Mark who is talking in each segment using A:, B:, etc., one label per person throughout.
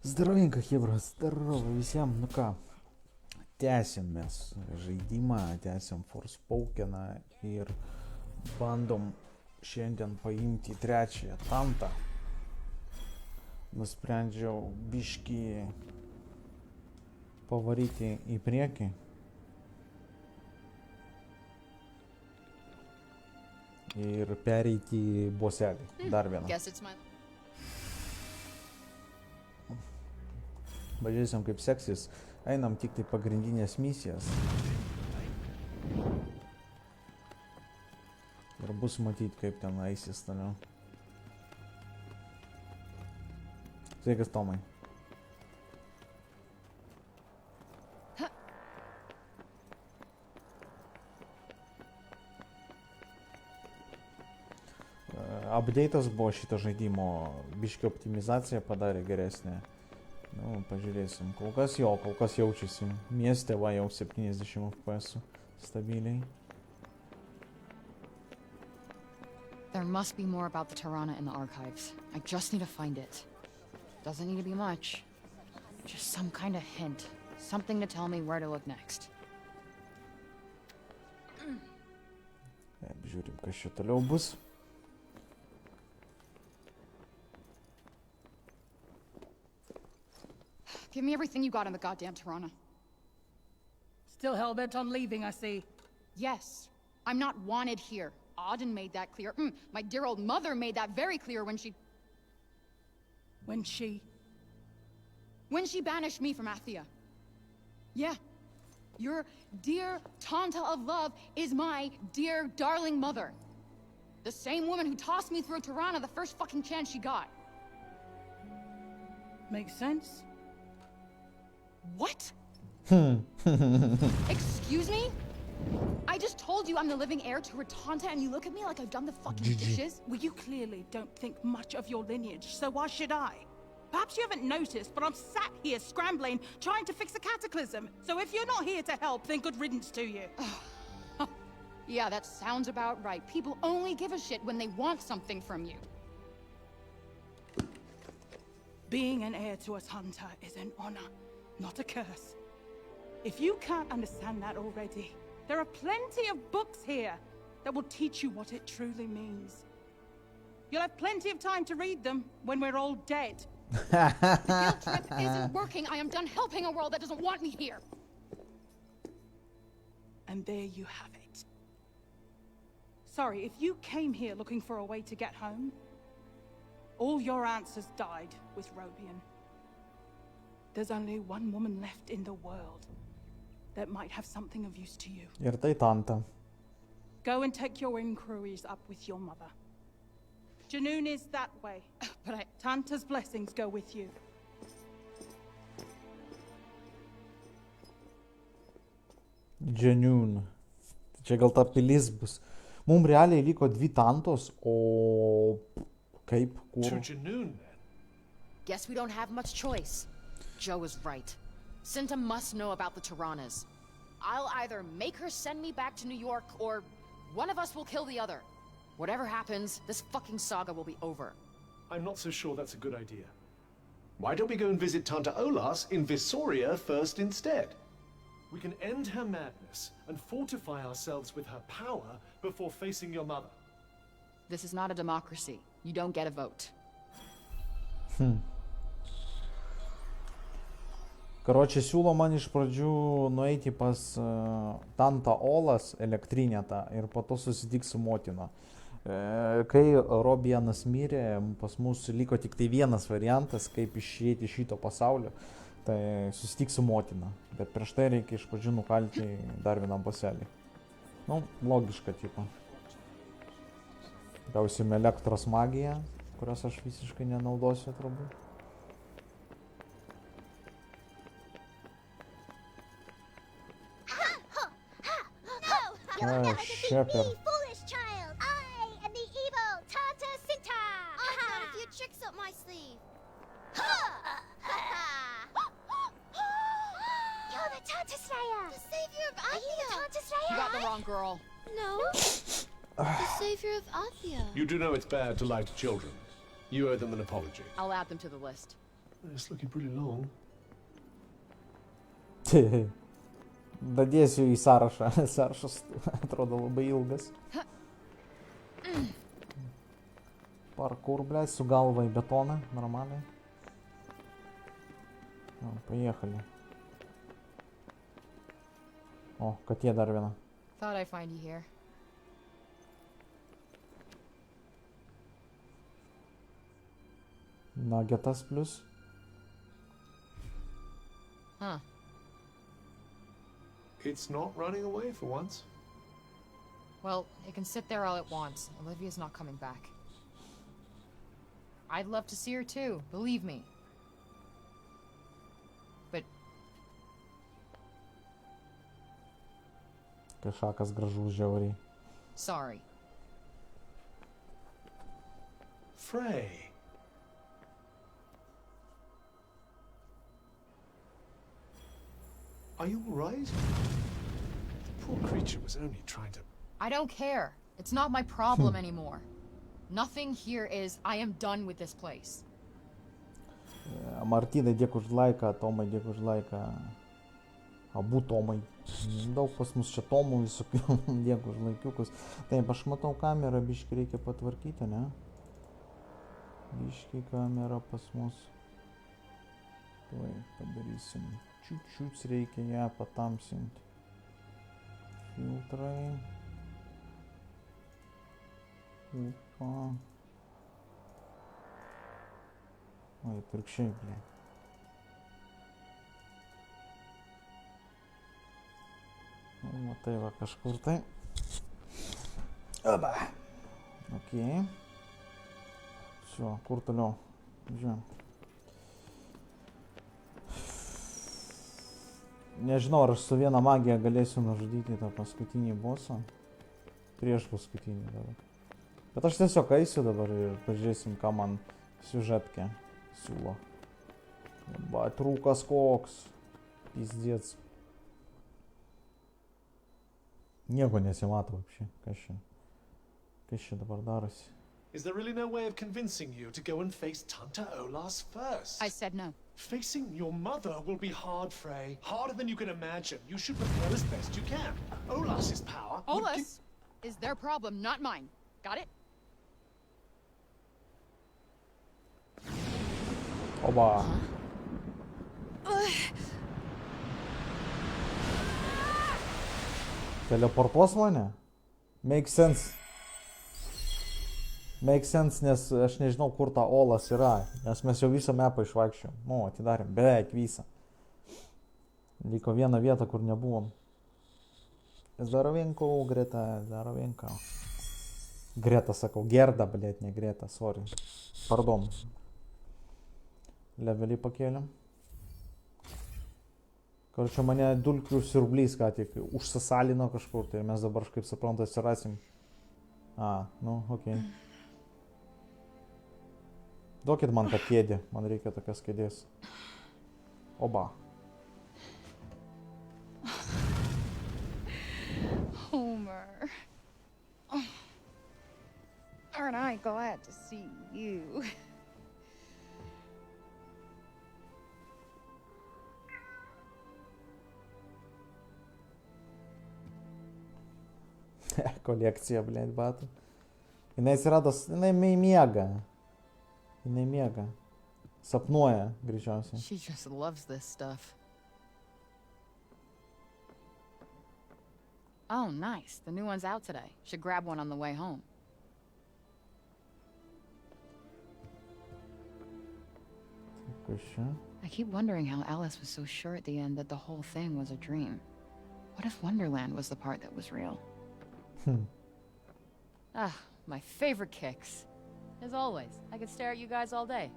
A: Здоровенько, chebra, здорово visiem. Nu ką, tęsim mes žaidimą, tęsim Forspokeną ir bandom šiandien paimti trečiąją Tantą. Nusprendžiau biškį pavaryti į priekį. Ir pereiti į boselį. Dar vieną. Pažiūrėsim, kaip seksis. Einam tik tai pagrindinės misijas. Ir bus matyti, kaip ten eisis toliau. Sveikas, Tomai. Update'as buvo šito žaidimo, biškio optimizacija padarė geresnė. Nu, pažiūrėsim. Kol kas jaučiasi. Mieste va jau 70 FPS stabiliai.
B: There must be more about the Tirana in the archives. I just need to find it. Doesn't need to be much. Just some kind of hint. Something to tell me where to look next.
A: Žiūrim, kas čia toliau bus.
C: Give me everything you got on the goddamn Tirana.
D: Still hell-bent on leaving, I see.
C: Yes. I'm not wanted here. Auden made that clear. My dear old mother made that very clear when she...
D: When she
C: banished me from Athia. Yeah. Your dear Tanta of love is my dear darling mother. The same woman who tossed me through Tirana the first fucking chance she got.
D: Makes sense.
C: What? Excuse me? I just told you I'm the living heir to her Tanta and you look at me like I've done the fucking dishes?
D: Well, you clearly don't think much of your lineage, so why should I? Perhaps you haven't noticed, but I'm sat here scrambling, trying to fix a cataclysm. So if you're not here to help, then good riddance to you.
C: Yeah, that sounds about right. People only give a shit when they want something from you.
D: Being an heir to a Tanta is an honor, not a curse. If you can't understand that already, there are plenty of books here that will teach you what it truly means. You'll have plenty of time to read them when we're all dead.
C: The guilt trip isn't working. I am done helping a world that doesn't want me here.
D: And there you have it. Sorry, if you came here looking for a way to get home, all your answers died with Robian. There's only one woman left in the world that might have something of use to you.
A: Ir tai Tanta.
D: Go and take your inquiries up with your mother. Janoon is that way,
C: But
D: Tanta's blessings go with you.
A: Janoon. Čia gal ta pilis bus. Mums realiai liko 2 Tantos, o kaip?
E: To
A: Kur?
E: Janoon, then.
B: Guess we don't have much choice. Joe was right. Cinta must know about the Tiranas. I'll either make her send me back to New York, or one of us will kill the other. Whatever happens, this fucking saga will be over.
E: I'm not so sure that's a good idea. Why don't we go and visit Tanta Olas in Visoria first instead? We can end her madness and fortify ourselves with her power before facing your mother.
B: This is not a democracy. You don't get a vote.
A: Karočią siūlo man iš pradžių nueiti pas Tanta Olas elektrinę tą ir po to susitiks su motina. Kai Robianas mirė, pas mus liko tik tai vienas variantas, kaip išėti iš šito pasaulio, tai susitiks su motina. Bet prieš tai reikia iš pradžių nukalti dar vienam paselį. Nu, logiška tipo. Gausim elektros magiją, kurios aš visiškai nenaudosiu turbūt.
F: You'll never defeat
A: Shepherd.
F: me, foolish child! I am the evil Tanta Cinta!
G: I've got a few tricks up my sleeve.
F: You're the Tanta Slayer!
G: The savior of
F: Are you the
G: Athia.
F: Tanta Slayer?
B: You got the wrong girl.
G: No. The savior of Athia.
E: You do know it's bad to lie to children. You owe them an apology.
B: I'll add them to the list.
E: It's looking pretty long.
A: Dadėsiu į sąrašą. Sąrašas atrodo labai ilgas. Parkour, блядь, su galva į betoną. Normaliai. O, поехали. О, katė dar viena.
B: Thought I'd find you here.
A: Nagetas plus.
B: Huh.
E: It's not running away for once.
B: Well, it can sit there all it wants. Olivia's not coming back. I'd love to see her too, believe me. But
A: Kažakas gražus žiauriai.
B: sorry.
E: Frey. Are you alright? The poor creature was only trying to...
B: I don't care. It's not my problem anymore. Nothing here is. I am done with this place.
A: Martynai, dėkui už laiką, Tomai, dėkui už laiką. Abu Tomai. Daug pas mus čia Tomų visokių, dėkui už laikiukus. Taip, aš matau kamerą, biškį reikia patvarkyti, ne? Biškį kamera pas mus. Tuoj padarysim. Čiučiuts reikia ją patamsinti. Filtrai. Upa. Oi, pirkščiai, blė. Matai va kažkur tai. Oba. Okei. Все, kur toliau? Žiūrėjom. Nežinau, ar aš su viena magija galėsiu nužudyti tą paskutinį bossą. Prieš paskutinį dabar. Bet aš tiesiog eisiu dabar ir pažiūrėsim, ką man siužetkė siūlo. Bet rūkas koks. Pizdец. Nieko nesimato вообще. Kas čia dabar darosi?
E: Is there really no way of convincing you to go and face Tanta Olas first?
C: I said no.
E: Facing your mother will be hard, Frey. Harder than you can imagine. You should prepare as best you can. Olas's power... would gi-
C: Olus is their problem, not mine. Got it?
A: Oba. Teleportuos mane? Make sense. Make sense, nes aš nežinau, kur ta Olas yra. Nes mes jau visą mapą išvaikščiom. Nu, atidarėm. Beveik visą. Liko viena vieta, kur nebuvom. Zdarovenko, Greta, Zdarovenko. Greta sakau. Gerda, blėt, ne Greta, sorry. Pardon. Levelį pakėlėm. Korčia, mane dulkių siurblys ką tik užsisalino kažkur, tai mes dabar, kaip suprantu, atsirasim. A, nu, okei. Duokit man tą kėdį, man reikia tokias kėdės. Oba.
C: Homer. Aren't I glad to see you?
A: Kolekcija, blėt, batų. Jinai atsirado, jinai miega. Jinai miega. Sapnuoja, greičiausiai.
B: She just loves this stuff. Oh, nice. The new one's out today. Should grab one on the way home.
A: Kas čia?
B: I keep wondering how Alice was so sure at the end that the whole thing was a dream. What if Wonderland was the part that was real? Ah, my favorite kicks. As always, I could stare at you guys all day.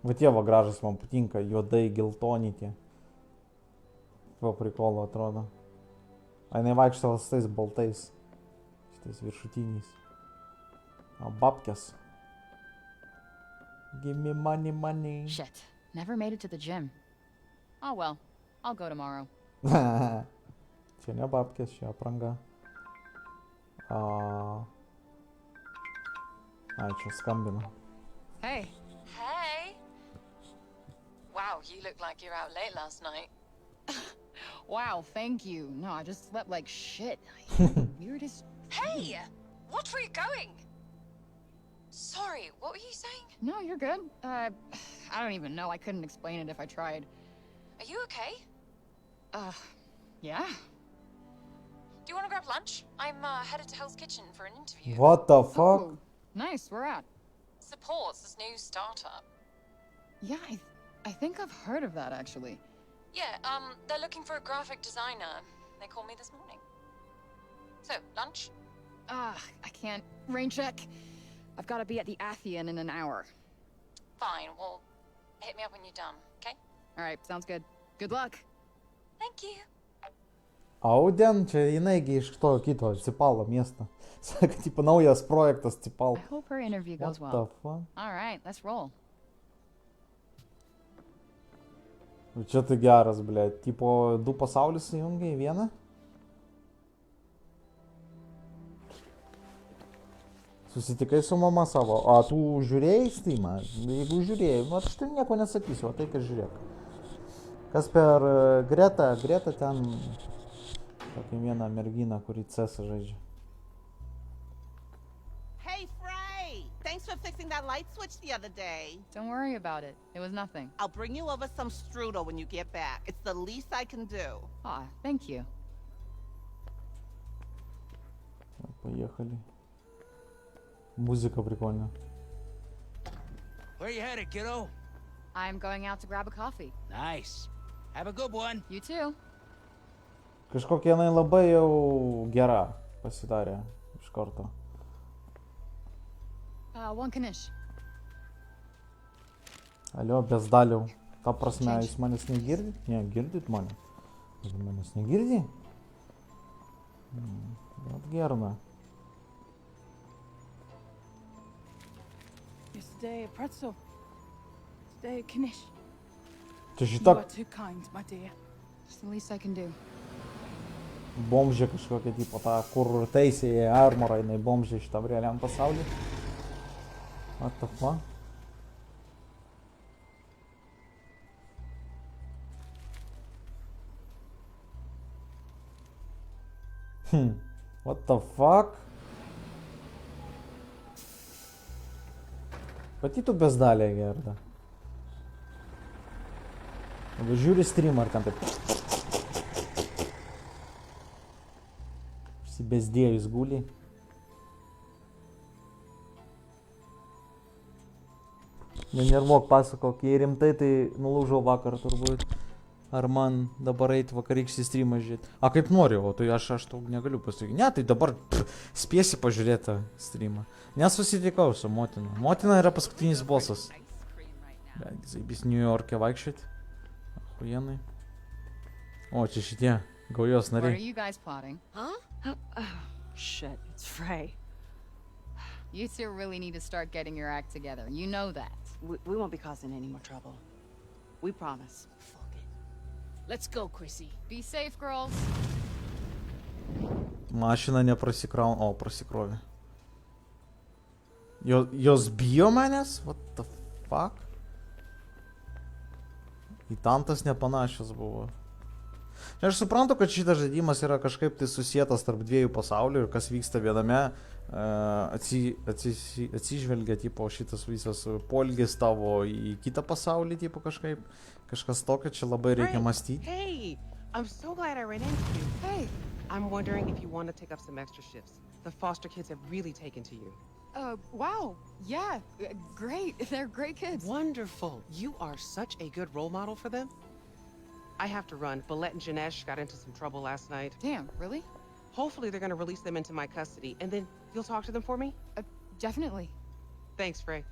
A: Va tie va gražus man patinka, juodai, geltoni tie. Va prikolo atrodo. A jinai vaikšto su tais baltais. Šitais viršutiniais. O babkės. Give me money, money.
B: Shit, never made it to the gym. Oh well, I'll go tomorrow.
A: Čia ne babkės, čia apranga. Ai, čia skambina.
B: Hey.
G: Hey.
H: you look like you're out late last night.
C: Wow, thank you. No, I just slept like shit. Weirdest.
H: Hey! Watch where you're going! Sorry, what were you saying?
C: No, you're good. I don't even know. I couldn't explain it if I tried.
H: Are you okay?
C: Yeah.
H: Do you want to grab lunch? I'm headed to Hell's Kitchen for an interview.
A: What the fuck?
C: Oh, nice. Where at?
H: Supports this new startup.
C: Yeah, I think I've heard of that actually.
H: Yeah, they're looking for a graphic designer. They called me this morning. So, lunch?
C: I can't. Rain check. I've got to be at the Athian in an hour.
H: Fine, well, hit me up when you're done, okay?
C: All right, sounds good. Good luck.
H: Thank you.
A: Audien, čia jinai iš to kito atsipalo miesto. Sako, tipo, naujas projektas atsipalo.
C: I hope her interview
A: What
C: goes
A: the
C: well.
A: fuck?
C: All right, let's roll.
A: Čia tai geras, blėt. Tipo, du pasaulius įjungia į vieną? Susitikai su mama savo. O tu žiūrėjai streamą? Jeigu žiūrėjai, nu aš tai nieko nesakysiu, o tai kas žiūrėk. Kas per Greta ten tokia viena mergina, kuri CS žaidžia.
I: Hey, Frey! Thanks for fixing that light switch the other day.
C: Don't worry about it. It was nothing.
I: I'll bring you over some strudel when you get back. It's the least I can do.
C: Aw, thank you.
A: Поехали. Музыка прикольная.
J: Where you headed, kiddo?
C: I'm going out to grab a coffee.
J: Nice. Have a good one.
C: You too.
A: Kažkokia jinai labai jau gera pasidarė iš karto.
C: One knish.
A: Alio, bezdaliau. Ta prasme, jūs manęs negirdit? Ne, girdit mane. Jūs manęs negirdit? Vat gerna.
D: Yesterday a pretzel. Today a knish.
A: Čia
D: You
A: šita
D: are too kind, my dear.
C: It's the least I can do.
A: bomžė kažkokia, tipo ta, kur teisėje armorą, jinai bomžė šitam realiam pasauliu. What the fuck? What the fuck? Pati tu bezdalė gerda. Arba žiūri streamą ar ten taip. Bezdėjus guli. Nenervuok, pasakok, jei rimtai, tai nulaužau vakar turbūt. Ar man dabar eit vakarykštį streamą žiūrėti? A, kaip noriu, o tai aš tau negaliu pasakyti. Ne, tai dabar spėsi pažiūrėti tą streamą. Nesusitikau su motina. Motina yra paskutinis bosas. Zaibys New York'e vaikščioti. Ahujenai. O, čia šitie gaujos
C: What are
A: nariai.
C: you guys plotting?
K: Huh? Oh, shit, it's Frey.
C: You two really need to start getting your act together. You know that.
K: We won't be causing any more trouble. We promise.
L: Fuck it. Let's go, Chrissy.
C: Be safe, girls.
A: Mašina neprasikrauna, o prasikrovė. Jos bijo manęs? What the fuck? Į Tantas nepanašios buvo. Aš suprantu, kad šitas žaidimas yra kažkaip tai susietas tarp dviejų pasaulių ir kas vyksta viename atsižvelgia, tipo, šitas visas polgis tavo į kitą pasaulį, tipo, kažkas tokio, čia labai reikia mąstyti.
M: Hey, I'm so glad I ran into you.
C: Hey.
M: I'm wondering if you want to take up some extra shifts. The foster kids have really taken to you.
C: Wow. Yeah, great. They're great kids.
M: Wonderful. You are such a good role model for them. I have to run. Balette and Janesh got into some trouble last night.
C: Damn, really?
M: Hopefully they're going to release them into my custody, and then you'll talk to them for me?
C: Definitely.
M: Thanks, Frey.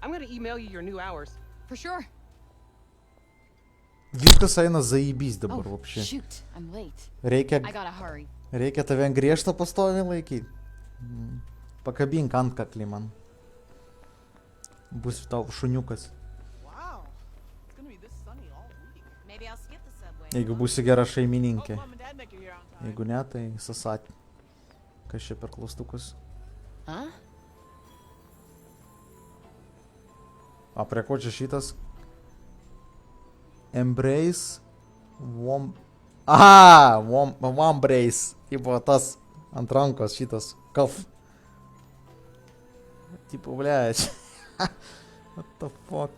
M: I'm going to email you your new hours.
C: For sure.
A: Viskas eina zaibys dabar,
C: Oh,
A: вообще.
C: shoot. I'm late.
A: Reikia
C: I gotta hurry.
A: tave ant griežto pastoviai laikyti. Pakabink ant kaklį man. Bus tau šuniukas.
I: Wow. It's gonna be this sunny all week.
K: Maybe I'll skip the subway.
A: Jeigu būsi gera šeimininkė.
I: Mom and Dad make it here on time.
A: Jeigu ne, tai sasat. Kas čia per klaustukus?
L: Huh?
A: A prie ko čia šitas? Embrace. Aha! Wombrace. Tipo tas ant rankos šitas. Kaf. Tipo, блядь. What the fuck?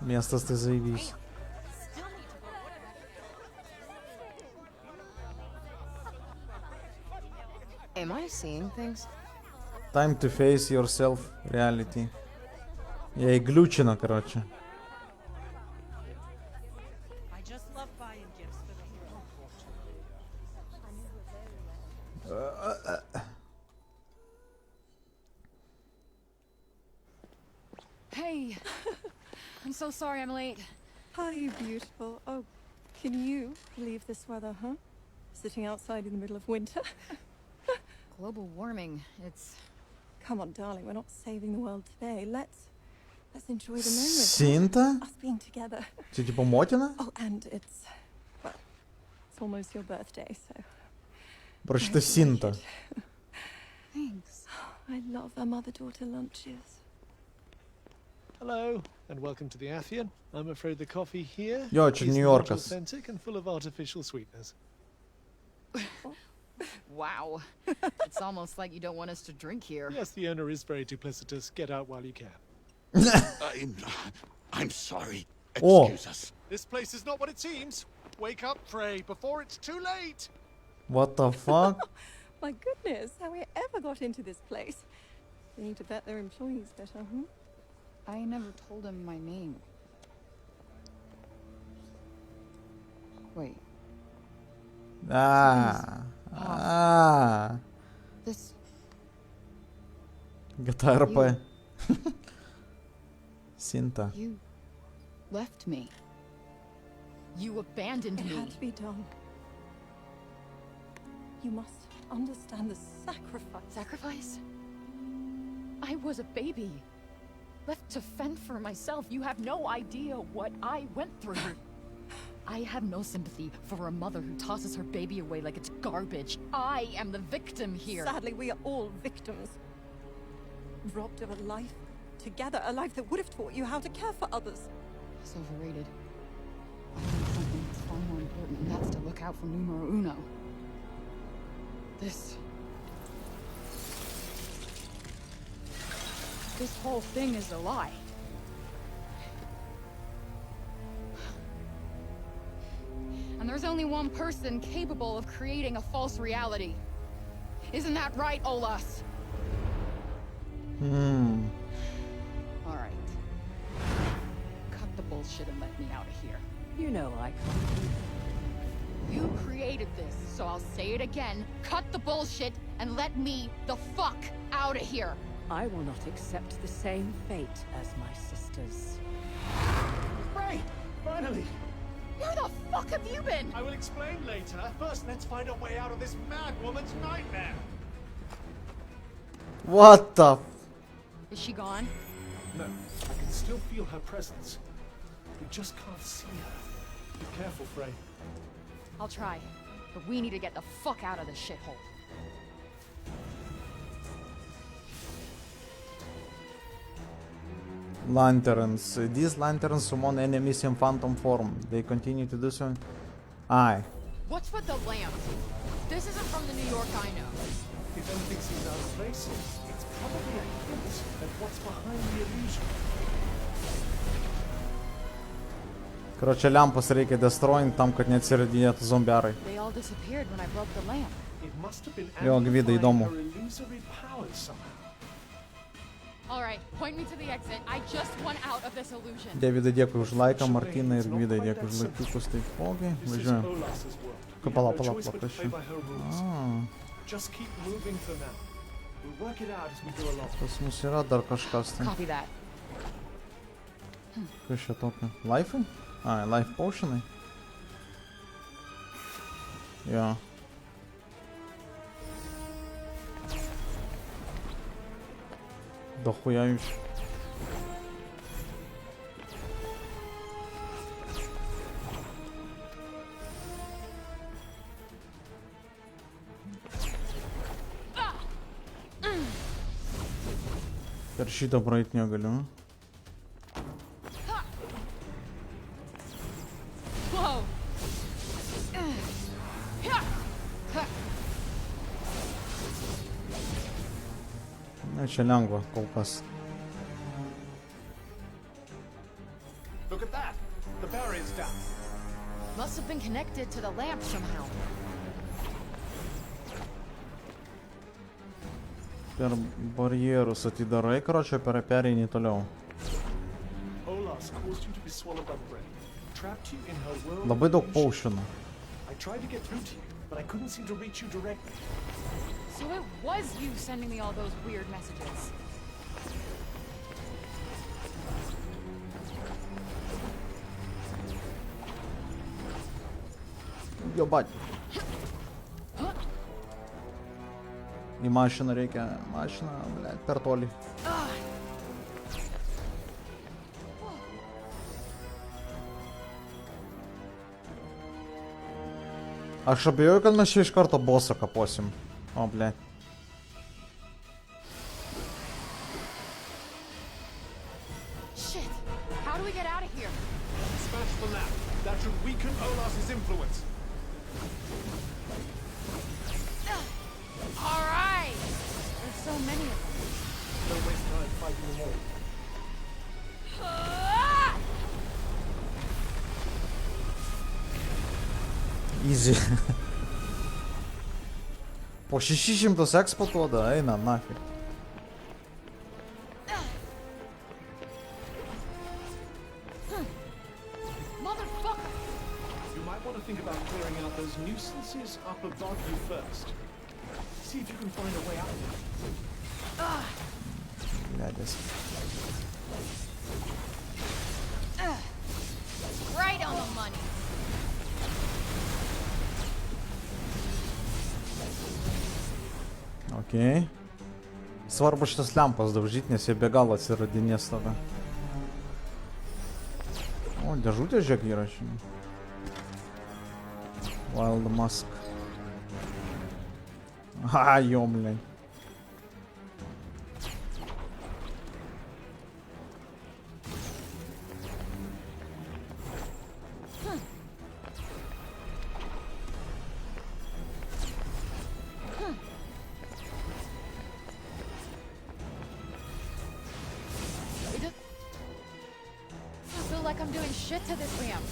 A: Miestas tai zaibys.
B: Am I seeing things?
A: Time to face yourself. Reality. Я и глючена, короче.
D: I just love buying gifts for the hero.
C: Hey, I'm so sorry I'm late.
N: Hi, beautiful. Oh, can you believe this weather, huh? Sitting outside in the middle of winter.
C: Global warming, it's...
N: Come on, darling, we're not saving the world today. Let's enjoy the moment.
A: Синта?
N: Us being together.
A: Це типа Мотіна?
N: Oh, and it's almost your birthday, so...
A: Прочитай Синта.
N: Thanks. I love our mother-daughter lunches.
E: Hello, and welcome to the Athian. I'm afraid the coffee here
A: Yo, it's
E: is
A: New
E: not
A: Yorkers.
E: authentic and full of artificial sweeteners.
B: Wow. It's almost like you don't want us to drink here.
E: Yes, the owner is very duplicitous. Get out while you can.
J: I'm sorry.
A: Oh.
J: Excuse us.
E: This place is not what it seems. Wake up, Frey, before it's too late.
A: What the fuck?
N: My goodness, how we ever got into this place. They need to vet their employees better, huh?
C: I never told him my name. Wait, this...
A: GTA RP. Синта.
C: You left me.
B: You abandoned
N: It
B: me.
N: had to be done. You must understand the sacrifice.
B: Sacrifice? I was a baby. Left to fend for myself. You have no idea what I went through. I have no sympathy for a mother who tosses her baby away like it's garbage. I am the victim here.
N: Sadly, we are all victims. Robbed of a life together, a life that would have taught you how to care for others.
C: It's overrated. I think something that's far more important, and that's to look out for numero uno. This whole thing is a lie. And there's only one person capable of creating a false reality. Isn't that right, Olas? All right. Cut the bullshit and let me out of here.
K: You know I
B: You created this, so I'll say it again. Cut the bullshit and let me the fuck out of here.
K: I will not accept the same fate as my sisters.
E: Frey, finally.
B: Where the fuck have you been?
E: I will explain later. First, let's find a way out of this mad woman's nightmare.
A: What the?
C: Is she gone?
E: No, I can still feel her presence. We just can't see her. Be careful, Frey.
B: I'll try, but we need to get the fuck out of this shithole.
A: Lanterns. These lanterns summon enemies in phantom form. They continue to do so. Aye.
B: What's with the lamp? This isn't from the New York I know.
E: If anything seems out of place, it's probably a hint at what's behind the illusion.
A: Короче, лямпас reikia destroyint tam, kad neatsiradinėtų zombiarai.
C: They all disappeared when I broke the lamp.
E: It must have been
A: Jo, Gvidai, įdomu.
E: her illusory powers somehow.
B: All right, point me to the exit. I just want out of this illusion.
A: Davidai, dėkui už laiką, Martynai ir Gvidai, dėkui už laikiukus, taipogi. Važiuojam. Pala, prašau.
E: Just keep moving for now. We'll work it out as we go along.
A: Pas mus yra dar kažkas tai.
C: Copy that.
A: Kas čia tokio? Life'ai? Ai, life potion'ai? Jo. Дохуя już. Per šitą praeit negaliu. Čia lengva kol kas.
E: Look at that! The barrier's down.
B: Must have been connected to the lamp somehow.
A: Per barjerus atidarai, karočią pereini toliau.
E: Olas caused you to be swallowed by the brain. Trapped you in her world.
A: Labai daug paušinų.
E: I tried to get through to you, but I couldn't seem to reach you directly.
C: So it was you sending me all those weird messages.
A: Jobać. Į mašiną reikia. Mašiną, blėt, per toli. Aš abejoju, kad mes čia iš karto bosą kaposim. O, blėt.
B: Shit! How do we get out of here?
E: Smash the lamp. That should weaken Olas's influence.
B: All right! There's so many of them.
E: Don't waste time fighting them all.
A: Easy. Po 600 expo duoda, eina, nafig.
B: Motherfucker!
E: You might want to think about clearing out those nuisances up above you first. See if you can find a way out of it.
A: Blėdės.
B: Right on the money.
A: Okei. Svarbu šitas lempas daužyt, nes jie be galo atsiradinės tada. O, dėžutė žiūrėk yra šiandien. Wild Musk. Aha, jomlė.
B: I feel like I'm doing shit to this ramp.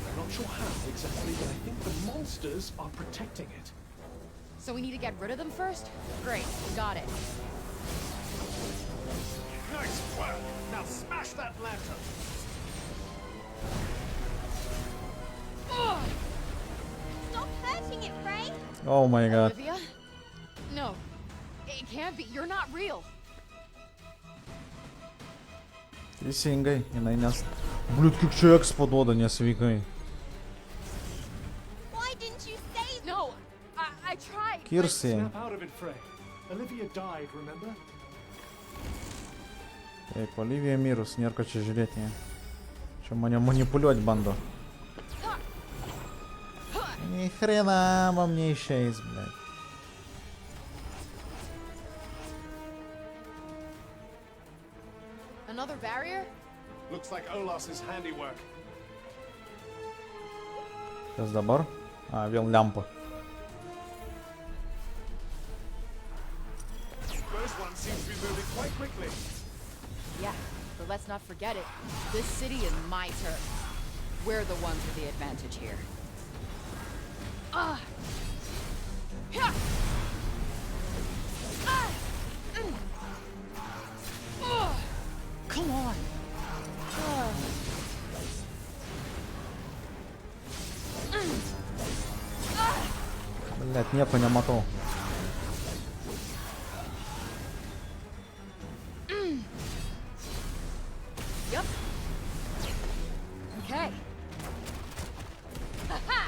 E: I'm not sure how exactly, but I think the monsters are protecting it.
B: So we need to get rid of them first? Great, got it.
E: Nice work! Now smash that lantern!
F: Stop hurting it, Frey!
A: Oh my god.
B: Olivia? No, it can't be. You're not real.
A: Teisingai, jinai nes... Bliut, kiek čia expo duoda nesveikai.
F: Why didn't you save me?
B: No, I tried.
A: Kirsai.
E: Snap out of it, Frey. Olivia died, remember?
A: Taip, Olivija mirus, nėra ką čia žiūrėti. Čia mane manipuliuot bando. Nei hrena vam neišeis, blėt.
B: Another barrier?
E: Looks like Olas's handiwork.
A: Kas dabar? A, vėl lempa.
E: First one seems to be moving quite quickly.
B: Yeah, but let's not forget it. This city is my turf. We're the ones with the advantage here. Yeah. Come on.
A: Blėt, nieko nematau.
B: Yep. Okay. Ha-ha!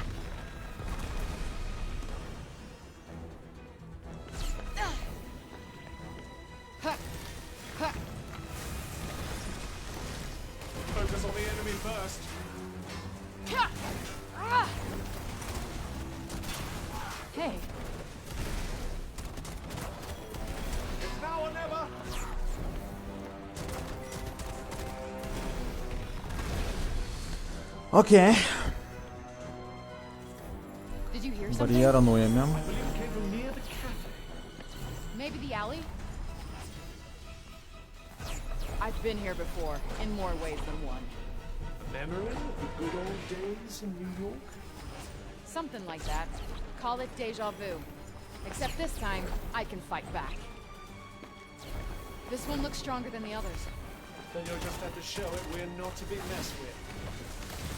E: Focus on the enemy first.
C: Hey,
E: It's now or never.
A: Okei.
B: Did you hear something?
A: Barjerą nuėmėm.
E: I believe it came from near the cafe.
B: Maybe the alley? I've been here before, in more ways than one.
E: A memory of the good old days in New York?
B: Something like that. Call it deja vu. Except this time, I can fight back. This one looks stronger than the others.
E: Then you'll just have to show it we're not to be messed with.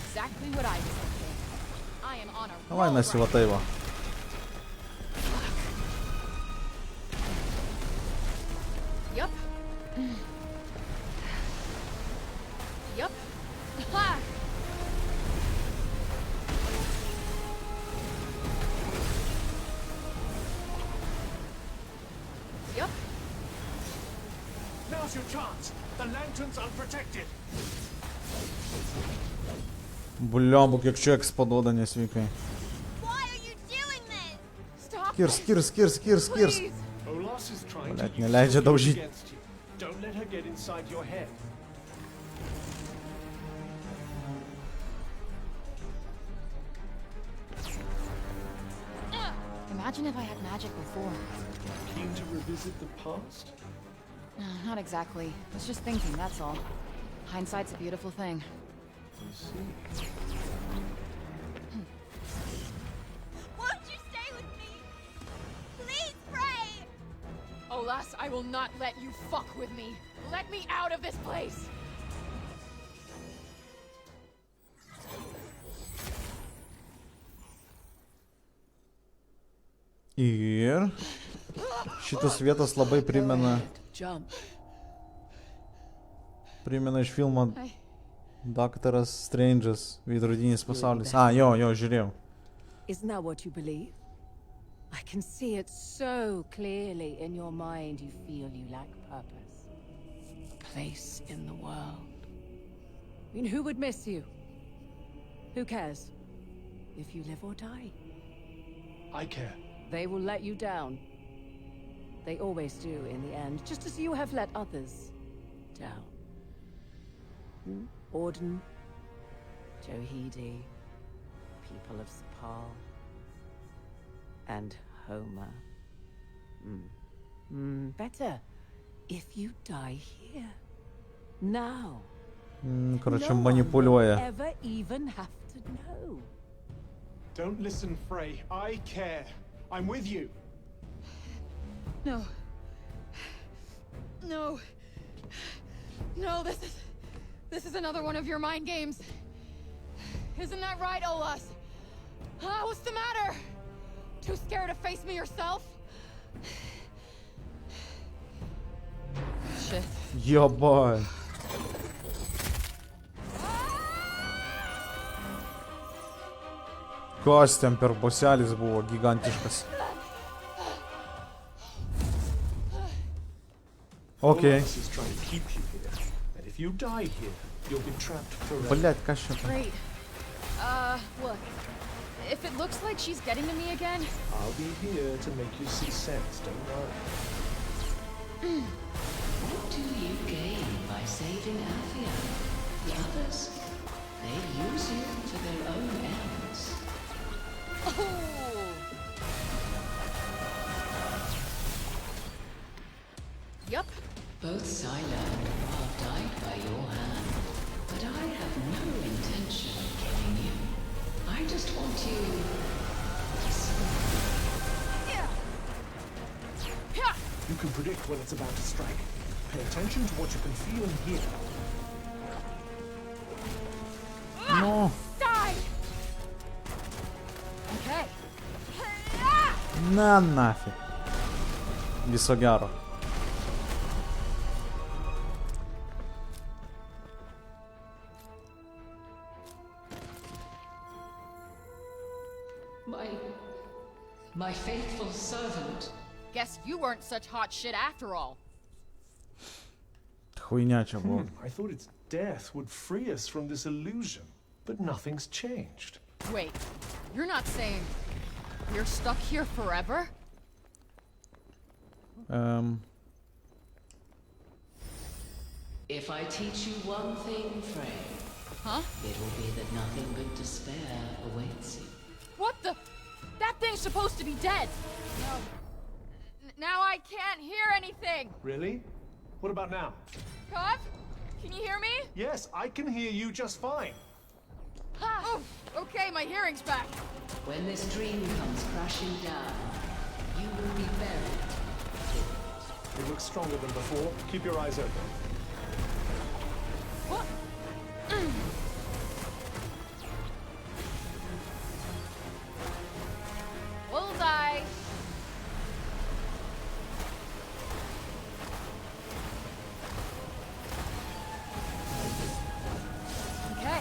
B: Exactly what I was thinking. I am on a
A: Давай
B: roll
A: на
B: right
A: сивота его.
B: Yup. Yup. Ha! Yup.
E: Now's your chance. The lantern's unprotected.
A: Бля, як чек сподода не свікай.
F: Why are you doing this?
B: Stop.
A: Кірс.
E: Olas is trying
A: Блять,
E: to
A: не
E: use
A: ляйджа
E: you
A: довжить.
E: against you. Don't let her get inside your head.
B: Imagine if I had magic before.
E: Keen to revisit the past?
B: Not exactly. Was just thinking, that's all. Hindsight's a beautiful thing.
E: I see.
F: Won't you stay with me? Please pray!
B: Olas, I will not let you fuck with me. Let me out of this place!
A: Ir šitas vietas labai primena iš filmo Daktaras Strange'as Veidrodinis pasaulis. Jo, žiūrėjau.
L: Isn't that what you believe? I can see it so clearly in your mind. You feel you lack purpose. Place in the world. I mean, who would miss you? Who cares? If you live or die.
E: I care.
L: They will let you down. They always do in the end, just as you have let others down. Auden, Johidi, people of Sepal, and Homer. Better if you die here. Now.
A: Короче,
L: No one will
A: манипулює.
L: ever even have to know.
E: Don't listen, Frey. I care. I'm with you.
C: No. No, this is another one of your mind games. Isn't that right, Olas? What's the matter? Too scared to face me yourself? Shit.
A: Єбай. Kas ten per boselis buvo gigantiškas. Окей.
E: Olas is trying to keep you here. And if you die here, you'll be trapped forever.
A: Блять, kas čia?
B: Great. Look. If it looks like she's getting to me again...
E: I'll be here to make you see sense, don't worry.
O: What do you gain by saving Althea? The others, they use you to their own ends.
B: Oh! Yup.
O: Both Scylla and Rav died by your hand, but I have no intention of killing you. I just want you to
E: You can predict when it's about to strike. Pay attention to what you can feel and hear.
A: Ну,
B: Die! Okay.
A: на нафиг. Viso gero.
O: My faithful servant.
B: Guess you weren't such hot shit after all.
A: Хуйняча було.
E: I thought its death would free us from this illusion, but nothing's changed.
B: Wait, you're not saying we're stuck here forever?
O: If I teach you one thing, Frey,
B: Huh?
O: it will be that nothing but despair awaits you.
B: What the? That thing's supposed to be dead. No. Now I can't hear anything.
E: Really? What about now?
C: Cov? Can you hear me?
E: Yes, I can hear you just fine.
C: Oh, okay, my hearing's back.
O: When this dream comes crashing down, you will be buried.
E: It looks stronger than before. Keep your eyes open.
C: What? Bullseye. Okay.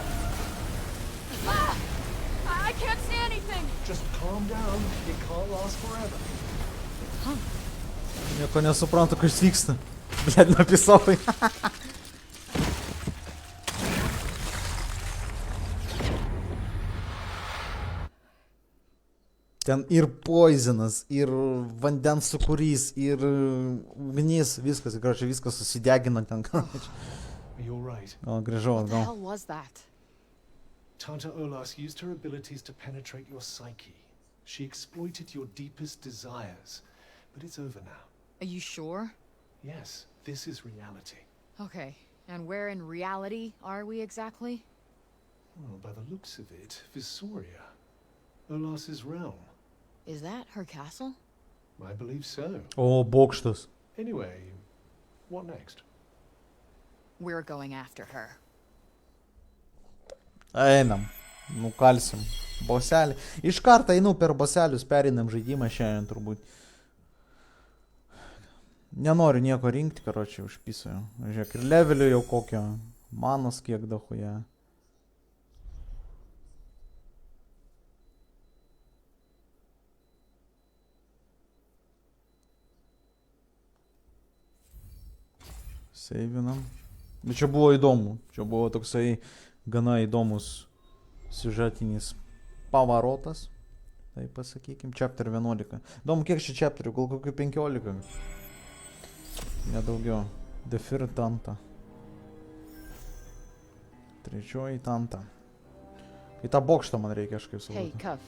C: Ah! I can't see anything.
E: Just calm down. It can't last forever.
A: Nieko nesuprantu, kas vyksta. Блядь, написал. Ten ir poisonas, ir vandens sūkurys, ir ugnis, viskas, короче, viskas susidegino ten, короче.
E: You're right.
A: O, grįžau
B: What the
A: atgal.
B: hell was that?
E: Tanta Olas used her abilities to penetrate your psyche. She exploited your deepest desires. But it's over now.
B: Are you sure?
E: Yes, this is reality.
B: Okay, and where in reality are we exactly?
E: Well, by the looks of it, Visoria. Olas's realm.
B: Is that her castle?
E: I believe so.
A: O, bokštas.
E: Anyway, what next?
B: We're going after her.
A: Einam, nukalsim boselį. Iš karto einu per boselius, perinam žaidimą šiandien turbūt. Nenoriu nieko rinkti, karočiui, užpisuoju. Žiūrėk, ir levelio jau kokio. Manos kiek dahuja. Seivinam. Bet čia buvo įdomu. Čia buvo toksai gana įdomus siužetinis pavarotas. Taip pasakykim, chapter 11. Įdomu, kiek čia chapterių, gal kokių 15. Nedaugiau. Defir Tanta. Trečioji Tanta. Į tą bokštą man reikia kažkaip
B: Hey,
A: suvokti.
B: Cuff.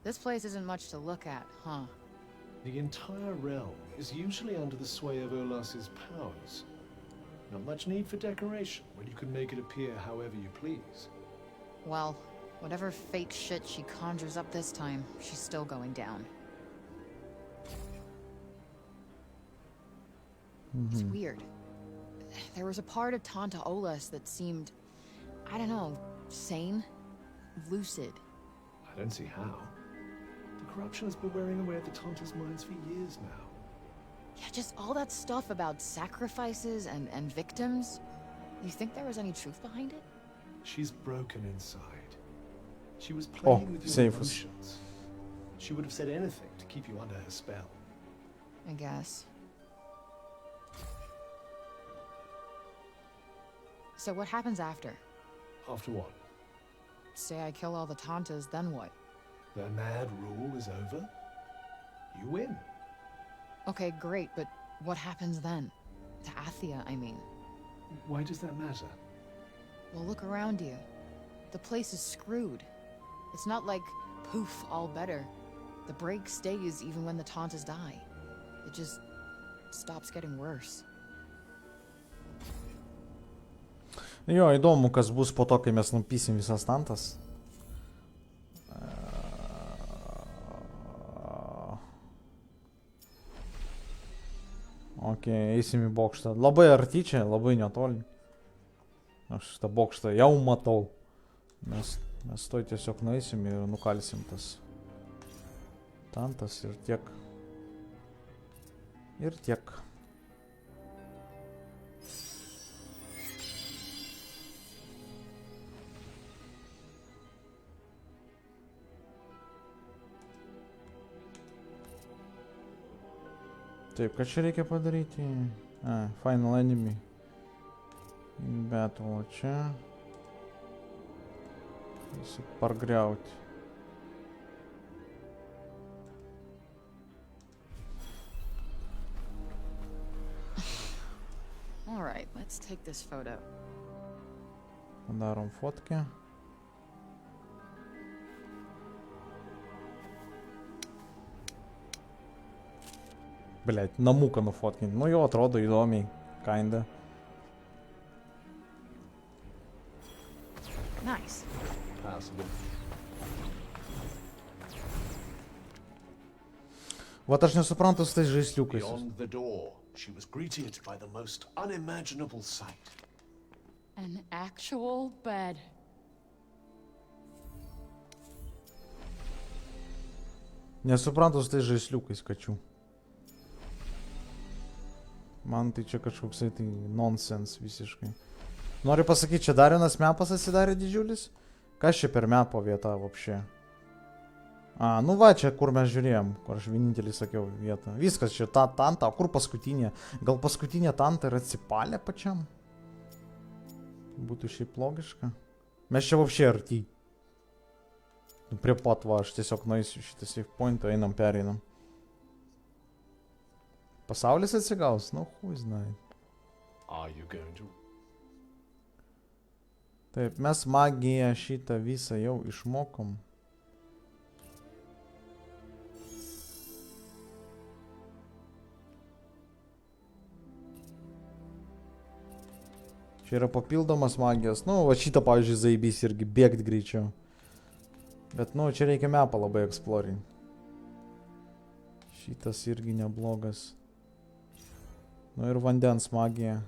B: This place isn't much to look at, huh?
E: The entire realm is usually under the sway of Olas's powers. Not much need for decoration when you can make it appear however you please.
B: Well, whatever fake shit she conjures up this time, she's still going down. It's weird. There was a part of Tanta Olas that seemed, I don't know, sane, lucid.
E: I don't see how. The corruption has been wearing away at the Tanta's minds for years now.
B: Yeah, just all that stuff about sacrifices and victims. You think there was any truth behind it?
E: She's broken inside. She was playing with your
A: save us.
E: emotions. She would have said anything to keep you under her spell.
B: I guess. So what happens after?
E: After what?
B: Say I kill all the Tantas, then what?
E: Their mad rule is over? You win.
B: Okay, great, but what happens then? To Athia, I mean.
E: Why does that matter?
B: Well, look around you. The place is screwed. It's not like, poof, all better. The break stays even when the Tantas die. It just stops getting worse.
A: Jo, įdomu, kas bus po to, kai mes nupysim visas Tantas. Ok, eisim į bokštą. Labai arti čia, labai netoli. Aš tą bokštą jau matau. Mes toj tiesiog nueisim ir nukalsim tas Tantas ir tiek. Ir tiek. Taip, ką čia reikia padaryti? Final enemy. In battle, o čia. Visi pargriauti.
B: Alright, let's take this photo.
A: Padarom fotkę. Блять, namuką nufotkinti. Nu jo, atrodo įdomiai. Kinda.
C: Nice.
E: Passable.
A: Vat aš nesuprantu su tais žaisliukais.
E: Beyond the door, she was greeted by the most unimaginable sight.
C: An actual bed.
A: Nesuprantu su tais žaisliukais kačių. Man tai čia kažkoksai tai nonsense visiškai. Noriu pasakyti, čia dar vienas mepas atsidarė didžiulis? Kas čia per mepo vieta vapšė? A, nu va, čia kur mes žiūrėjom, kur aš vienintelį sakiau vietą. Viskas čia ta Tanta, o kur paskutinė? Gal paskutinė Tanta yra Cipalė pačiam? Būtų šiaip logiška. Mes čia vapšė arti. Nu, prie pat va, aš tiesiog nueisiu šitą save pointą, einam, pereinam. Pasaulis atsigaus? Nu, who žinai.
E: Are you going to?
A: Taip, mes magiją šitą visą jau išmokom. Čia yra papildomas magijos. Nu, va šitą, pavyzdžiui, zaibys irgi bėgt greičiau. Bet, nu, čia reikia mepą labai eksplorinti. Šitas irgi neblogas. Nu ir vandens magija.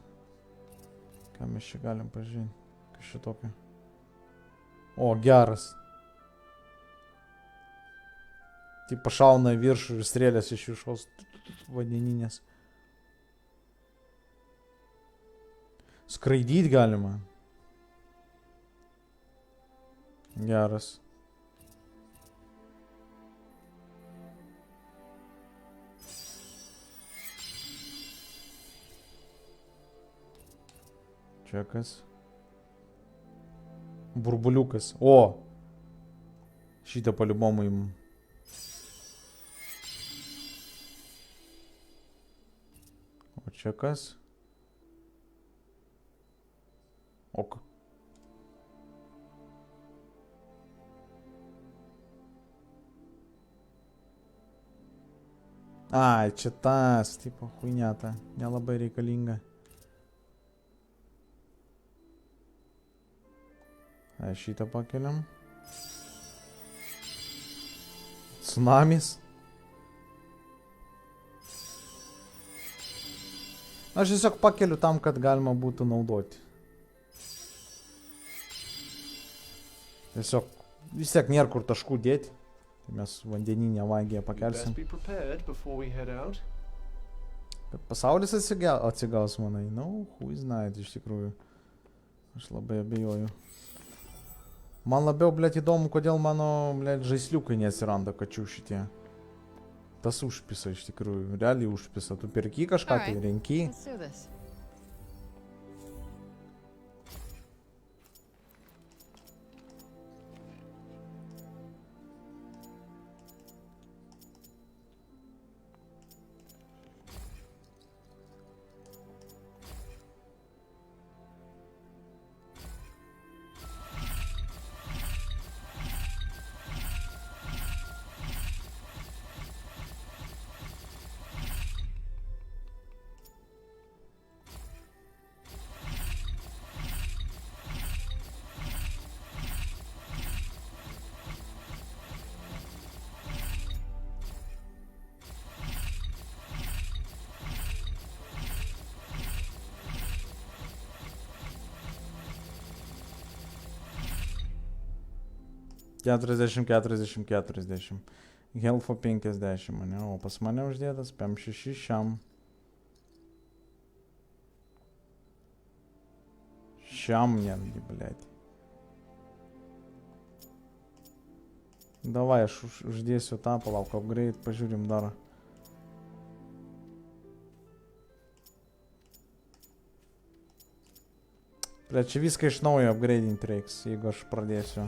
A: Ką mes čia galim pažiūrėti? Kas šitokio? O, geras. Tai pašauna į viršų ir strėlės iš viršaus vandeninės. Skraidyt galima. Geras. Čia kas? Burbuliukas. O! Šitą paliubomą įmum. O čia kas? Ok. Ai, čia tas, tipo, huinėta. Nelabai reikalinga. Ai, šitą pakeliam. Tsunamis. Aš tiesiog pakeliu tam, kad galima būtų naudoti. Tiesiog vis tiek nėra kur taškų dėti. Tai mes vandeninę magiją pakelsim. Kad pasaulis atsigaus, manai. Nu, who knows, iš tikrųjų. Aš labai abejoju. Man labiau, blėt, įdomu, kodėl mano, blėt, žaisliukai neatsiranda kačių šitie. Tas užpisa, iš tikrųjų. Realiai užpisa. Tu perki kažką, tai renki. Keturiasdešimt. Health'o 50, ane? O pas mane uždėtas PM6 šiam. Šiam netgi, blėt. Davai, aš uždėsiu tą, palauk, upgrade, pažiūrim dar. Blėt, čia viską iš naujo upgradinti reiks, jeigu aš pradėsiu.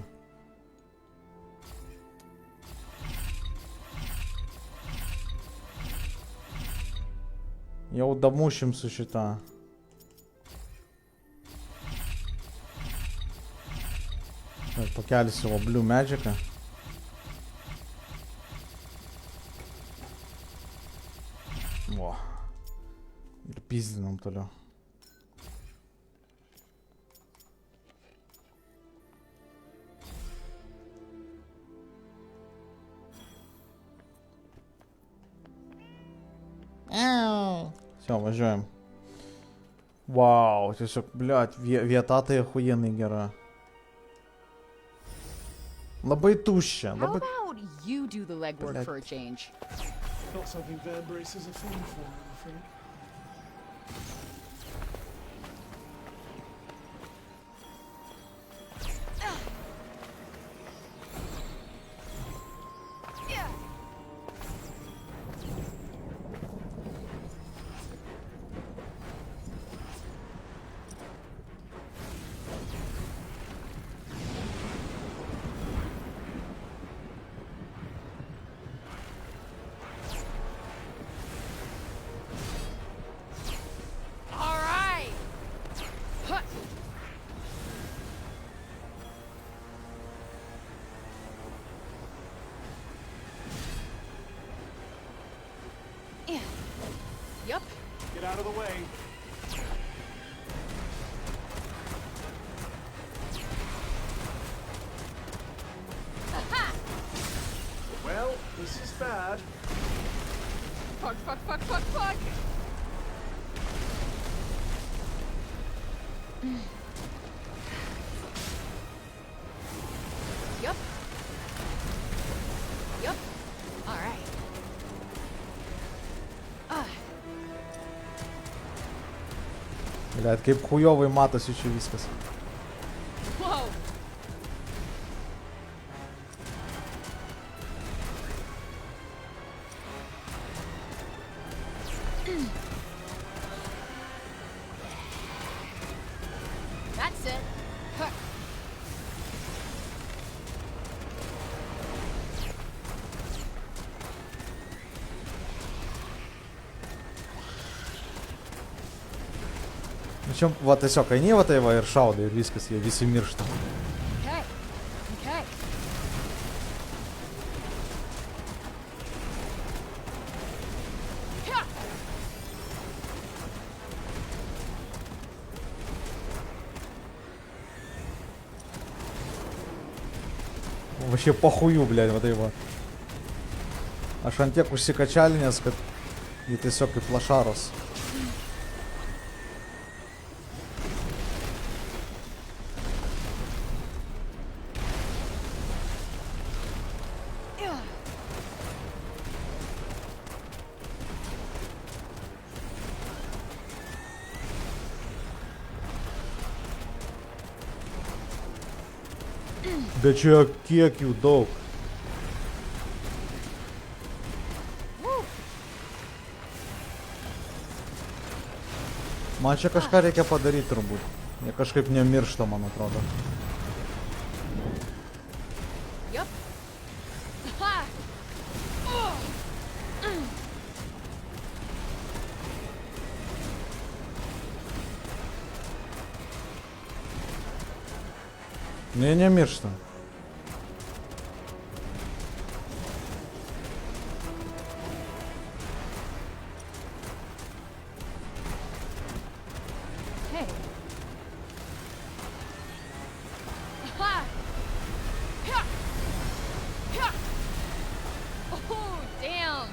A: Jau damušim su šitą. Pakelsiu oblių medžiaką. O, Пизденам toliau. Все, važiuojam. Vau, tiesiog, bliat, vieta tai охуенной gera. Labai tuščia,
B: How
A: labai...
B: about you do the legwork for a change?
E: Not something van braces are fond for, I'm afraid.
B: Yep.
E: Get out of the way. Well, this is bad.
B: Fuck, fuck, fuck, fuck, fuck! Yep. Yep. Alright.
A: Блядь, kaip хуёvai matosi čia viskas.
B: Whoa! That's it. Huh.
A: Nu čia, va tiesiog eini va tai va ir šaudai ir viskas, jie visi miršta.
B: Okay. Okay.
A: Вообще похую, блядь, va tai va. Aš ant tiek užsikačialinęs, kad jie tiesiog kaip lašaros. Bet čia kiek jų daug. Man čia kažką reikia padaryti turbūt. Jie kažkaip nemiršta, man atrodo.
B: Yep.
A: Ne, nemiršta.
B: Hey. Oh, damn.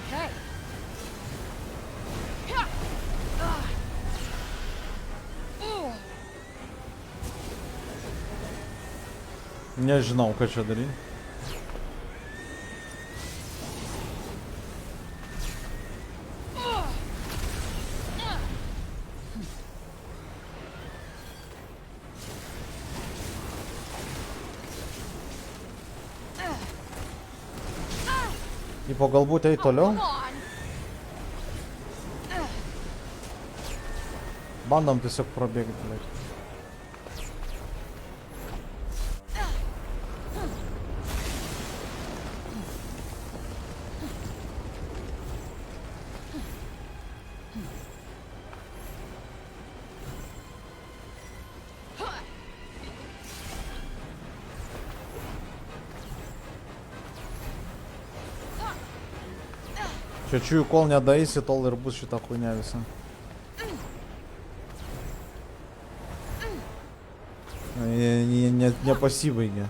B: Okay.
A: Nežinau, ką čia daryti. Tipo, galbūt eit toliau. Bandom tiesiog prabėgti, blядь. Čia čiūju, kol nedaisi, tol ir bus šita huinia visa. Nepasibaigė.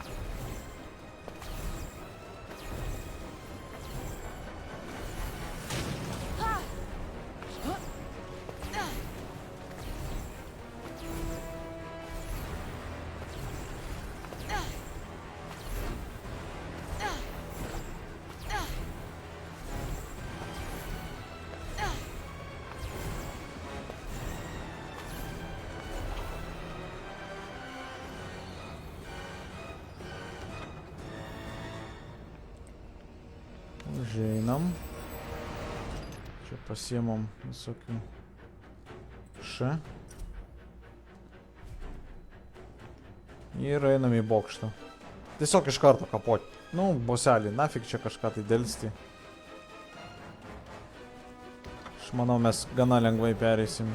A: Užeinam. Čia pasiemam visokių š. Ir einam į bokštą. Tiesiog iš karto kapot. Nu, boselį, nafik čia kažką tai delsti. Aš manau, mes gana lengvai pereisim.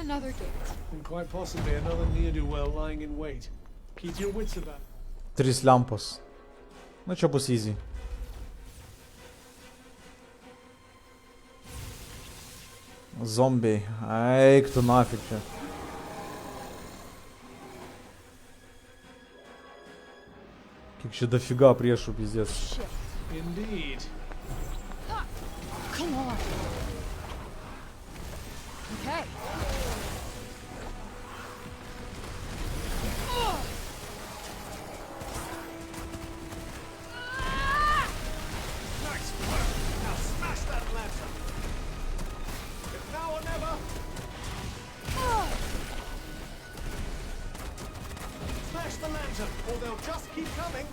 C: Another gate.
E: And quite possibly another ne'er-do-well lying in wait. Keep your wits about.
A: 3 lempos. Nu, čia bus easy. Zombiai. Eik tu nafik čia. Kiek čia dafiga priešų pizdės.
E: Indeed.
C: Come on. Okay.
E: Nice work. Now smash that lantern. It's now or never. Smash the lantern, or they'll just keep coming.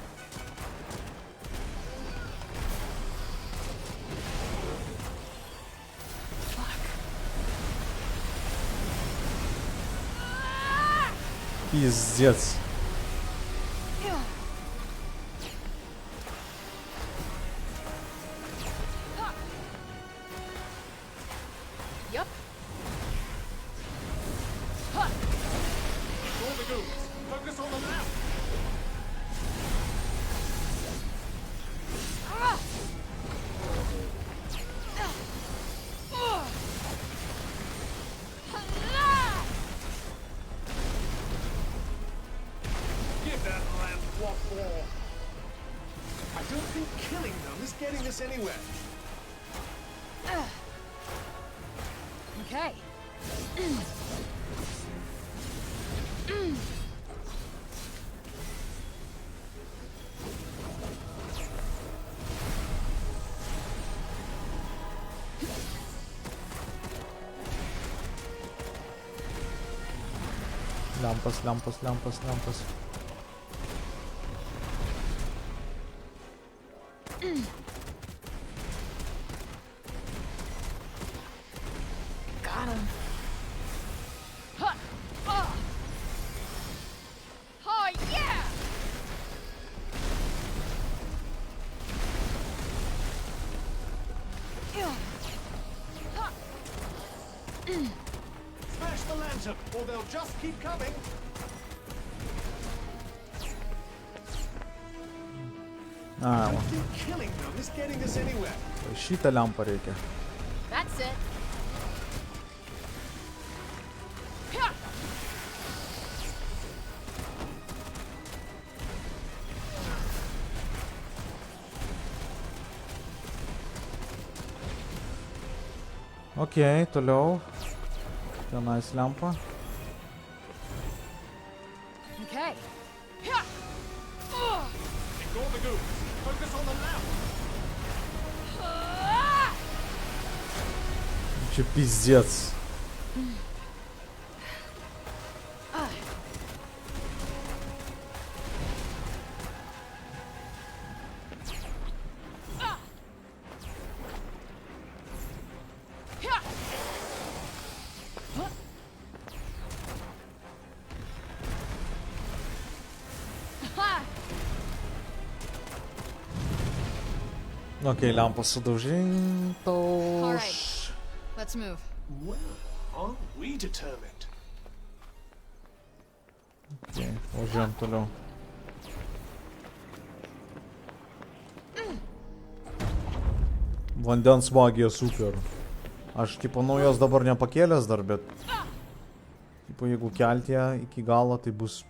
A: Пиздец.
C: Yep.
E: All the goons, focus on the left. Give that lamp what for. I don't think killing them is getting us anywhere.
C: Okay.
A: Lampas, lampas, lampas, lampas.
C: Got him. Oh yeah!
E: Smash the lantern, or they'll just keep coming. I don't think killing them is getting us anywhere.
A: Šitą lempą reikia.
C: That's it.
A: Okei, toliau. Tenais lempa.
C: Okay.
E: Ignore the goons. Focus on the lamp.
A: Čia pizdец. Okej, lempos sudaužintos.
B: All right, let's move.
E: Well, aren't we determined?
A: Okej, važiuojam toliau. Vandens magija super. Aš tipo nuo jos dabar nepakėlęs dar, bet tipo jeigu kelti ją iki galo, tai bus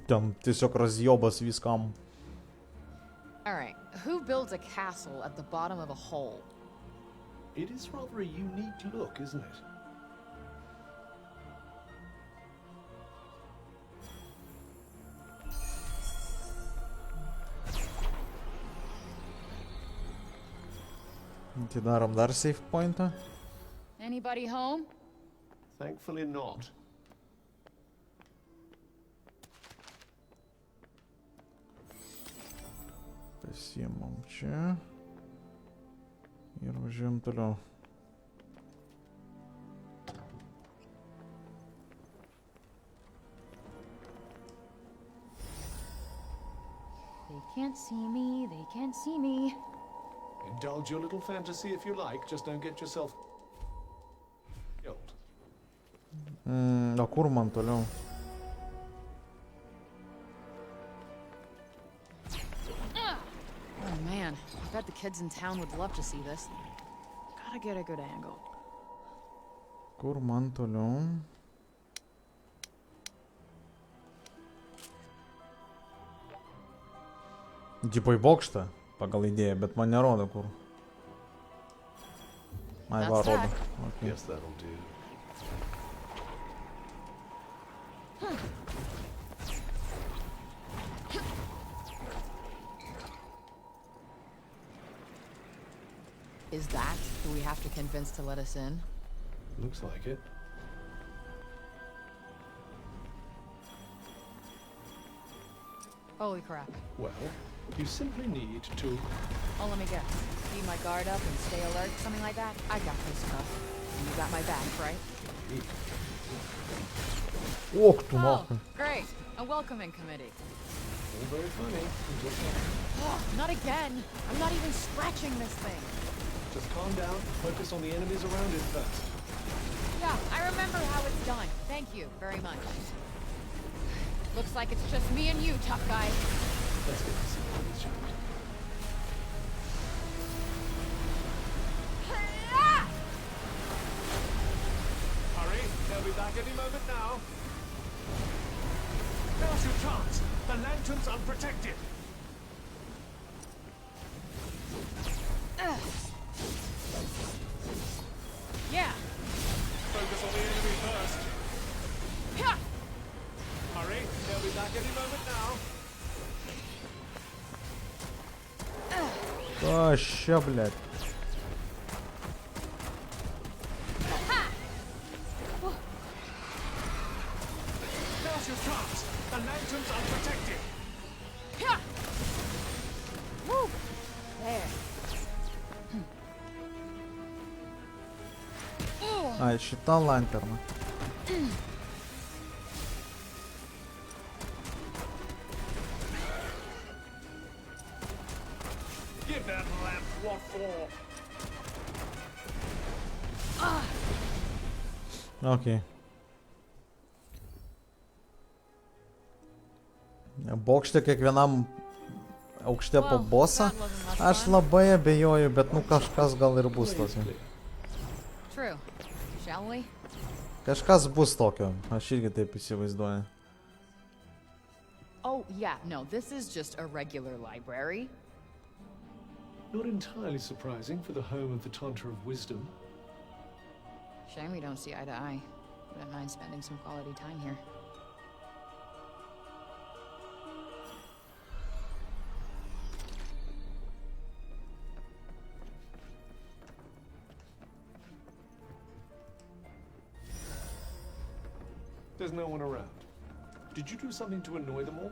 A: ten tiesiog razjobas viskam.
B: All right, who builds a castle at the bottom of a hole?
E: It is rather a unique look, isn't it?
A: Atidarom dar save pointą.
B: Anybody home?
E: Thankfully not.
A: Pasiemam čia. Ir važiuojam toliau.
B: They can't see me, they can't see me.
E: Indulge your little fantasy if you like, just don't get yourself killed.
A: O kur man toliau?
B: Oh man, I bet the kids in town would love to see this. Gotta get a good angle.
A: Kur man toliau? Tipo į bokštą, pagal idėją, bet man nerodo kur. Ai, va, rodo. Okay.
E: Yes, that'll do.
B: Is that who we have to convince to let us in?
E: Looks like it.
B: Holy crap.
E: Well, you simply need to...
B: Oh, let me guess. Keep my guard up and stay alert, something like that? I got this stuff. And you got my back, right?
A: Ох, tu
B: Oh,
A: nahai.
B: great. A welcoming committee.
E: All very funny.
B: Oh, not again. I'm not even scratching this thing.
E: Just calm down. Focus on the enemies around it first.
B: Yeah, I remember how it's done. Thank you very much. Looks like it's just me and you, tough guy.
E: Let's get this over with, shall we? Hurry, they'll be back any moment now. Now's your chance. The lantern's unprotected.
B: Yeah.
E: Focus on the enemy first.
B: Yeah.
E: Hurry, they'll be back any moment now.
A: А, ща, блядь.
E: Now's your chance. The lantern's unprotected.
B: Yeah. Woo. There.
A: А, еще та лантерна.
E: Give that lamp what for.
A: Окей. Bokšte kiekvienam aukšte po bosą. Aš labai abejoju, bet nu kažkas gal ir bus tas.
B: True. Shall we?
A: Kažkas bus tokio, aš irgi taip įsivaizduoju.
B: Oh, yeah, no, this is just a regular library.
E: Not entirely surprising for the home of the Tanta of Wisdom.
B: Shame we don't see eye to eye. Wouldn't mind spending some quality time here.
E: There's no one around. Did you do something to annoy them all?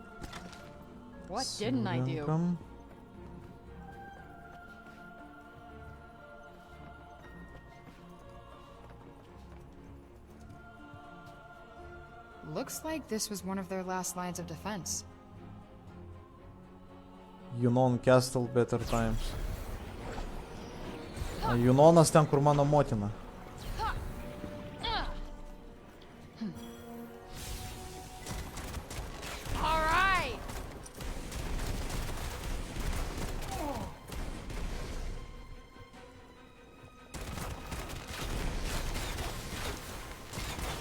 B: What didn't I do?
A: Surenkam.
B: Looks like this was one of their last lines of defense.
A: Junon Castle Better Times. Junonas ten, kur mano motina.
C: All right.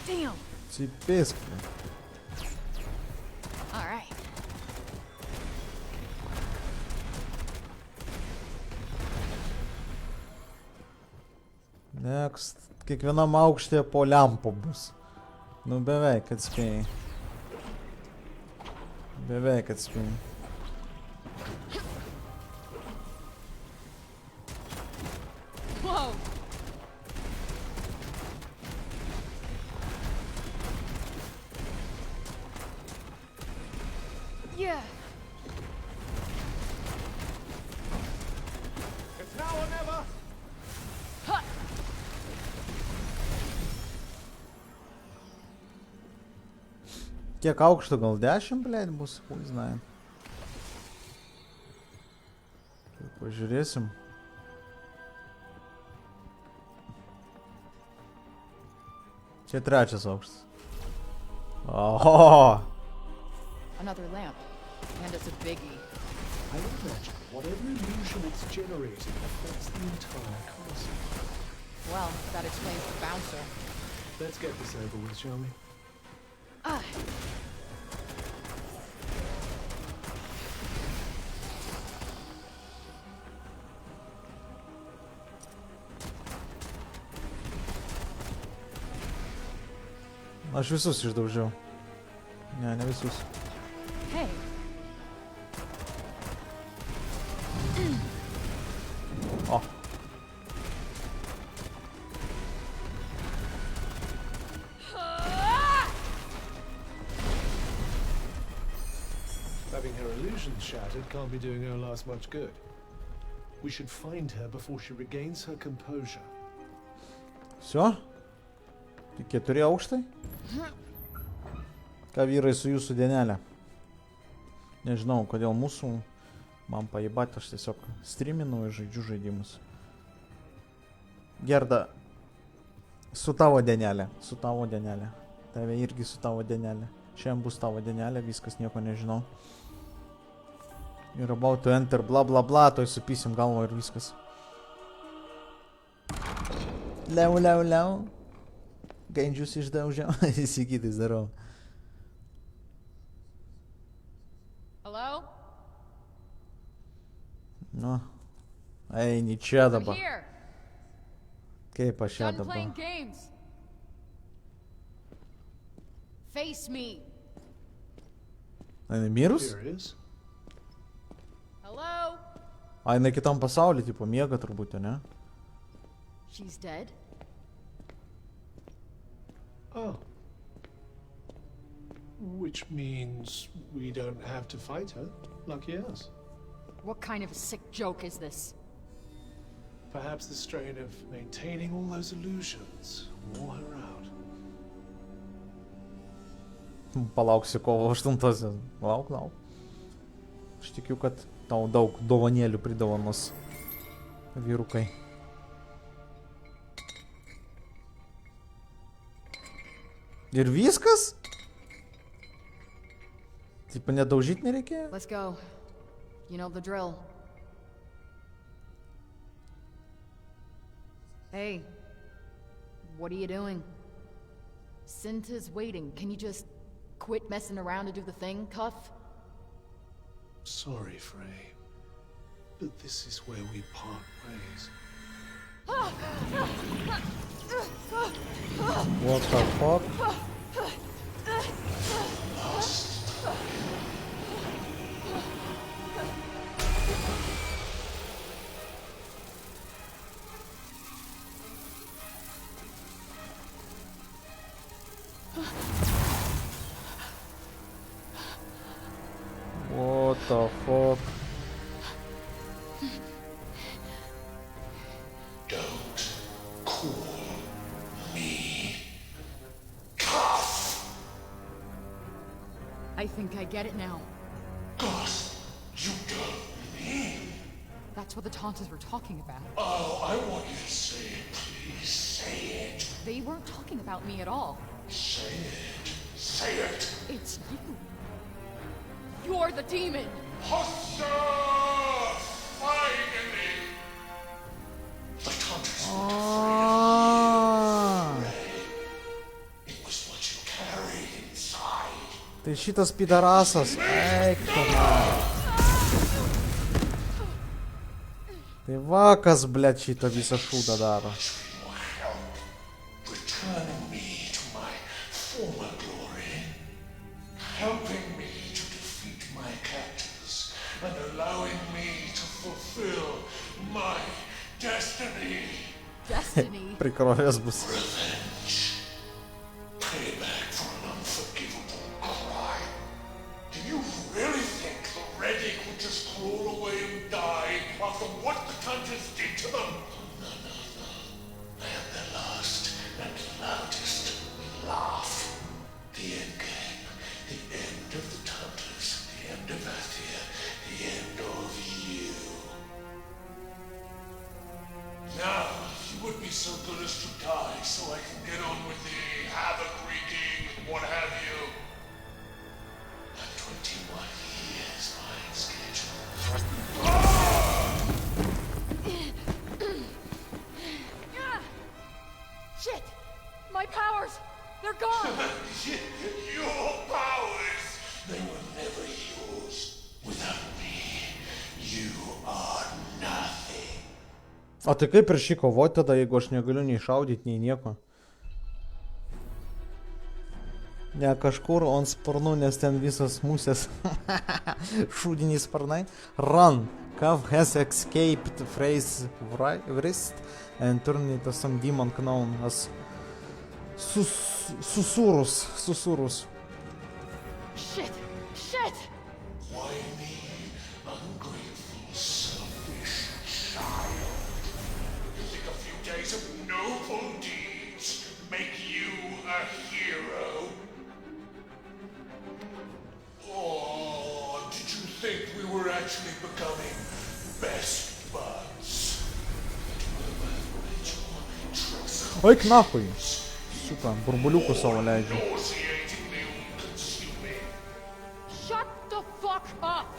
C: Damn.
A: Ципеск.
C: All right.
A: Next. Kiekvienam aukštė po lempo bus. Nu beveik atspėjai. Beveik atspėjai.
C: Whoa. Yeah.
E: It's now or never.
C: Huh.
A: Kiek aukšto, gal 10, blėt, bus, хуй знает. Pažiūrėsim. Čia trečias aukštas. Oho!
C: Another lamp. And it's a biggie.
E: I imagine whatever illusion it's generating affects the entire castle.
C: Well, that explains the bouncer.
E: Let's get this over with, shall we?
C: Ah.
A: Aš visus išdaužiau. Ne visus.
C: Hey.
A: O.
E: Having her illusions shattered can't be doing Olas much good. We should find her before she regains her composure.
A: Всё? Tik 4 aukštai? Ką vyrai su jūsų dienelė? Nežinau, kodėl mūsų man pajibat, aš tiesiog streaminu ir žaidžiu žaidimus. Gerda, su tavo dienelė, su tavo dienelė. Tave irgi su tavo dienelė. Šiandien bus tavo dienelė, viskas, nieko nežinau. Ir about to enter, bla bla bla, toj supysim galvo ir viskas. Liau, liau, liau. Gaindžius išdaužiau. Įsigytai, darau.
C: Hello?
A: Nu. Eini čia
C: I'm
A: dabar.
C: here.
A: Kaip aš čia
C: Done playing
A: dabar?
C: games. Face me.
A: Jinai mirus?
E: Here it is.
C: Hello?
A: A, jinai kitam pasauly, tipo, miega turbūt, ne?
C: She's dead?
E: Oh. Which means we don't have to fight her. Lucky us.
C: What kind of a sick joke is this?
E: Perhaps the strain of maintaining all those illusions wore her out.
A: Palauksiu kovo 8-osios. Lauk, lauk. Aš tikiu, kad tau daug dovanėlių pridovanos vyrukai. Ir viskas? Tipo, nedaužyt nereikėjo?
C: Let's go. You know the drill. Hey. What are you doing? Cinta's waiting. Can you just quit messing around and do the thing, Cuff?
E: Sorry, Frey. But this is where we part ways.
A: What the fuck? What the fuck?
P: Don't call me
C: I think I get it now.
P: Gosh, you got me.
C: That that's what the Tantas were talking about.
P: Oh, I want you to say it, please. Say it.
C: They weren't talking about me at all.
P: Say it. Say it.
C: It's you. You're the demon.
P: Hussa! Finally! The Tantas weren't afraid of you, Ray. It was what you carried inside.
A: Ты šitas pidarasas. Eik tu man. Tai va kas, blet, šitą visą šūdą daro.
P: Returning me to my former glory. Helping me to defeat my captors. And allowing me to fulfill my destiny.
C: Destiny?
A: Prikrovės bus.
P: Revenge. Payback for an unforgivable crime. Do you really think the Reddick would just crawl away and die after what the Tantas did to them? No. I am their last and loudest laugh. The end game. The end of the Tantas. The end of Athia. The end of you. Now, if you would be so good as to die so I can get on with the havoc wreaking, what have you. At 21 years, my schedule.
C: Shit! My powers! They're gone!
P: Your powers! They were never yours. Without me, you are nothing.
A: O tai kaip prieš jį kovoti tada, jeigu aš negaliu nei šaudyti, nei nieko? Ne kažkur ant sparnų, nes ten visas musės. Šūdiniai sparnai. Run! Cav has escaped Frey's wrist and turned into some demon known as Susurrus.
C: Shit!
P: Why me, ungrateful, selfish child? You think a few days of noble deeds make you a hero? Or did you think we were actually becoming best buds?
A: Eik nahui. Suka, burbuliukų savo leidžiu.
C: Shut the fuck up!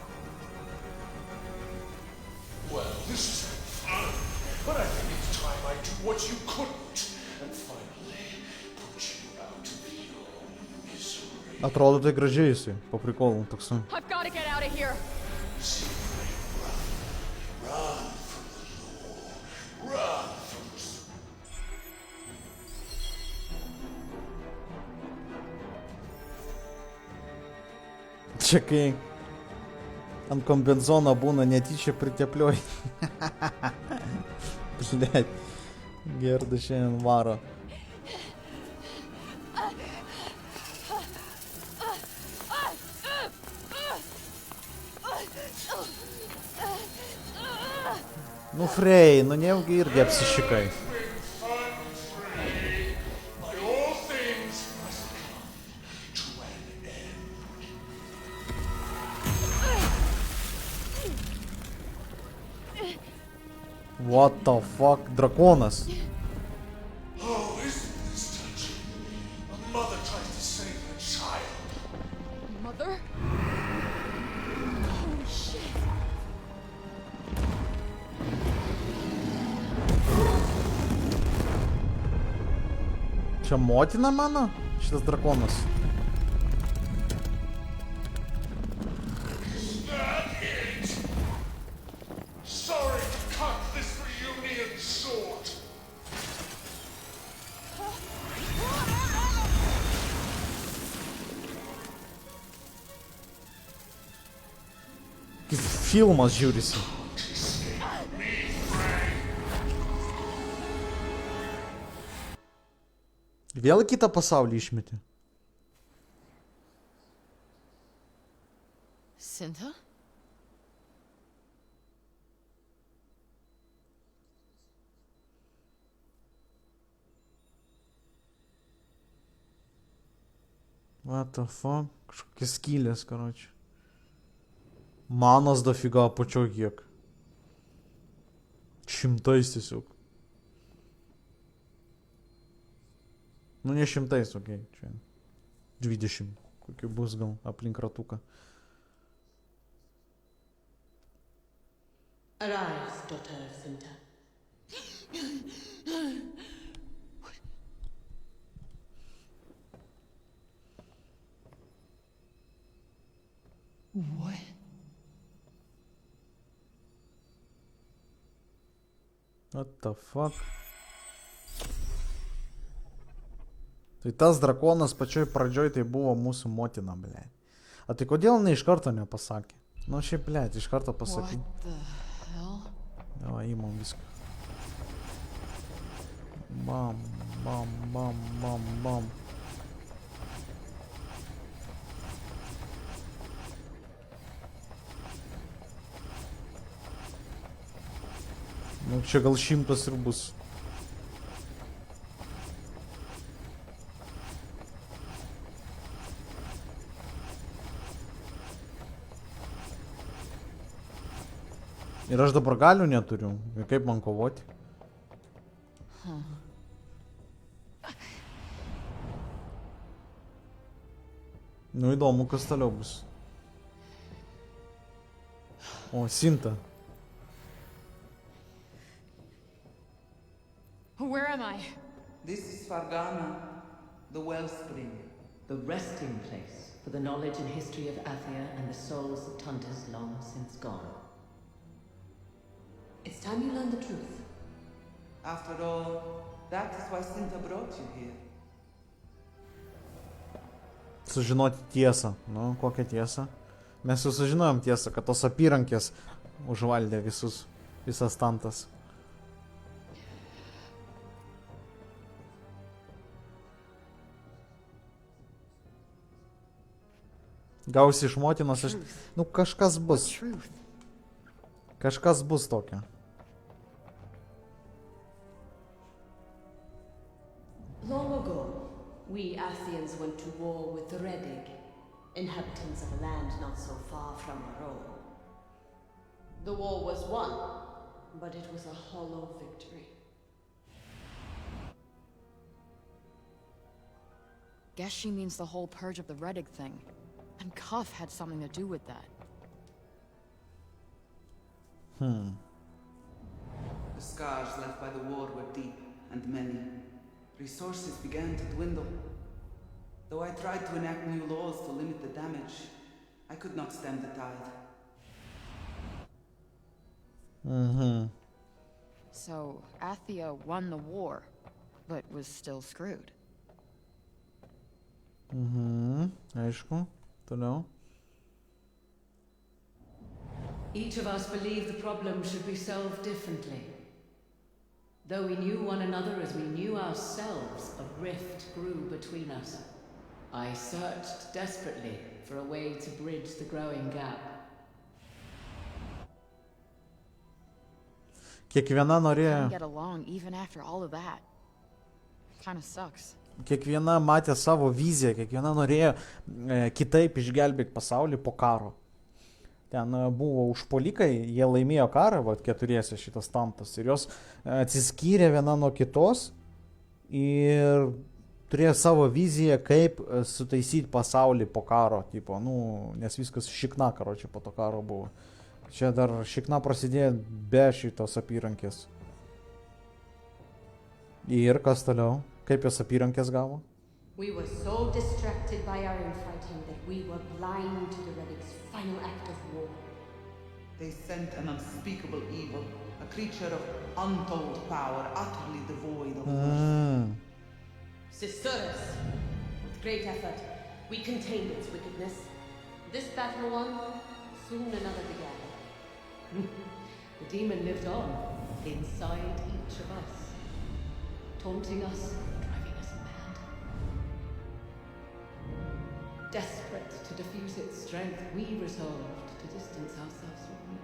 P: Well, this is fun, but I think it's time I do what you couldn't, and finally put you out of your misery.
A: Atrodo tai gražiai jisai, po prikolų toksai.
C: I've gotta get out of here!
P: Run from the law. Run from the...
A: Čia kai ant kombinezono būna netyčia priteplioj. Blet, Gerda šiandien varo. Nu Frey, nu nejaugi irgi apsišikai. What the fuck, drakonas.
P: Oh, isn't this touching? A mother tries to save her child.
C: Mother? Holy shit!
A: Čia motina mano? Šitas drakonas.
P: Is that it? Sorry to cut this reunion short.
A: Filmas žiūrisi. Vėl kitą pasaulį išmetė.
B: Cinta?
A: What the fuck? Kažkokios skylės, karoči. Manos dafiga apačioj kiek. Šimtais tiesiog. Nu, ne šimtais, okei. Čia 20. Kokiu bus gal aplink ratuką.
O: Arise, daughter of Tanta.
J: What?
A: What the fuck? Tai tas drakonas pačioj pradžioj tai buvo mūsų motina, ble. A tai kodėl jinai iš karto nepasakė? Nu šiaip, ble, iš karto pasakė.
B: What the hell?
A: Davai, įmam viską. Bam, bam, bam, bam, bam. Nu čia gal 100 ir bus. Ir aš dabar galių neturiu. Ir kaip man kovoti? Nu įdomu, kas toliau bus. O, Sinta.
C: Where am I?
K: This is Fargana, the wellspring.
O: The resting place for the knowledge and history of Athia and the souls of Tantas long since gone. It's time you learned the truth.
K: After all, that is why Sinta brought you here.
A: Sužinoti tiesą. Nu, kokią tiesą? Mes jau sužinojom tiesą, kad tos apyrankės užvaldė visas Tantas. Gausi iš motinos, nu kažkas bus. Kažkas bus tokio.
O: Long ago, we Athians went to war with the Redig, inhabitants of a land not so far from our own. The war was won, but it was a hollow victory.
B: Guess she means the whole purge of the Redig thing. And Cuff had something to do with that.
K: The scars left by the war were deep and many. Resources began to dwindle. Though I tried to enact new laws to limit the damage, I could not stem the tide.
B: So, Athia won the war, but was still screwed.
A: Aišku. Toliau.
O: Each of us believed the problem should be solved differently. Though we knew one another as we knew ourselves, a rift grew between us. I searched desperately for a way to bridge the growing gap.
A: Kiekviena norėjo...
B: Couldn't get along even after all of that. Kinda sucks.
A: Kiekviena matė savo viziją, kiekviena norėjo kitaip išgelbėti pasaulį po karo. Ten buvo užpuolikai, jie laimėjo karą, vat keturiese šitas Tantas, ir jos atsiskyrė viena nuo kitos ir turėjo savo viziją, kaip sutaisyti pasaulį po karo, tipo, nu, nes viskas šikna, karočiui, po to karo buvo. Čia dar šikna prasidėjo be šitos apyrankės. Ir kas toliau? Kaip jos apyrankės gavo?
O: We were so distracted by our infighting that we were blind to the Redig's final act of war.
K: They sent an unspeakable evil, a creature of untold power, utterly devoid of force.
O: Sisters, with great effort, we contained its wickedness. This battle won, soon another began. The demon lived on, inside each of us, taunting us, driving us mad. Desperate to diffuse its strength, we resolved to distance ourselves from one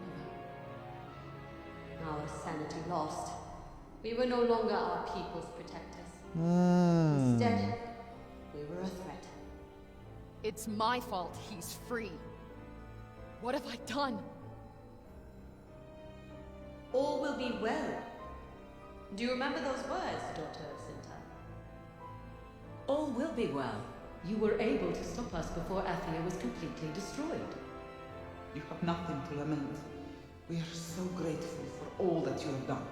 O: another. Our sanity lost. We were no longer our people's protectors. Instead, we were a threat.
B: It's my fault he's free. What have I done?
O: All will be well. Do you remember those words, daughter Cinta? All will be well. You were able to stop us before Athia was completely destroyed.
K: You have nothing to lament. We are so grateful for all that you have done.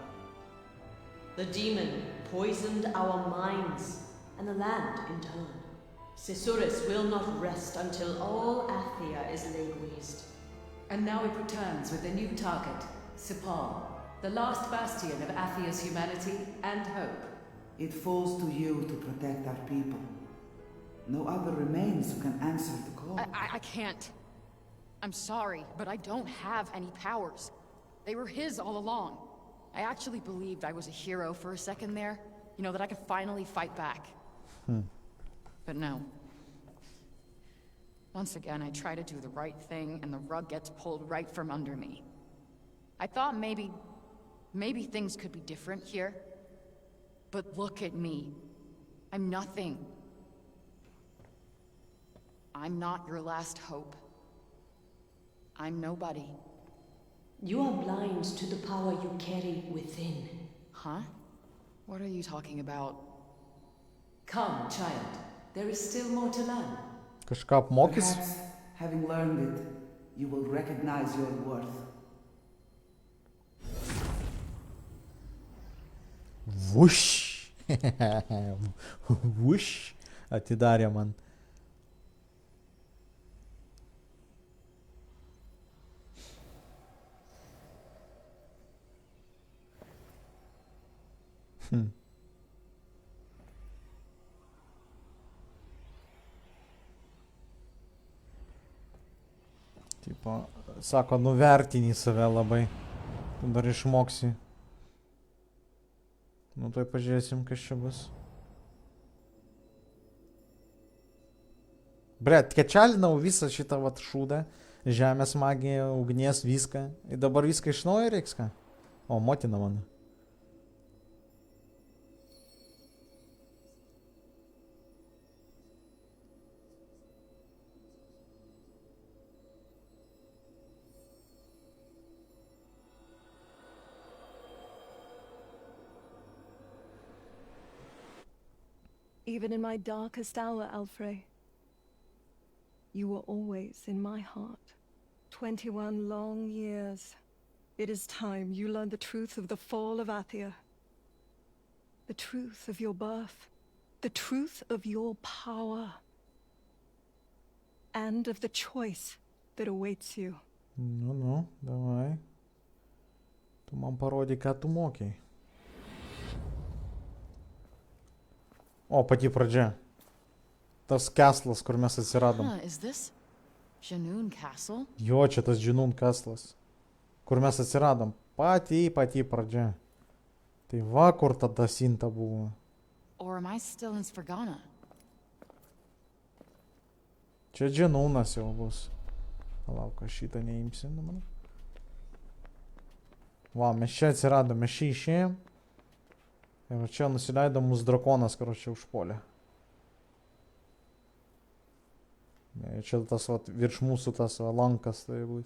O: The demon poisoned our minds, and the land in turn. Cisurus will not rest until all Athia is laid waste.
L: And now it returns with a new target, Sipal, the last bastion of Athia's humanity and hope.
K: It falls to you to protect our people. No other remains who can answer the call.
B: I can't. I'm sorry, but I don't have any powers. They were his all along. I actually believed I was a hero for a second there. You know, that I could finally fight back. But no. Once again, I try to do the right thing, and the rug gets pulled right from under me. I thought maybe things could be different here. But look at me. I'm nothing. I'm not your last hope. I'm nobody.
O: You are blind to the power you carry within.
B: Huh? What are you talking about?
L: Come, child. There is still more to learn.
A: Kažką apmokys?
K: Perhaps, having learned it, you will recognize your worth.
A: Vuš. Vuš. Atidarė man. Tipo, sako, nuvertini save labai. Tu dar išmoksi. Nu, tai pažiūrėsim, kas čia bus. Bret, kečalinau visą šitą vat šūdą. Žemės magiją, ugnies, viską. Ir dabar viską iš naujo reiks ką? O, motina mano.
N: Even in my darkest hour, Alfred, you were always in my heart. 21 long years. It is time you learned the truth of the fall of Athia. The truth of your birth. The truth of your power. And of the choice that awaits you.
A: Nu, davai. Tu man parodyk, ką tu mokėjai. O, pati pradžia. Tas kastlas, kur mes atsiradom.
B: Is this Janoon Castle?
A: Jo, čia tas Janoon kastlas. Kur mes atsiradom. Pati pradžia. Tai va, kur tada Cinta buvo.
B: Or am I still in Sfergana?
A: Čia Janoonas jau bus. Palauk, aš šitą neimsim, manau. Va, mes čia atsiradom, mes čia išėjom. Ir čia nusileido mūsų drakonas, karočią užpuolė. Čia tas vat, virš mūsų tas lankas tai būt.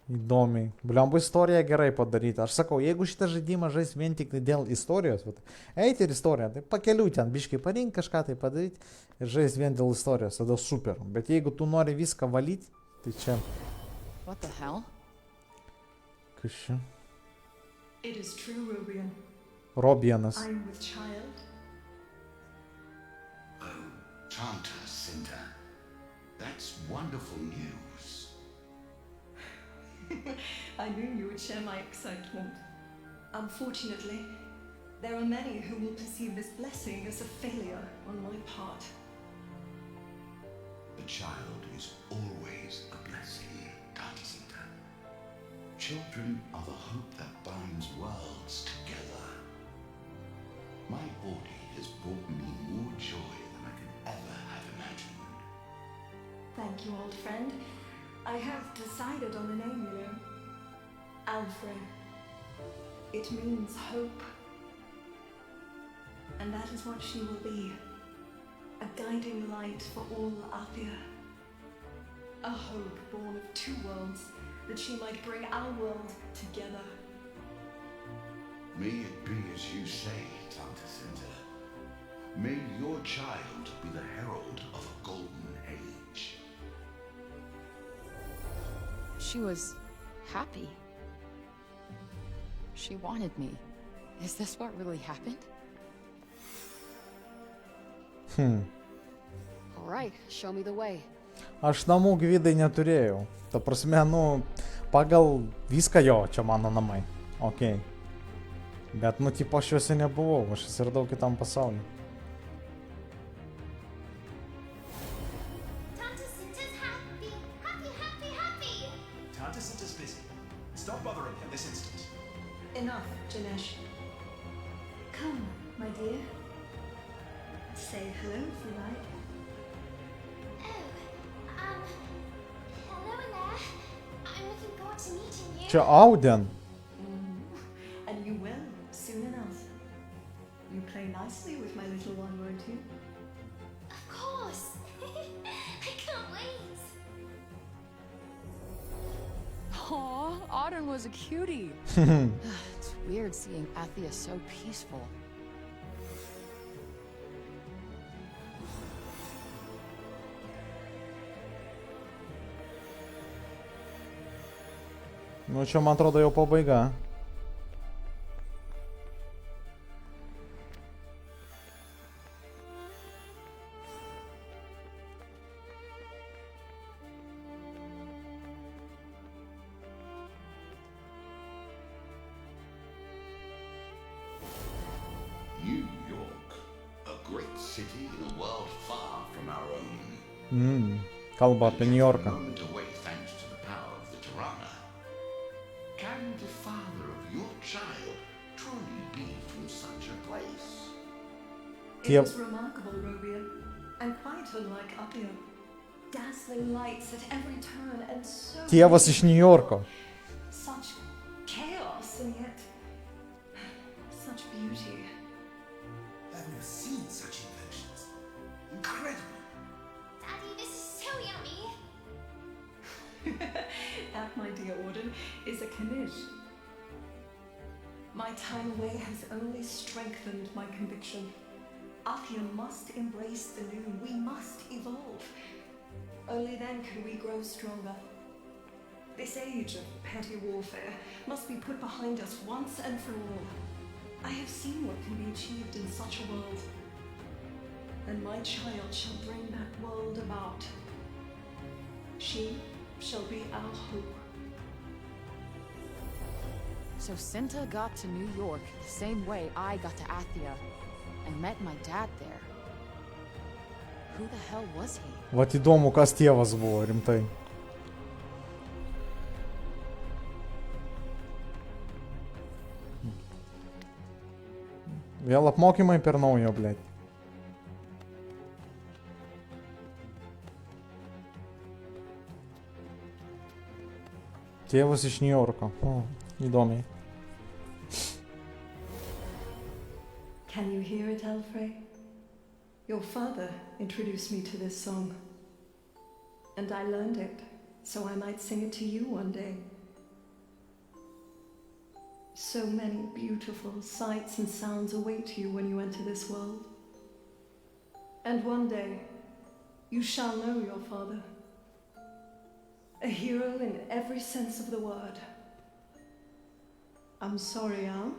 A: Įdomiai. Bliamba istorija gerai padaryta. Aš sakau, jeigu šitą žaidimą žais vien tik dėl istorijos, vat, eiti ir istoriją, tai pakeliu ten, biškai parink kažką tai padaryti ir žais vien dėl istorijos, tada super. Bet jeigu tu nori viską valyti, tai čia...
B: What the hell?
A: Kas čia?
N: It is true, Rubian.
A: Robianas.
N: I'm with child.
P: Oh, Tanta, Cinta. That's wonderful news.
N: I knew you would share my excitement. Unfortunately, there are many who will perceive this blessing as a failure on my part.
P: The child is always a blessing, Tanta Cinta. Children are the hope that binds worlds together. My body has brought me more joy than I could ever have imagined.
N: Thank you, old friend. I have decided on a name, you know. Alfred. It means hope. And that is what she will be. A guiding light for all Athia. A hope born of two worlds, that she might bring our world together.
P: May it be as you say, Tanta Tanta. May your child be the herald of a golden age.
B: She was happy. She wanted me. Is this what really happened? Alright, show me the way.
A: Aš namų gvidai neturėjau. Ta prasme, nu, pagal viską jo, čia mano namai. Ok. Bet, nu, tipo, aš juose nebuvau, aš atsiradau kitam pasauliu.
G: Tanta Cinta's happy. Happy, happy, happy.
Q: Tanta Cinta's busy. Stop bothering him this instant.
N: Enough, Janesh. Come, my dear. Say hello if you like.
G: Hello in there. I'm looking forward to meeting you.
A: Čia Auden.
N: And you will, soon enough. You play nicely with my little one, won't you?
G: Of course. I can't wait.
B: Aw, Auden was a cutie. It's weird seeing Athia so peaceful.
A: Nu, čia, man atrodo, jau pabaiga.
P: New York, a great city in a world far from our own.
A: Kalba apie Niujorką.
P: Moment away thanks to the power of the Tirana. Can the father of your child truly be from such a place?
N: It was remarkable, Robia, and quite unlike Appia. Dazzling lights at every turn and so
A: Tėvas iš Niujorko.
N: such chaos and yet such beauty.
Q: I've never seen such inventions. Incredible.
G: Daddy, this is so yummy.
N: That, my dear Warden, is a Knish. My time away has only strengthened my conviction. Appia must embrace the new. We must evolve. Only then can we grow stronger. This age of petty warfare must be put behind us once and for all. I have seen what can be achieved in such a world, and my child shall bring that world about. She shall be our hope.
B: So Cinta got to New York the same way I got to Athia, and met my dad there. Who the hell was he?
A: Vat įdomu, kas tėvas buvo, rimtai. Vėl apmokymai per naujo, blėt. Tėvas iš Niujorko. Įdomiai.
N: Can you hear it, Alfred? Your father introduced me to this song, and I learned it so I might sing it to you one day. So many beautiful sights and sounds await you when you enter this world. And one day, you shall know your father. A hero in every sense of the word. I'm sorry, Al.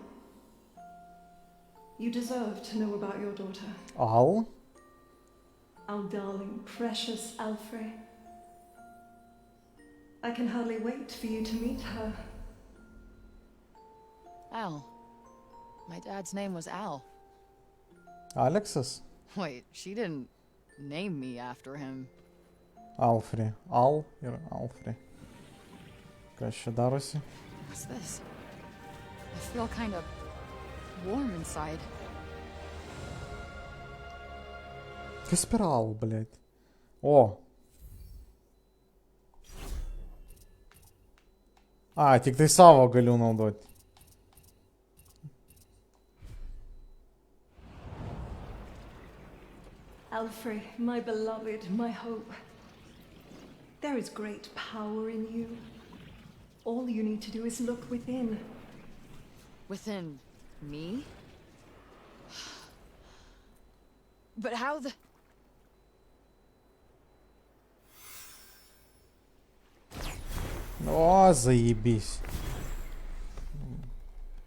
N: You deserve to know about your daughter.
A: Al?
N: Our darling, precious Alfred. I can hardly wait for you to meet her.
B: Al. My dad's name was Al.
A: Alexis?
B: Wait, she didn't name me after him.
A: Alfred. Al ir Alfred. Kas čia darosi?
B: What's this? I feel kind of warm inside.
A: Kas per Al, blėt? O. A, tik tai savo galiu naudoti.
N: Alfred, my beloved, my hope. There is great power in you. All you need to do is look within.
B: Within Me? But how the...
A: О, заебись.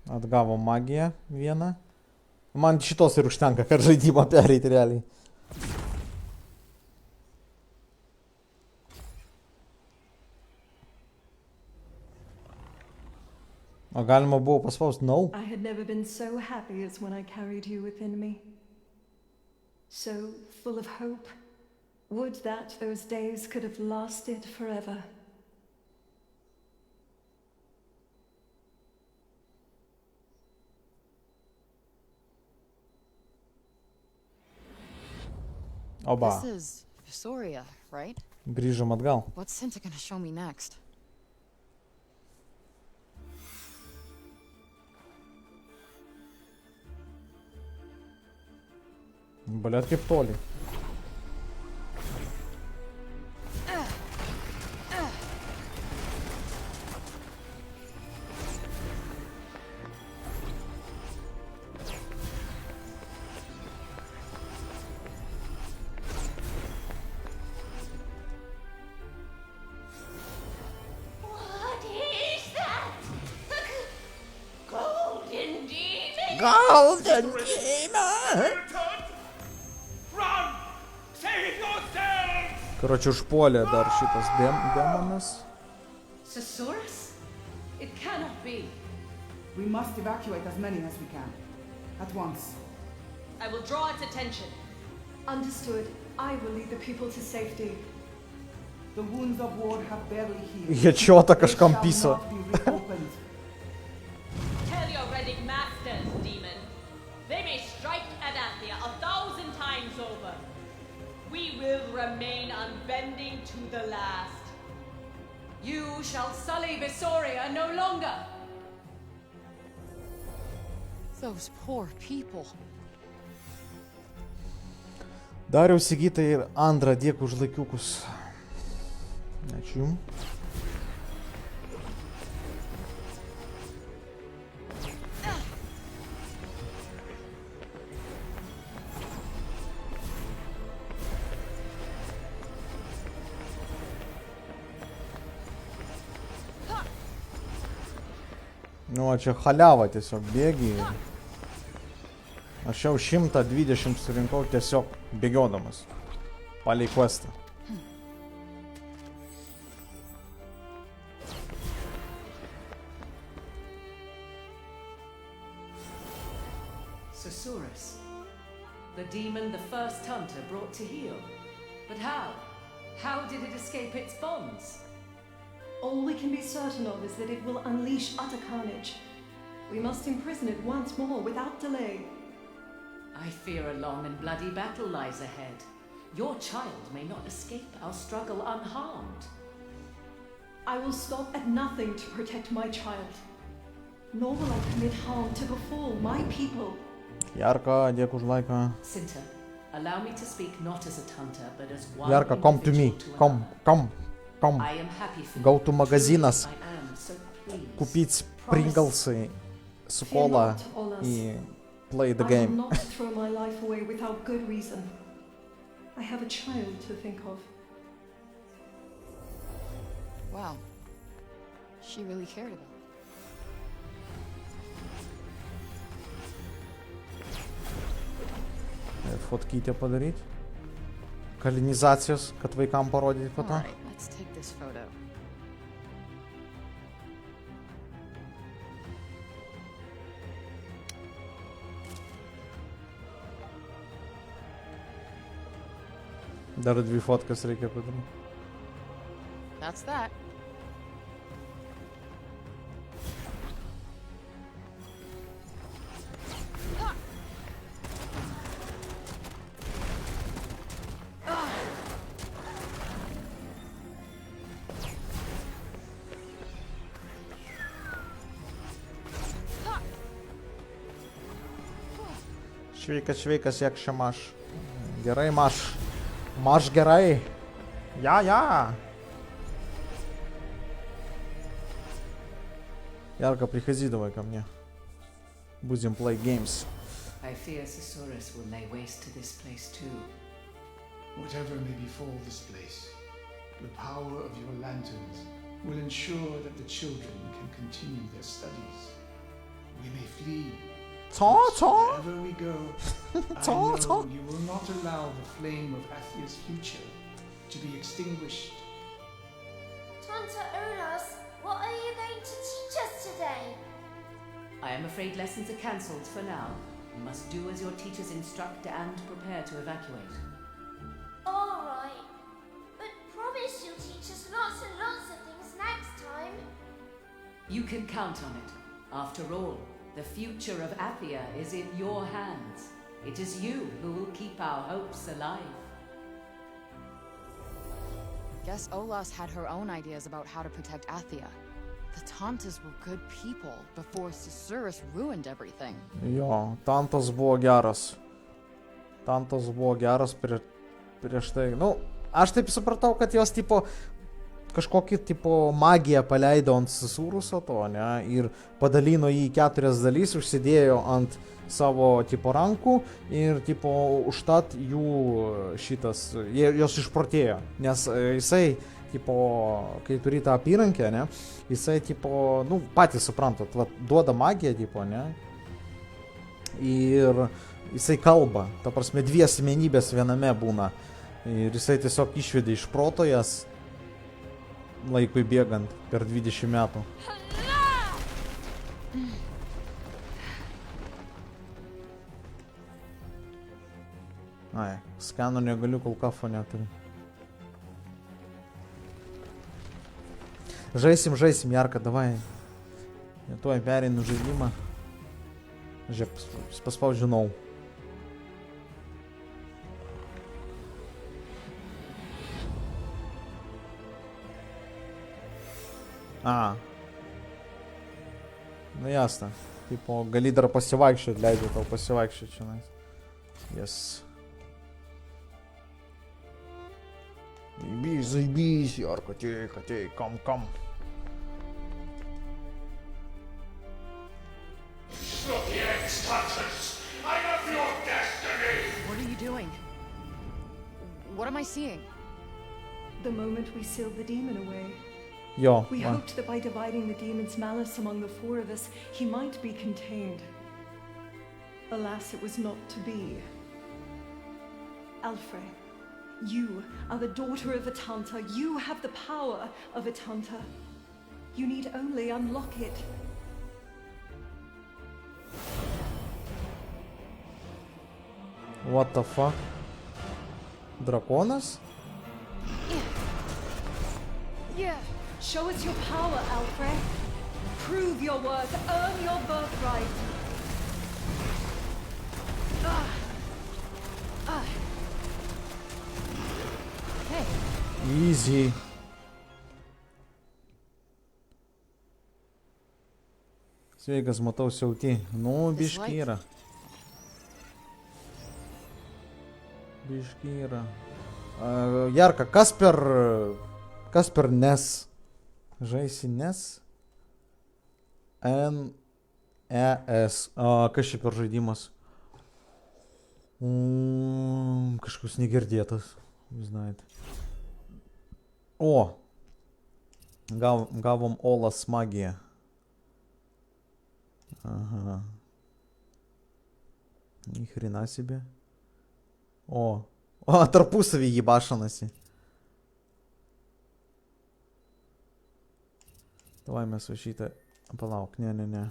A: Atgavo magiją vieną. Man šitos ir užtenka, kad žaidimą pereiti realiai. O galima buvo paspausti no?
N: I had never been so happy as when I carried you within me. So full of hope. Would that those days could have lasted forever.
A: Oba.
B: This is Visoria, right?
A: Grįžom atgal.
B: What's Tanta gonna show me next?
A: Блядь, kaip toli.
F: What is that? Golden demon!
A: Golden demon!
P: Run! Save yourselves!
A: Короче, užpuolė dar šitas demonas.
O: Susurrus? It cannot be.
K: We must evacuate as many as we can. At once.
O: I will draw its attention.
N: Understood. I will lead the people to safety.
K: The wounds of war have barely healed.
A: Jie čiota
K: They
A: kažkam
K: shall
A: pisa.
K: not be reopened.
O: Tell your Reddick masters, demon. They may strike Adathia 1,000 times over. We will remain unbending to the last. You shall sully Visoria no longer.
B: Those poor people.
A: Dariau Sigitai ir Andra, dėkui už laikiukus. Ačiū jum. Nu, o čia haliava tiesiog bėgi. Aš jau 120 surinkau tiesiog bėgiodamas. Palei questą.
O: Susurrus. The demon the first Tanta brought to heal. But how? How did it escape its bonds?
N: All we can be certain of is that it will unleash utter carnage. We must imprison it once more without delay.
O: I fear a long and bloody battle lies ahead. Your child may not escape our struggle unharmed.
N: I will stop at nothing to protect my child. Nor will I commit harm to befall my people.
A: Jarka, dėkui už laiką.
O: Cinta, allow me to speak not as a Tanta, but as one
A: Jarka, come to me.
O: individual
A: Come.
O: I am happy for
A: Go
O: you.
A: to magazinas.
O: I am, so please.
A: Купить Принглсы с кола и play the
N: I
A: game.
N: will not throw my life away without good reason. I have a child to think of.
B: Wow. She really cared about it.
A: Fotkytę padaryti. Kalinizacijos, kad vaikam parodyti po to.
B: Alright, let's take this photo.
A: Dar 2 fotkas reikia padaryti.
B: That's that.
A: Sveikas, jak čia maš. Gerai maš. Maš gerai. Ja. Ярко, приходи давай ко мне. Будем play games.
L: I fear Cisurus will lay waste to this place too.
R: Whatever may befall this place, the power of your lanterns will ensure that the children can continue their studies. We may flee. Wherever we go, I know you will not allow the flame of Athia's future to be extinguished.
G: Tanta Olas, what are you going to teach us today?
O: I am afraid lessons are cancelled for now. You must do as your teachers instruct and prepare to evacuate.
G: Alright, but promise you'll teach us lots and lots of things next time.
O: You can count on it. After all, the future of Athia is in your hands. It is you who will keep our hopes alive.
B: Guess Olas had her own ideas about how to protect Athia. The Tantas were good people before Cisurus ruined everything.
A: Jo, Tantas buvo geras. Tantas buvo geras prieš tai. Nu, aš taip supratau, kad jos tipo kažkokį tipo magiją paleido ant Cisurus'o to, ne? Ir padalino jį į 4 dalys, užsidėjo ant savo tipo rankų ir tipo užtat jų šitas, jos išprotėjo. Nes jisai tipo, kai turi tą apyrankę, ne, jisai, tipo, nu, patys suprantat, va, duoda magiją, tipo, ne, ir jisai kalba, ta prasme, 2 asmenybės viename būna, ir jisai tiesiog išvedė iš proto jas laikui bėgant per 20 metų. Ai, skano negaliu, kol kafo neturiu. Žaisim, Jarka, davai. Ja tuoj pereinu žaidimą. Žiūrėk, paspaudžiu now. Nu jasna. Tipo, gali dar pasivaikščioti, leidžiu tau pasivaikščioti čia. Yes. Zaibys, Jarka, ateik, kam.
P: Look here, Stances! I have your destiny!
B: What are you doing? What am I seeing?
N: The moment we sealed the demon away.
A: Jo.
N: We hoped that by dividing the demon's malice among the 4 of us, he might be contained. Alas, it was not to be. Alfred, you are the daughter of a Tanta. You have the power of a Tanta. You need only unlock it.
A: What the fuck? Drakonas?
N: Yeah. Show us your power, Alfred. Prove your worth. Earn your birthright.
B: Hey.
A: Easy. Sveikas, matau siautį. Nu, biški yra. Jarka, kas per NES? Žaisi NES? NES. Kas čia per žaidimas? Kažkoks negirdėtas. Знаете. О! Gavom Olas magiją. Ага. Ни хрена себе. О, tarpusavį jį bašanasi. Davai mes va šitą. Palauk, ne.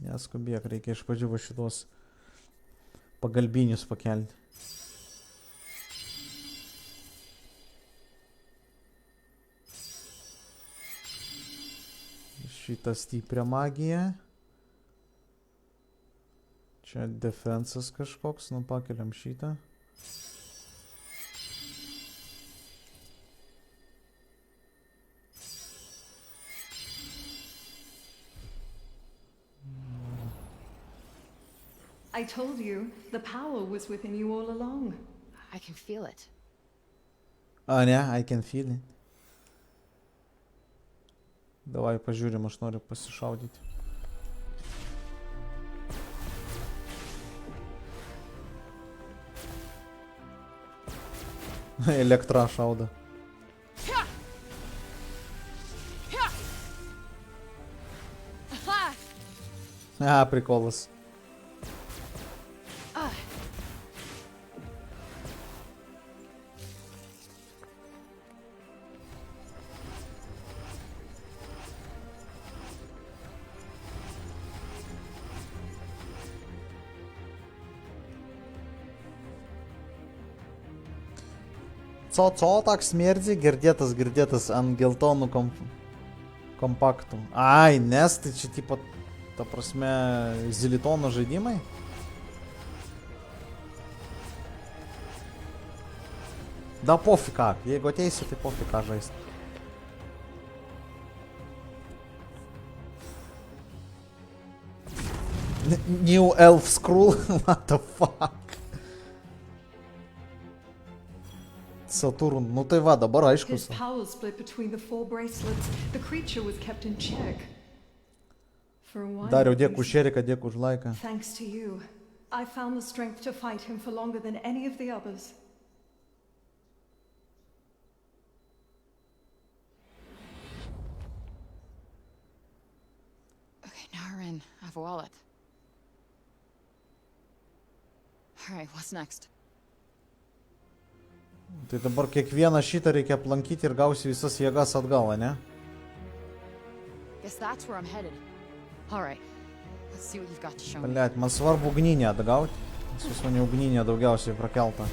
A: Neskubėk, reikia iš pradžių va šitos pagalbinius pakelti. Šitą stiprią magiją. Čia defensas kažkoks, nu pakeliam šitą.
N: I told you, the power was within you all along.
B: I can feel it.
A: Ne, I can feel it. Davai pažiūrim, aš noriu pasišaudyti. Elektra šaudo. Prikolas. Co tak smierdzi? Girdėtas ant geltonų kompaktų. Ai, nes tai čia tipo, ta prasme, zilitono žaidimai? Da pofika, jeigu ateisi, tai pofika žaisti. New Elf Scroll? What the fuck? Saturn, nu tai va, dabar aišku.
N: His power split between the 4 bracelets. The creature was kept in check. For a while.
A: Dariau, dėkui už šeriką, dėkui už laiką.
N: Thanks to you, I found the strength to fight him for longer than any of the others.
B: Okay, now we're in. I have a wallet. Alright, what's next?
A: Tai dabar kiekvieną šitą reikia aplankyti ir gausi visas jėgas atgal, ne?
B: Guess that's where I'm headed. Alright, let's see what you've got to show me.
A: Blet, man svarbu ugninę atgauti. Visus mane ugninė daugiausiai prakelta.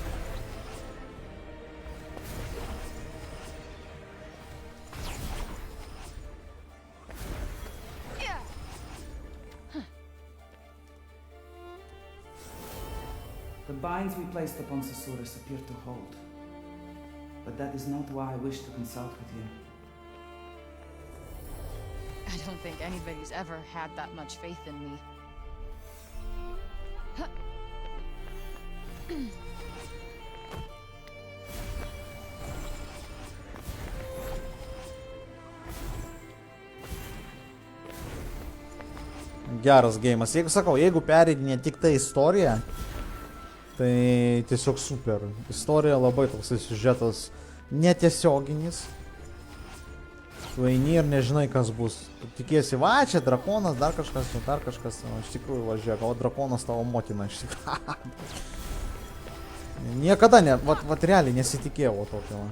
K: The binds we placed upon Susurrus appear to hold. But that is not why I wish to consult with you.
B: I don't think anybody's ever had that much faith in me.
A: Geras geimas. Jeigu sakau, jeigu pereidinė tik tai istorija, tai tiesiog super. Istorija labai toksai siužetas netiesioginis. Tu eini ir nežinai, kas bus. Tu tikiesi, va, čia drakonas, dar kažkas. O iš tikrųjų važiuok, o drakonas tavo motina iš tikrųjų. Niekada ne, vat realiai nesitikėjau tokio.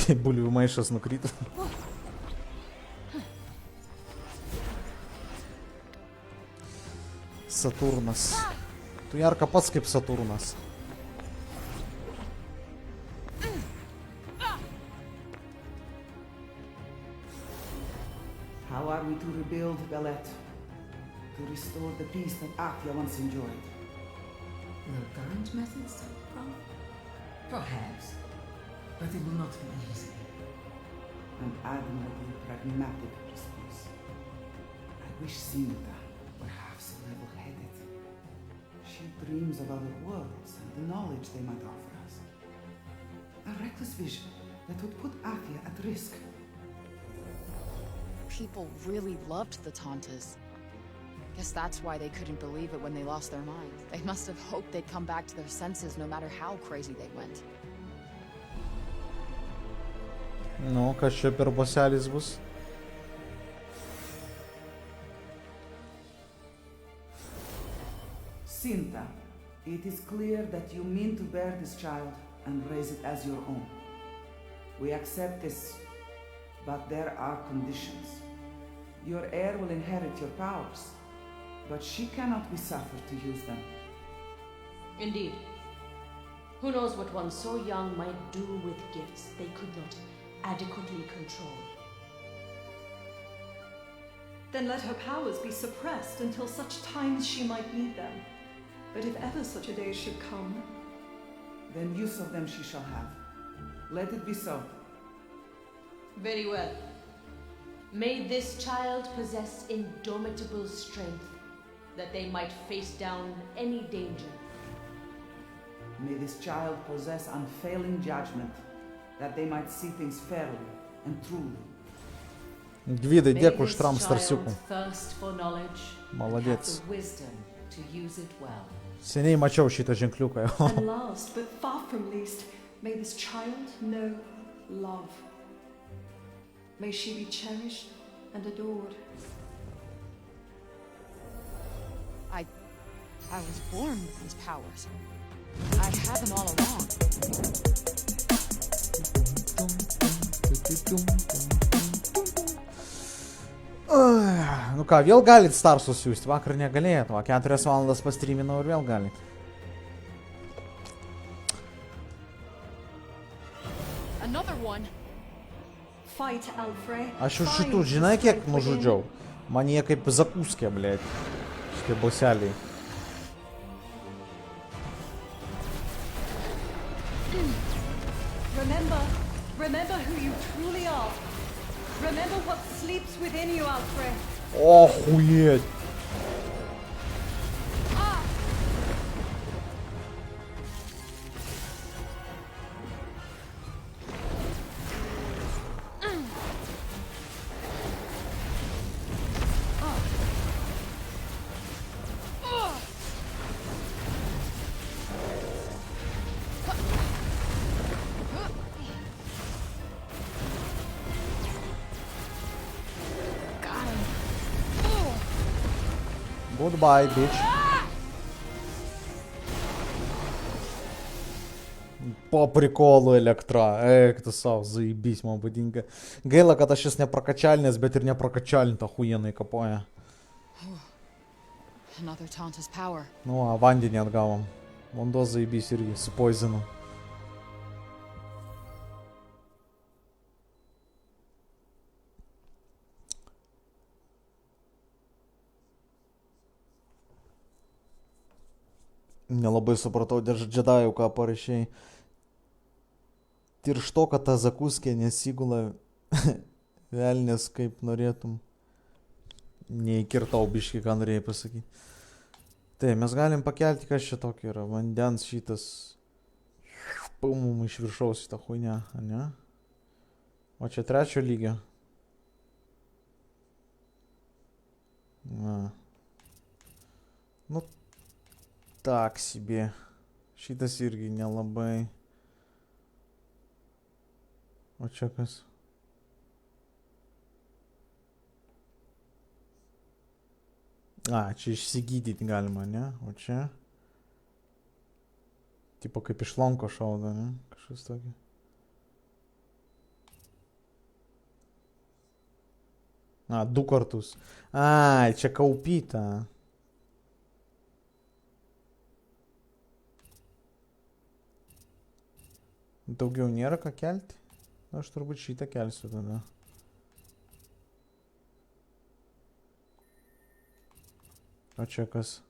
A: Bulvių maišas nukrito. Saturnas. Tu Jarka pats kaip Saturnas.
K: How are we to rebuild Galette? To restore the peace that Athia once enjoyed?
S: The current methods, Prof? Perhaps. But it will not be easy.
K: An admirably pragmatic response. I wish Cinta were half so level-headed. She dreams of other worlds and the knowledge they might offer us. A reckless vision that would put Athia at risk.
B: People really loved the Tantas. Guess that's why they couldn't believe it when they lost their minds. They must have hoped they'd come back to their senses no matter how crazy they went.
A: Nu, kas čia per boselis bus?
K: Cinta, it is clear that you mean to bear this child and raise it as your own. We accept this, but there are conditions. Your heir will inherit your powers, but she cannot be suffered to use them.
O: Indeed. Who knows what one so young might do with gifts they could not adequately control.
N: Then let her powers be suppressed until such time as she might need them. But if ever such a day should come...
K: Then use of them she shall have. Let it be so.
O: Very well. May this child possess indomitable strength, that they might face down any danger.
K: May this child possess unfailing judgment, that they might see things fairly and truly.
A: Gvidai,
O: May
A: dėkui už
O: this
A: tramstarsiukų.
O: child thirst for knowledge and
A: Молодец.
O: have the wisdom to use it well.
A: Seniai mačiau šitą ženkliuką jau.
N: And last, but far from least, may this child know love. May she be cherished and adored.
B: I was born with these powers. I had them all along.
A: Nu ką, vėl galit Starsus siūsti, vakar negalėjot, va 4 valandas pastryminau ir vėl galit.
B: Another one.
N: Fight, Alfred.
A: Aš už šitų, žinai, kiek nužudžiau? Man jie kaip zakuskė, blėt. Šitie boseliai.
N: Remember who you truly are. Remember what sleeps within you, Alfred.
A: Охуеть. Goodbye, bitch. По приколу Elektra. Эк, ты сау, заебись, man patinka. Gaila, kad aš šis neprakačialinės, bet ir neprakačialinta huijenai kapoja.
B: Another Tanta's power.
A: Nu, vandenį atgavom. Vanduo zaibys irgi, su poizinu. Nelabai supratau, džedajų, ką parašiai. Tiršto, kad ta zakuskė nesigula velnės, kaip norėtum. Neįkirtau biškį, ką norėjai pasakyti. Tai, mes galim pakelti, kas čia tokio yra. Vandens šitas. Pumum iš viršaus šitą huinę, ne? O čia 3 lygio. Na. Nu, tak себе. Šitas irgi nelabai. O čia kas? A, čia išsigydyti galima, ne? O čia? Tipo kaip iš lanko šaudo, ne? Kažkas tokio. A, 2 kartus. Ai, čia kaupyta. Daugiau nėra ką kelti? Aš turbūt šitą kelsiu tada. O čia kas?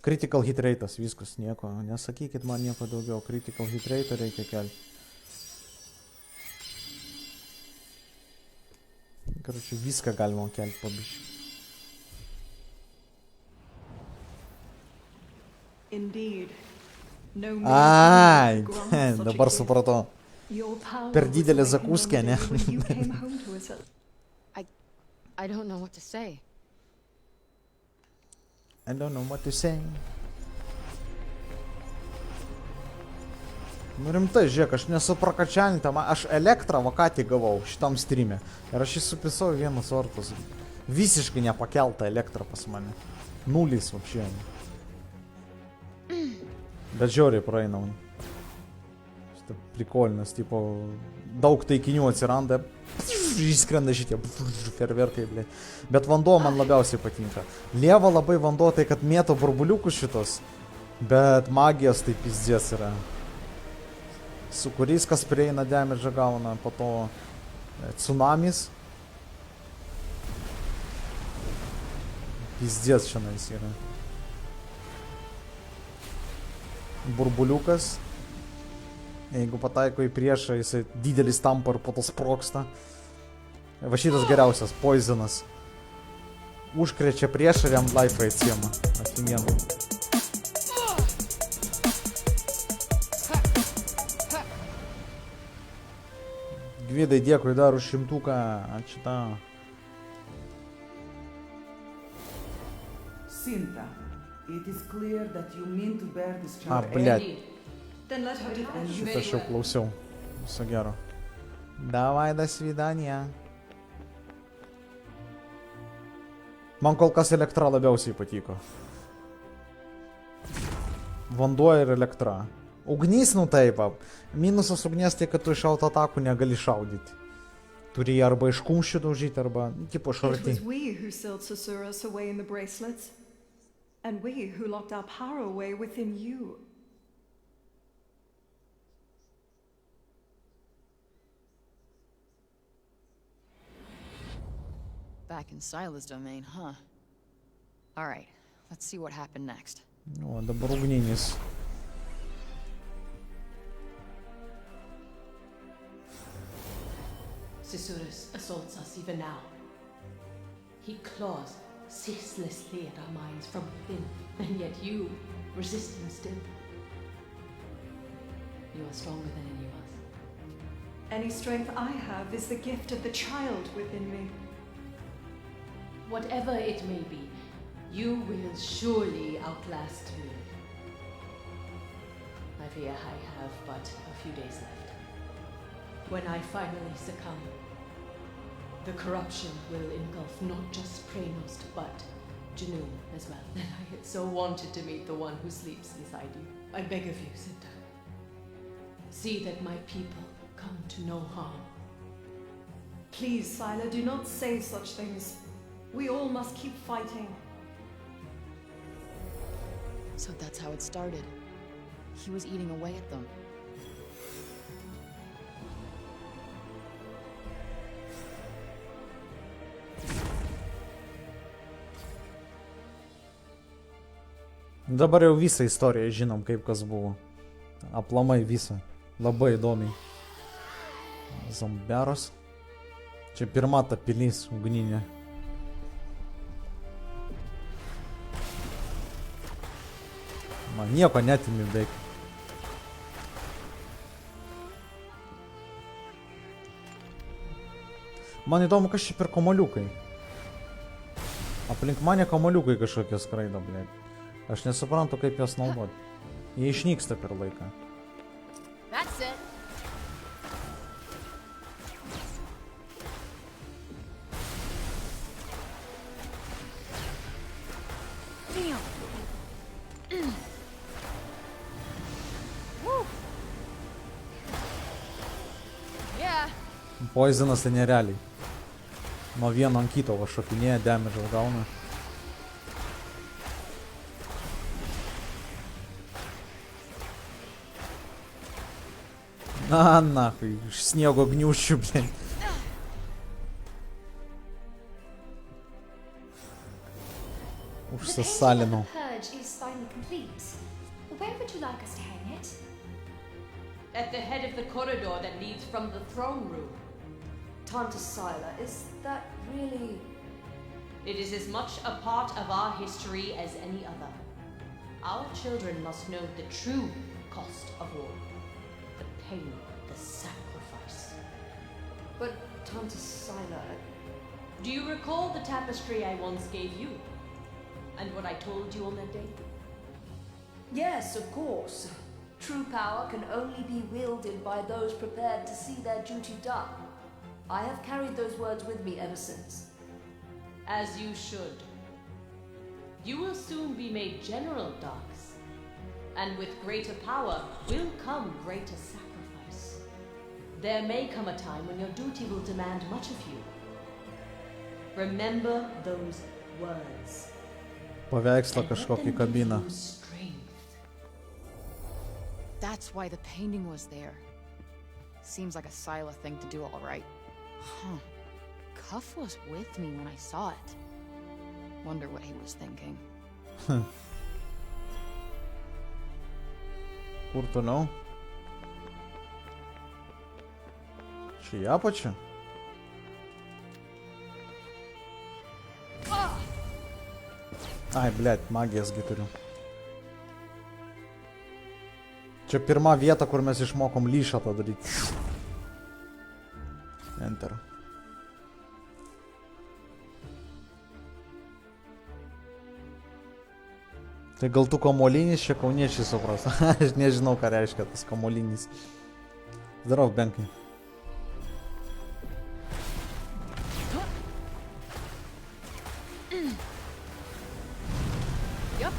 A: Critical hit rate'as, viskas, nieko. Nesakykit man nieko daugiau. Critical hit rate reikia kelti. Karočiui, viską galima kelti po biškį.
N: Indeed. No
A: Ai, dabar supratau. Per didelė zakuskė, ne?
B: I don't know what to say.
A: I don't know what to say. Nu rimtai, žiūrėk, aš nesu prakačialinta, aš elektrą va ką tik gavau šitam streame. Ir aš jį supisau vienas vartus. Visiškai nepakelta elektra pas mane. Nulis вообще. Bet žiauriai praeina. Šitą prikolinas, tipo, daug taikinių atsiranda, išskrenda šitie ferverkai, blė. Bet vanduo man labiausiai patinka. Lieva labai vanduo, tai kad mėto burbuliukus šitos, bet magijos tai pizdės yra. Su kuriais kas prieina damage gauna, po to tsunamis. Pizdės šiandien yra. Burbuliukas. Jeigu pataiko į priešą, jisai didelis tampa ir po to sproksta. Va šitas geriausias, poisonas. Užkrečia priešą ir jam life atsiema. Atimien. Gvidai, dėkui dar už 100. Ačiū tau.
K: Cinta, it is clear that you mean to bear this
A: A,
K: child.
A: blėt.
N: Then let her defend you.
A: Šitą aš jau klausiau. Viso gero. Davai, do svidania. Man kol kas elektra labiausiai patiko. Vanduo ir elektra. Ugnis, nu taip. Minusas ugnies tai, kad tu iš autoatakų negali šaudyti. Turi jį arba iš kumščių daužyti, arba, tipo,
N: It
A: šarti.
N: was we who sealed Susurrus away in the bracelets. And we who locked our power away within you.
B: Back in Sila's domain, huh? Alright, let's see what happened next.
A: O, dabar ugninis.
O: Susurrus assaults us even now. He claws ceaselessly at our minds from within, and yet you resist him still. You are stronger than any of us.
N: Any strength I have is the gift of the child within me.
O: Whatever it may be, you will surely outlast me. I fear I have but a few days left. When I finally succumb, the corruption will engulf not just Praenost, but Junoon as well. And I had so wanted to meet the one who sleeps inside you. I beg of you, Tanta. See that my people come to no harm.
N: Please, Sila, do not say such things. We all must keep fighting.
B: So that's how it started. He was eating away at them.
A: Dabar jau visą istoriją žinom, kaip kas buvo. Aplamai visą. Labai įdomiai. Zomberos. Čia pirma ta pilis ugninė. Man nieko netimi beveik. Man įdomu, kas čia per kamaliukai. Aplink mane kamaliukai kažkokie skraido, blėt. Aš nesuprantu, kaip jas naudoti. Jie išnyksta per laiką.
B: That's it. Damn. Woo. Yeah.
A: Poisonas tai nerealiai. Nuo vieno ant kito va šokinėja, damage gauna. Na, nahui, iš sniego gniūščių, blin. Užsisalinau.
G: The purge is finally complete. Where would you like us to hang it?
O: At the head of the corridor that leads from the throne room.
G: Tanta Sila, is that really...
O: It is as much a part of our history as any other. Our children must know the true cost of war. The pain, the sacrifice.
G: But Tanta Sila...
O: Do you recall the tapestry I once gave you? And what I told you on that day?
G: Yes, of course. True power can only be wielded by those prepared to see their duty done. I have carried those words with me ever since.
O: As you should. You will soon be made General, Darks. And with greater power will come greater sacrifice. There may come a time when your duty will demand much of you. Remember those words.
A: Paveikslą kažkokį kabiną.
B: That's why the painting was there. Seems like a Sila thing to do, all right. Huh. Cuff was with me when I saw it. Wonder what he was thinking.
A: Kur toliau? Čia į apačią? Ai, blėt, magijas gi turiu. Čia pirma vieta, kur mes išmokom lyšą tą daryti. Enter. Tai gal tu kamuolinis čia kauniečiai supras. Aš nežinau, ką reiškia tas kamuolinis. Zdarov, Benkai.
B: Yep.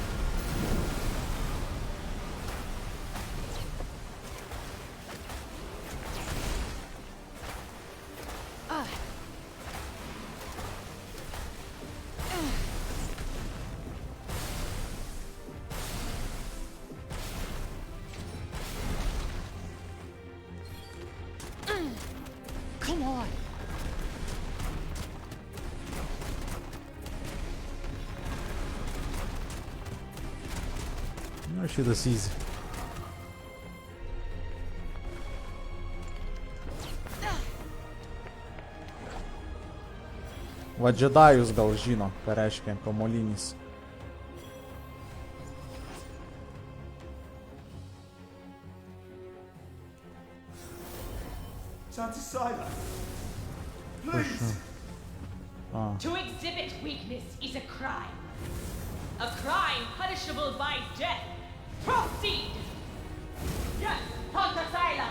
B: Come on.
A: Nu, šitas easy. Va džedajus gal žino, ką reiškia kamuolinis.
Q: Tanta Sila. Please.
O: To exhibit weakness is a crime. A crime punishable by death. Proceed! Yes, Tanta Sila!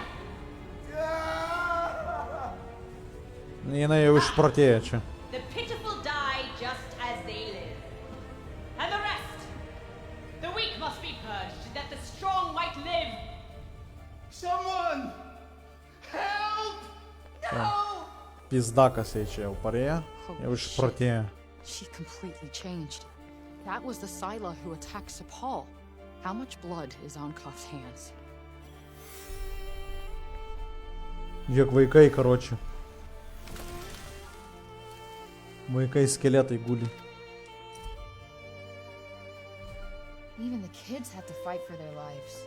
A: Jinai jau išprotėjo čia.
O: The pitiful die just as they live. And the rest! The weak must be purged, that the strong might live!
Q: Someone! Help! No!
A: Pizdakas jai čia jau parėjo, jau išprotėjo.
B: She completely changed. That was the Sila who attacked Sepal. How much blood is on Koth's hands?
A: Žiūrėk, vaikai, karoči. Vaikai skeletai guli.
B: Even the kids had to fight for their lives.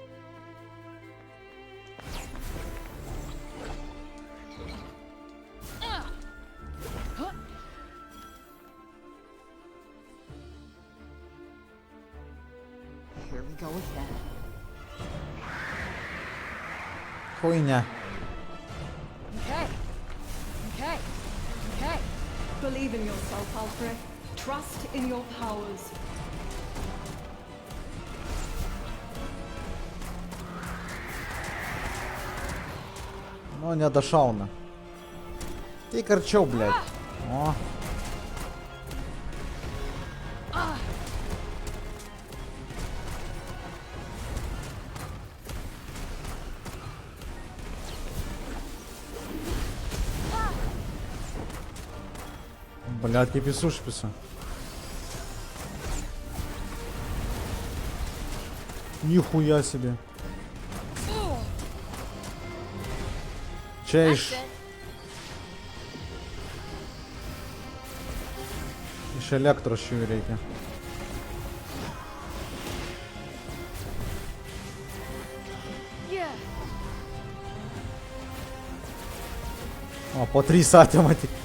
B: Here we go again.
A: Хуйня.
B: Okay. Okay. Okay.
N: Believe in yourself, Alfred. Trust in your powers.
A: Ну, не дошауна. Ты корчо, блядь. О. Блядь, кипису шпису. Нихуя себе. Чейш. Iš elektros šių reikia. O, po 3 atėmą tik.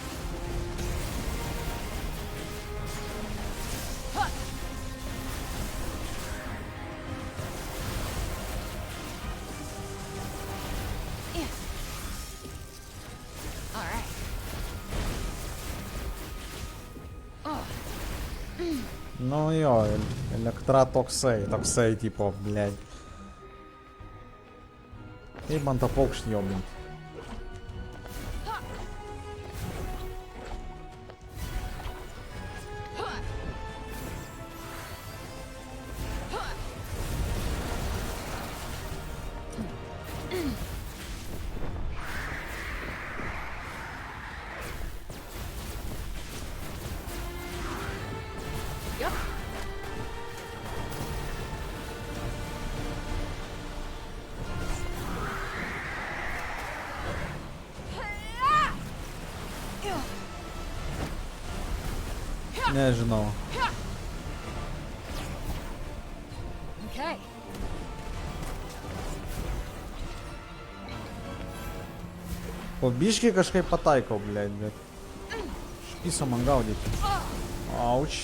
A: Ну jo, elektra toksai tipo, blėd. Kaip man tą paukštį jobinti? Nežinau.
B: Okay.
A: Po biškį kažkaip pataikau, blėd, bet špiso man gaudyti. Auč.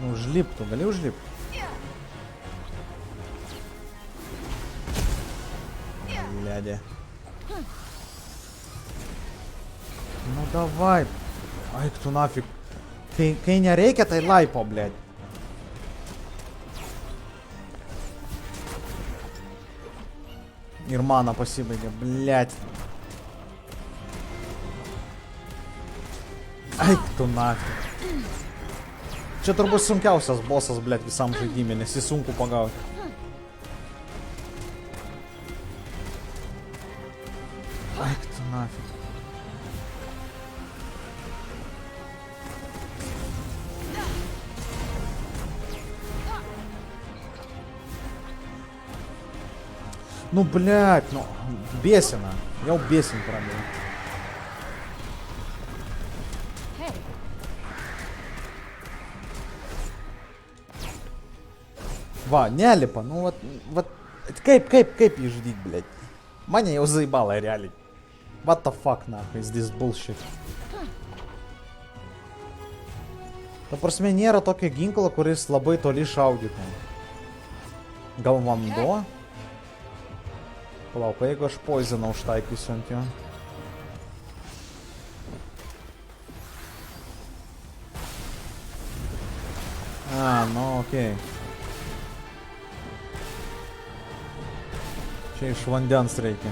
A: Nu, užliptų, gali užlipti? Blėdė. Давай. Eik tu nafig. Kai nereikia, tai laipo, blėt. Ir mana pasibaigė, blėt. Eik tu nafig. Čia turbūt sunkiausias bossas, blėt, visam žaidimui, nes jį sunku pagauti. Eik tu nafig. Ну, блядь, ну, бесина. Я бесен пробил. Va, nelipa, nu, vat, kaip jį žudyt, blядь. Mane jau zaibala, realiai. What the fuck, nahai, is this bullshit. Ta prasme, nėra tokio ginklo, kuris labai toli šaudytų. Gal vanduo? Palauk, jeigu aš poizoną užtaikysiu ant jo. A, nu, okei. Čia iš vandens reikia.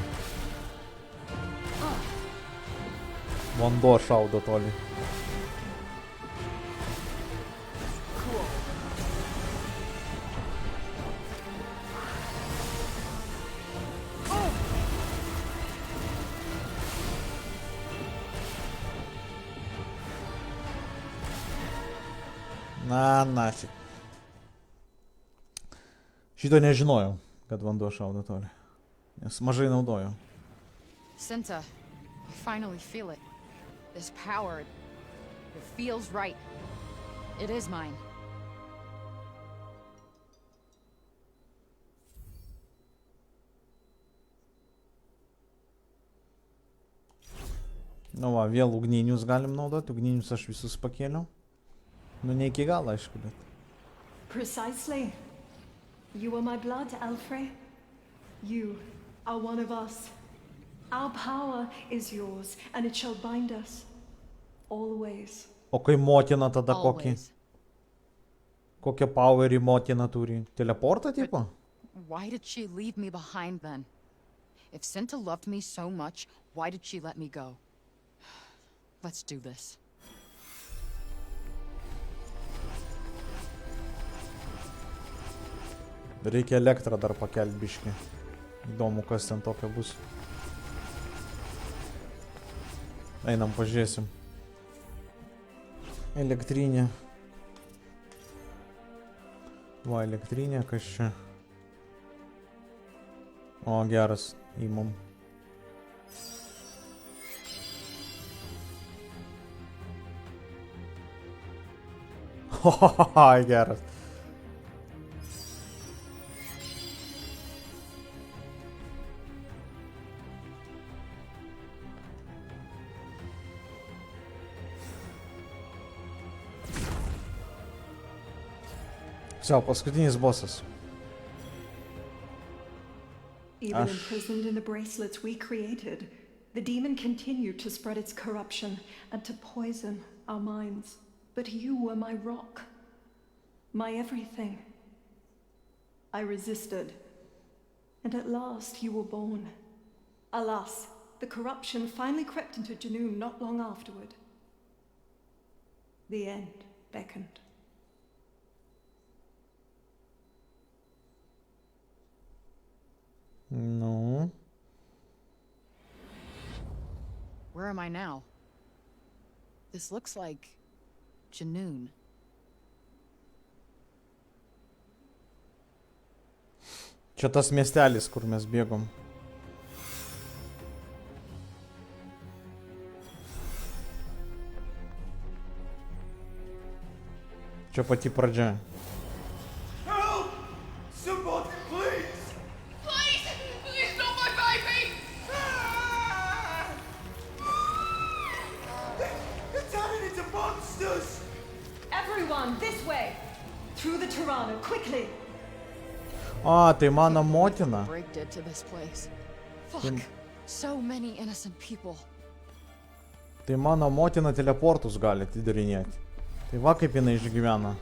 A: Vanduo šaudo toli. Na, nafig. Šito nežinojau, kad vanduo šaudo toli. Nes mažai naudojau.
B: Tanta, I finally feel it. This power, it feels right. It is mine.
A: Nu va, vėl ugninius galim naudoti. Ugninius aš visus pakėliau. Nu, ne iki galo, aišku, bet.
N: Precisely. You are my blood, Alfred. You are one of us. Our power is yours, and it shall bind us. Always.
A: O kai motina tada kokį? Kokią powerį motina turi? Teleportą, tipo?
B: Why did she leave me behind then? If Tanta loved me so much, why did she let me go? Let's do this.
A: Reikia elektrą dar pakelt biškį. Įdomu, kas ten tokio bus. Einam, pažiūrėsim. Elektrinė. Va, elektrinė, kas čia? O, geras, įmam. Hahaha, geras. Все, paskutinis bossas.
N: Even imprisoned in the bracelets we created, the demon continued to spread its corruption and to poison our minds. But you were my rock, my everything. I resisted, and at last you were born. Alas, the corruption finally crept into Junoon not long afterward. The end beckoned.
A: No.
B: Where am I now? This looks like Junoon.
A: Čia tas miestelis, kur mes bėgom. Čia pati pradžia.
P: Help! Somebody, please! Please! Please, not my baby! They're turning into monsters!
N: Everyone, this way! Through the Tirana, quickly!
A: A, tai mano motina.
B: Break dead to this place. Fuck. So many innocent people.
A: Tai mano motina teleportus gali atidarinėti. Tai va kaip jinai išgyvena.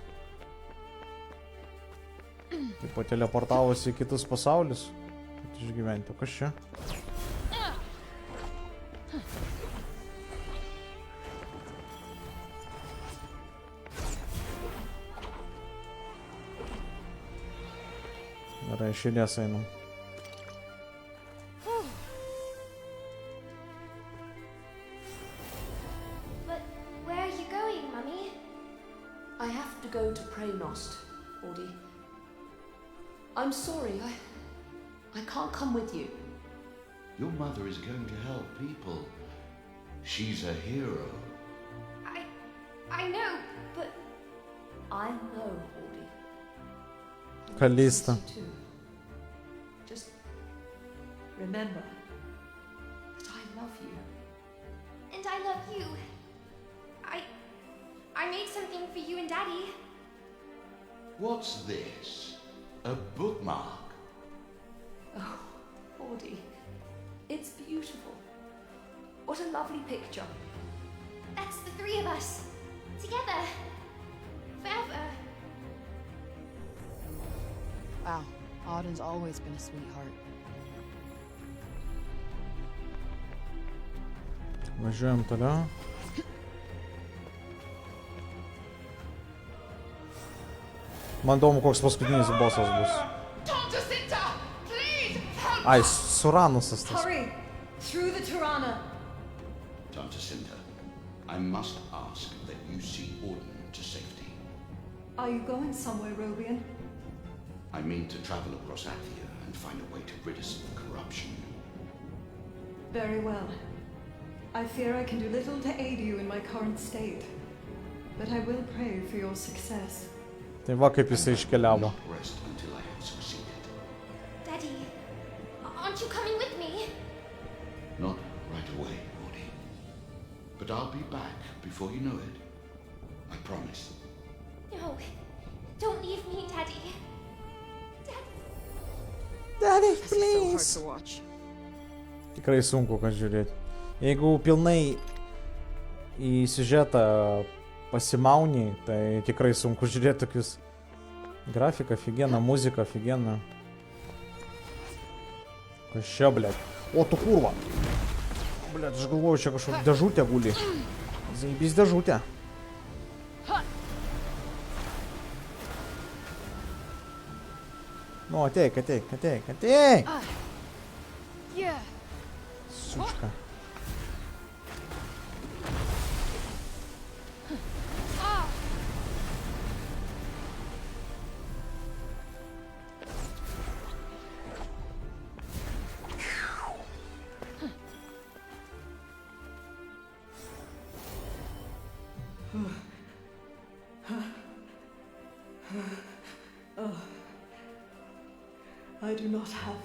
A: Taip teleportavosi į kitus pasaulius. Kad išgyventi. O kas čia? Gerai, iš eilės einam.
G: But where are you going, Mummy? I have to go to Praynost, Audie. I'm sorry, I can't come with you.
P: Your mother is going to help people. She's a hero.
G: I know, but I know, Audie.
A: Kalista.
G: Just remember that I love you.
F: And I love you. I made something for you and Daddy.
P: What's this? A bookmark?
G: Oh, Audie, it's beautiful. What a lovely picture.
F: That's the three of us. Together. Forever.
B: Wow, Auden's always been a sweetheart.
A: Važiuojam toliau. Man įdomu, koks paskutinis bossas bus. Ai, Suranusas tas.
N: Hurry! Through the Tirana!
P: Tanta Cinta, I must ask that you see Auden to safety.
N: Are you going somewhere, Robian?
P: I mean to travel across Athia and find a way to rid us of corruption.
N: Very well. I fear I can do little to aid you in my current state, but I will pray for your success.
A: Tai va kaip jisai iškeliavo.
P: Not rest until I have succeeded.
F: Daddy, aren't you coming with me?
P: Not right away, Audie. But I'll be back before you know it. I promise.
F: No, don't leave me, Daddy.
A: Daddy,
B: This is so hard to watch.
A: Tikrai sunku, kad žiūrėti. Jeigu pilnai į siužetą pasimauni, tai tikrai sunku žiūrėti tokius. Grafika офигенно, muzika офигенно. Kas čia, blėt? O, tu kurva. Blėt, aš galvoju, čia kažkokia dėžutė guli. Zaibys dėžutė. Nu, ateik. Сучка.
N: I do not have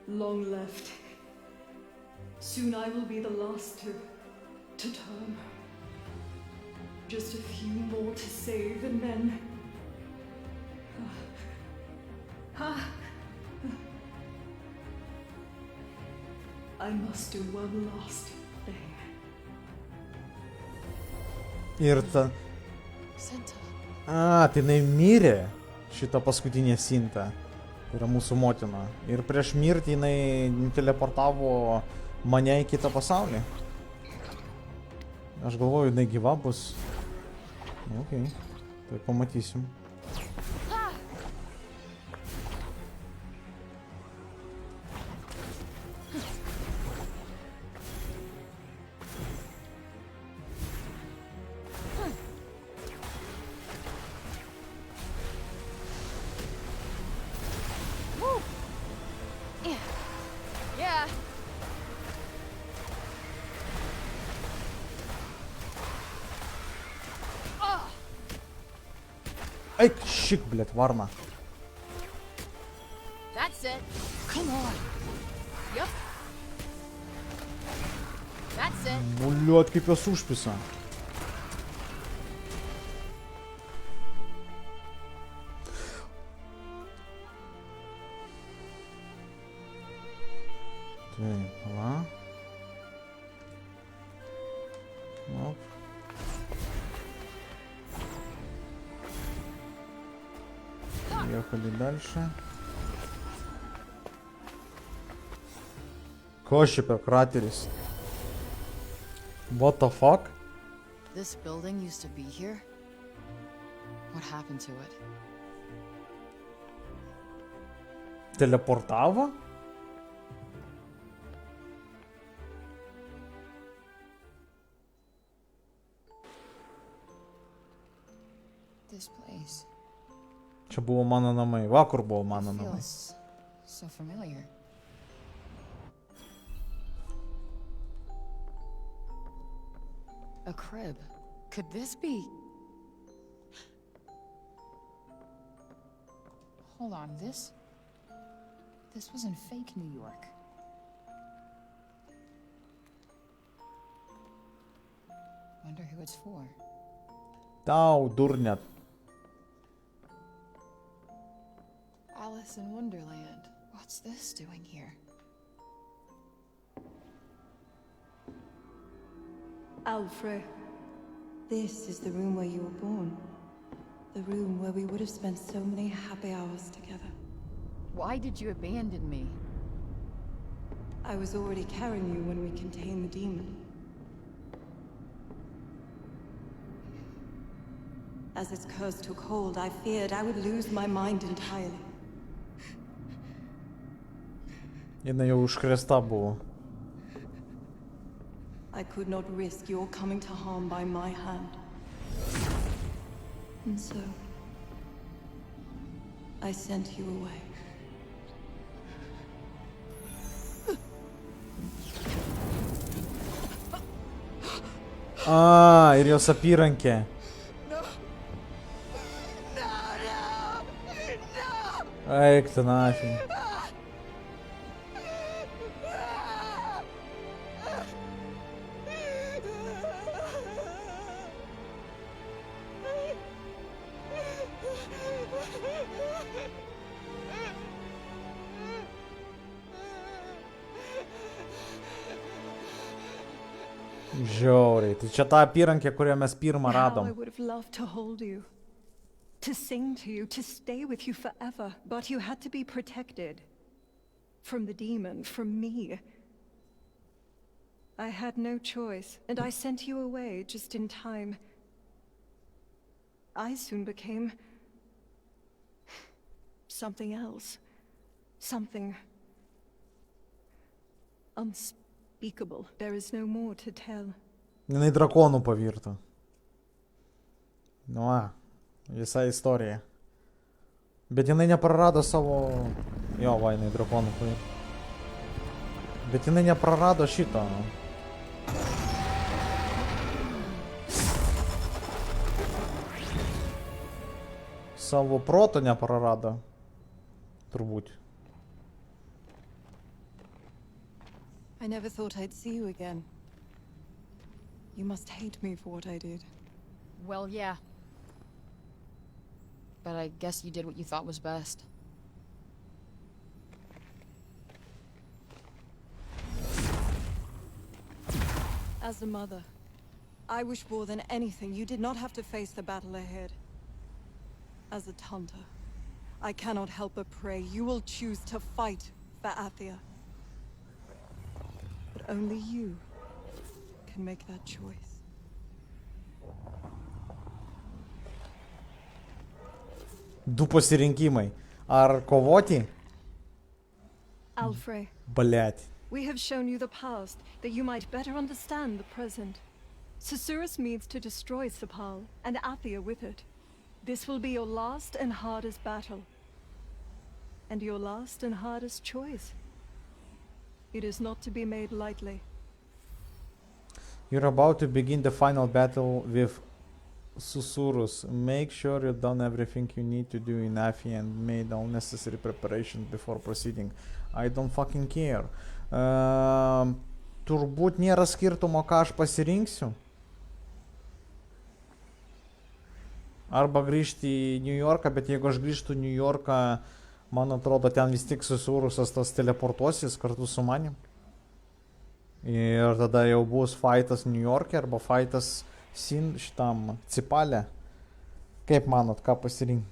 N: long left. Soon I will be the last to turn. Just a few more to save and then... I must do one last thing.
A: Ir ta... A, tai jinai mirė šitą paskutinę Sintą. Tai yra mūsų motina. Ir prieš mirtį jinai teleportavo mane į kitą pasaulį. Aš galvoju, jinai gyva bus. Okei, tai pamatysim. Ай, щик, блядь, варна.
B: That's it. Come on. Yep. That's it.
A: Блядь, kaip jos užpisa. Taip, va. Поехали дальше. Коши прократились. What the fuck?
B: This building used to be here? What happened to it?
A: Телепортава?
B: This place.
A: Чи було мана на мей? Вакур був мана на мей.
B: Feels so familiar. A crib. Could this be? Hold on, this was in fake New York. Wonder who it's for.
A: Тау, дурнят.
B: Alice in Wonderland. What's this doing here?
N: Alfred, this is the room where you were born. The room where we would have spent so many happy hours together.
B: Why did you abandon me?
N: I was already carrying you when we contained the demon. As its curse took hold, I feared I would lose my mind entirely.
A: І на його ж хреста було.
N: I could not risk your coming to harm by my hand. And so, I sent you away.
A: Іріо сапіранки. Ай, кто нафиг. Žiauriai, tai čia ta apyrankė, kurią mes pirmą
N: How I
A: radom.
N: would have loved to hold you, to sing to you, to stay with you forever, but you had to be protected. From the demon, from me. I had no choice, and I sent you away just in time. I soon became something else. Something unspeakable. There is no more to tell.
A: Не дракону, повірте. Ну, вся історія. Бетіниня прорада саво... Йо, вайний дракону, повір. Бетіниня прорада, щита. Саво протоня прорада. Турбуть.
N: I never thought I'd see you again. You must hate me for what I did.
B: Well, yeah. But I guess you did what you thought was best.
N: As a mother, I wish more than anything you did not have to face the battle ahead. As a Tanta, I cannot help but pray you will choose to fight for Athia. But only you can make that choice.
A: Du pasirinkimai. Ar kovoti?
N: Alfred,
A: Блять.
N: we have shown you the past that you might better understand the present. Susurrus means to destroy Sepal, and Athia with it. This will be your last and hardest battle. And your last and hardest choice. It is not to be made lightly.
A: You're about to begin the final battle with Susurrus. Make sure you've done everything you need to do in Afi and made all necessary preparations before proceeding. I don't fucking care. Turbūt nėra skirtumo, ką aš pasirinksiu. Arba grįžti į New Yorką, bet jeigu aš grįžtu į New Yorką, man atrodo, ten vis tik Susurrusas tas teleportuosis kartu su manim. Ir tada jau bus fightas New York'e arba fightas šitam Cipale. Kaip manot, ką pasirinkti?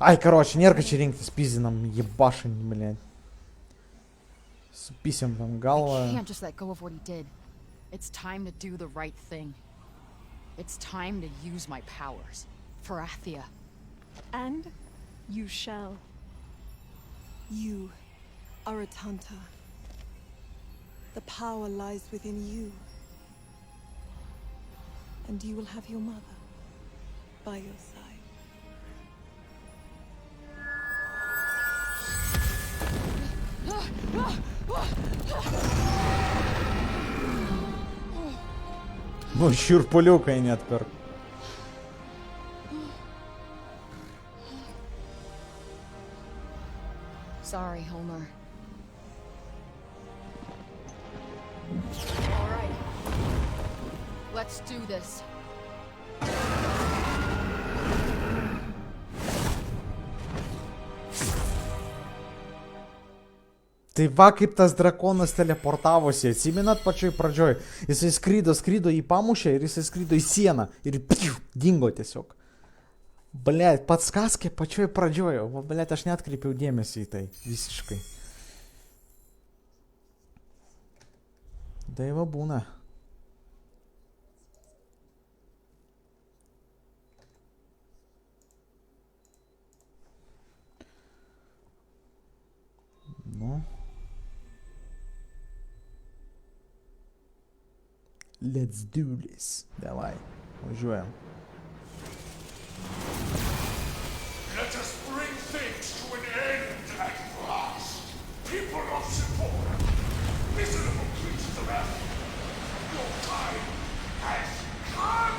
A: Ай, короче, неркачи рингтис пиздином ебашень, блядь. С писем там
B: I
A: галва.
B: can't just let go of what he did. It's time to do the right thing. It's time to use my powers. For Athia.
N: And you shall. You are a Tanta. The power lies within you. And you will have your mother by your side.
A: Ну, щурпулюка и не отпер.
B: Sorry, Homer. All right. Let's do this.
A: Tai va kaip tas drakonas teleportavosi, atsimenat pačioj pradžioj, jisai skrido jį pamušė ir jisai skrido į sieną ir dingo tiesiog. Blet, pats kaskė pačioj pradžioj, o blet, aš neatkreipiau dėmesį į tai visiškai. Tai va būna. Nu. Let's do this. Давай, važiuojam.
P: Let us bring things to an end at last. People of Sephora, miserable creatures of earth, your time has come!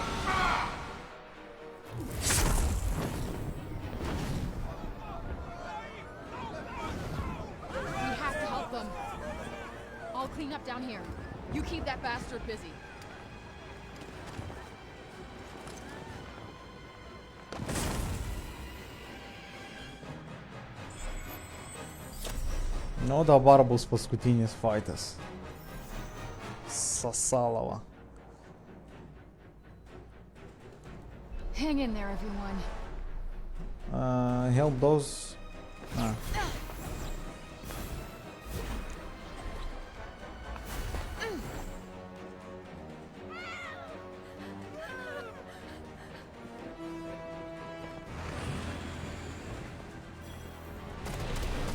B: We have to help them. I'll clean up down here. You keep that bastard busy.
A: Nu, dabar bus paskutinis fightas. Sasalava.
B: Hang in there, everyone.
A: Help those...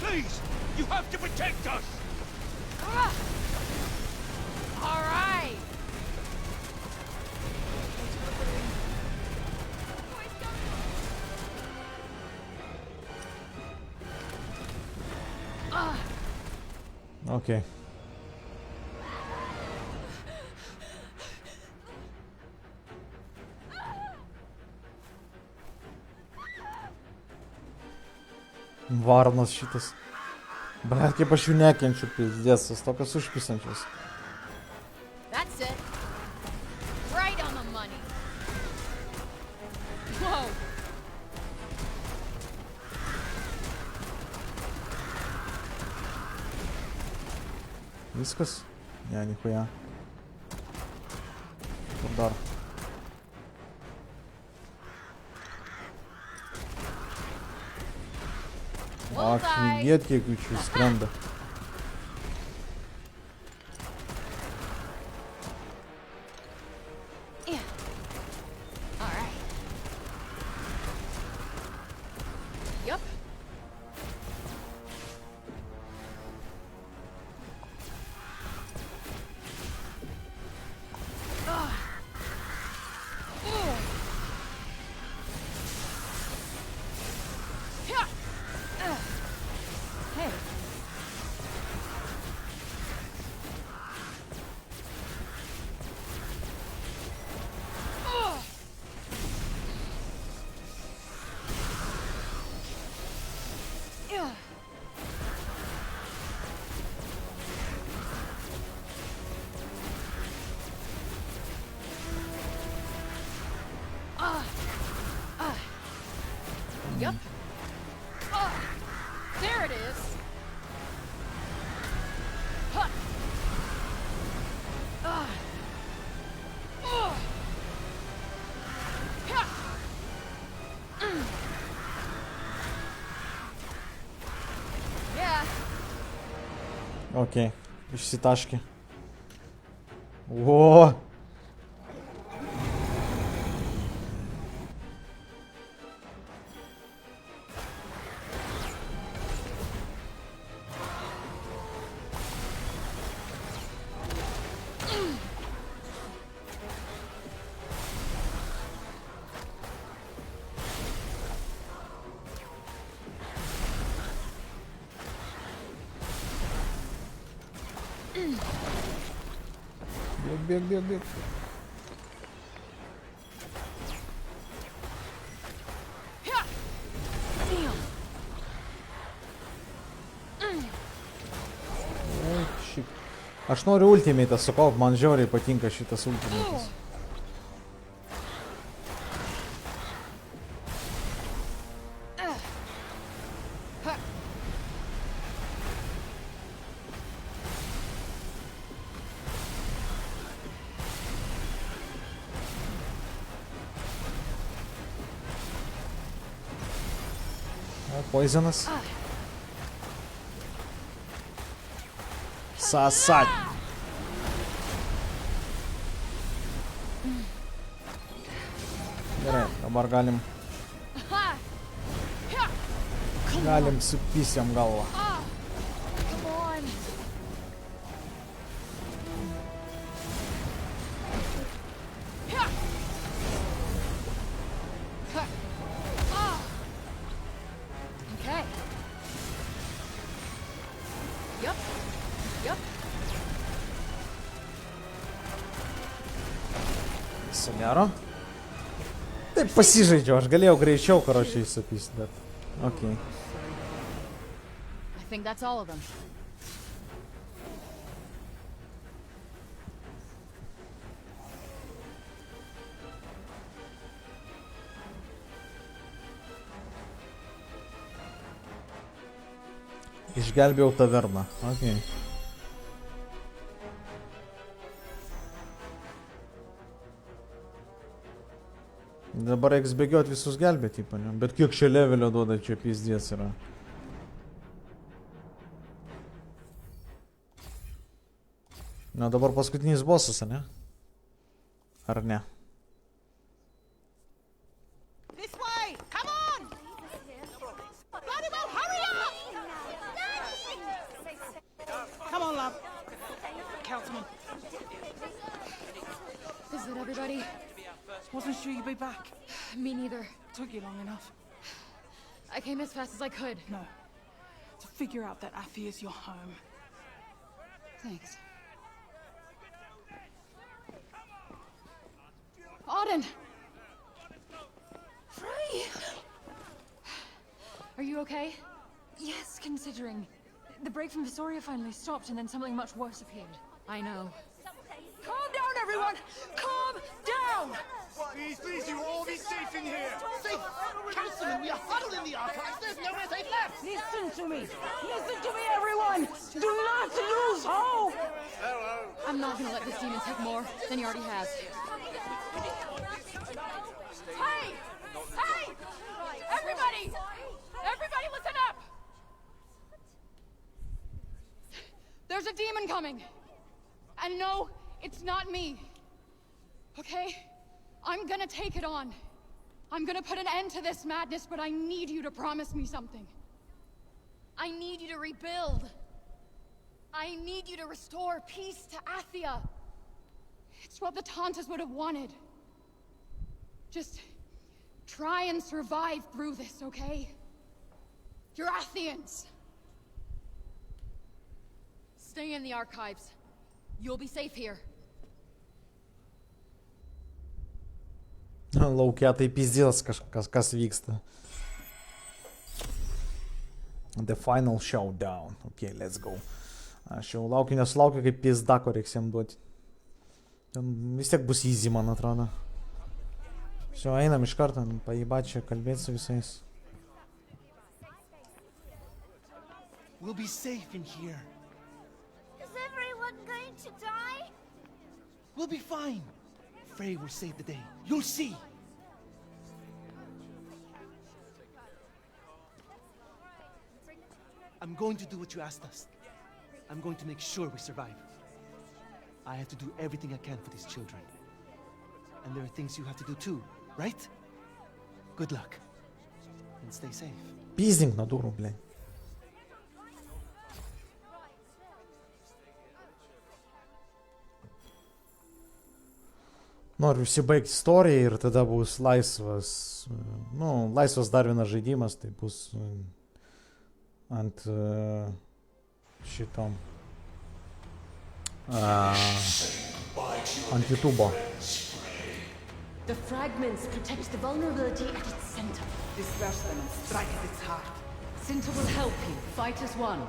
P: Please, you have to protect us!
B: All right.
A: Okay. Varnas šitas. Blet, kaip aš jų nekenčiu, pizdės, tokios užpisančios.
B: That's it. Right on the money. Whoa.
A: Viskas? Ne, nichuja. Kur dar? Офигеть, kiek jų čia skrenda.
B: All right. Yep. Hey. Yep. There it is. Huh.
A: Окей. Ситашки. О! Бег. Aš noriu ultimate sukaupt, man žiauriai patinka šitas ultimatas. Poisonous. Сосать. Gerai, dabar galim supys jam galvą. Gero. Taip pasižaidžiau, aš galėjau greičiau, karočiai, supysti, bet... Okay.
B: I think that's all of them.
A: Išgelbėjau taverną. Okay. Dabar reiks bėgiot visus gelbėti, panė. Bet kiek čia levelio duoda, čia pizdies yra. Na dabar paskutinis bossas, ne? Ar ne?
D: This way! Come on! Bloody well, hurry up! Come on, love. Councilman.
B: Is that everybody?
D: Wasn't sure you'd be back.
B: Me neither.
D: Took you long enough.
B: I came as fast as I could.
D: No. To figure out that Athia's your home.
B: Thanks. Auden!
C: Frey!
B: Are you okay?
C: Yes, considering. The break from Visoria finally stopped and then something much worse appeared.
B: I know.
C: Calm down, everyone! Calm down!
Q: Please, you all be safe in here! Safe? Councilman, we are huddled in the archives! There's nowhere safe left!
D: Listen to me! Listen to me, everyone! Do not lose hope!
B: I'm not gonna let this demon take more than he already has.
C: Hey! Hey! Everybody! Everybody listen up!
B: There's a demon coming! And no, it's not me. Okay? I'm gonna take it on. I'm gonna put an end to this madness, but I need you to promise me something. I need you to rebuild. I need you to restore peace to Athia. It's what the Tantas would have wanted. Just try and survive through this, okay? You're Athians. Stay in the archives. You'll be safe here.
A: Laukia tai pizdės kas vyksta. The final showdown. Okay, let's go. Aš jau laukiu, nesulaukiu, kaip pizdako reiks jam duoti. Ten vis tiek bus easy, man atrodo. Все, einam iš karto, pajibat čia kalbėti su visais.
Q: We'll be safe in here.
F: Is everyone going to die?
Q: We'll be fine. Frey will save the day. You'll see. I'm going to do what you asked us.
T: I'm going to make sure we survive. I have to do everything I can for these children. And there are things you have to do too, right? Good luck. And stay safe.
A: Пиздинг на дуру, блядь. Noriu užsibaigti istoriją ir tada bus laisvas, nu, laisvas dar vienas žaidimas, tai bus ant šitom ant YouTube'o.
O: The fragments protect the vulnerability at its center.
D: Disperse them and strike at its heart.
O: Cinta will help you. Fight as one.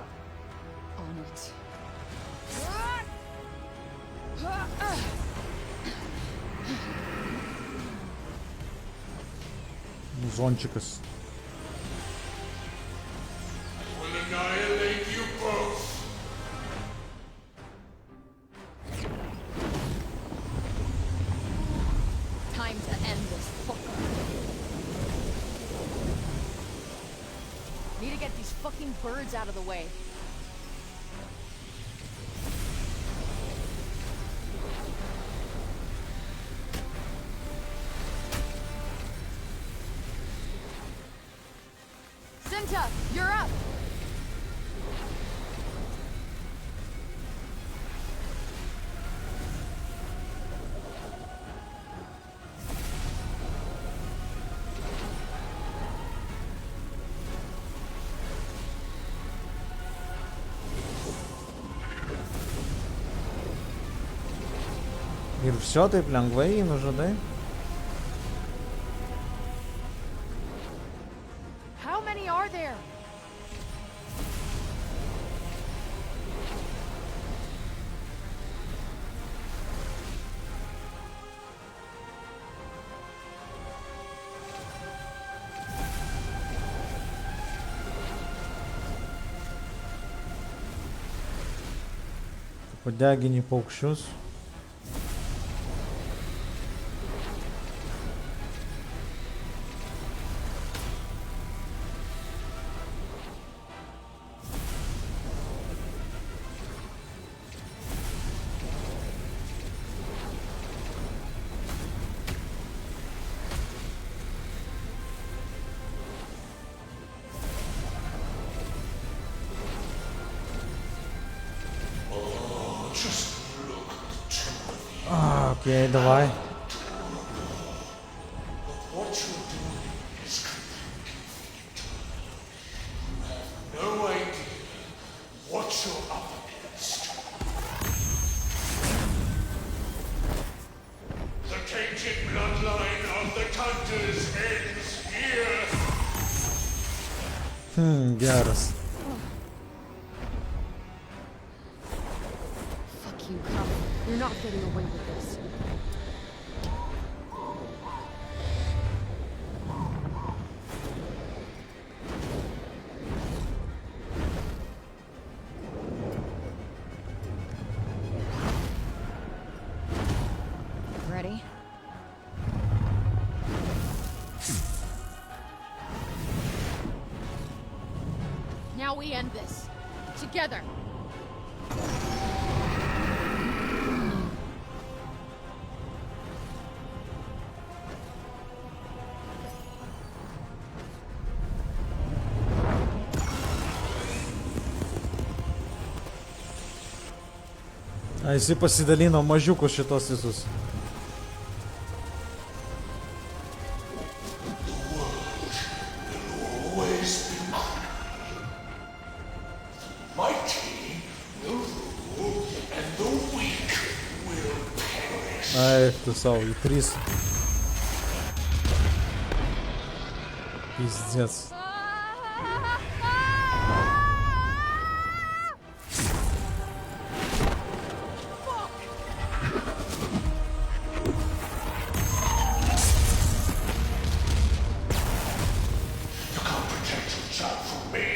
C: On it.
A: Музончикас.
P: Will annihilate you both.
B: Time to end this fucker. Need to get these fucking birds out of the way. Cinta, you're up!
A: Ir все taip lengvai nužudai?
B: How many are there?
A: Padegini paukščius. Окей, давай.
P: What you're doing is completely futile. You have no idea what you're up against. The tainted bloodline of the Tantas ends here.
A: Geras.
B: Fuck you, Cup. You're not getting away with this. Ready? Now we end this. Together.
A: A jisai pasidalino mažiukus šitos visus.
P: Always be mighty will rule, and the weak will perish.
A: Ai, tu savo, į 3. Пиздец.
P: You can't protect your child from me.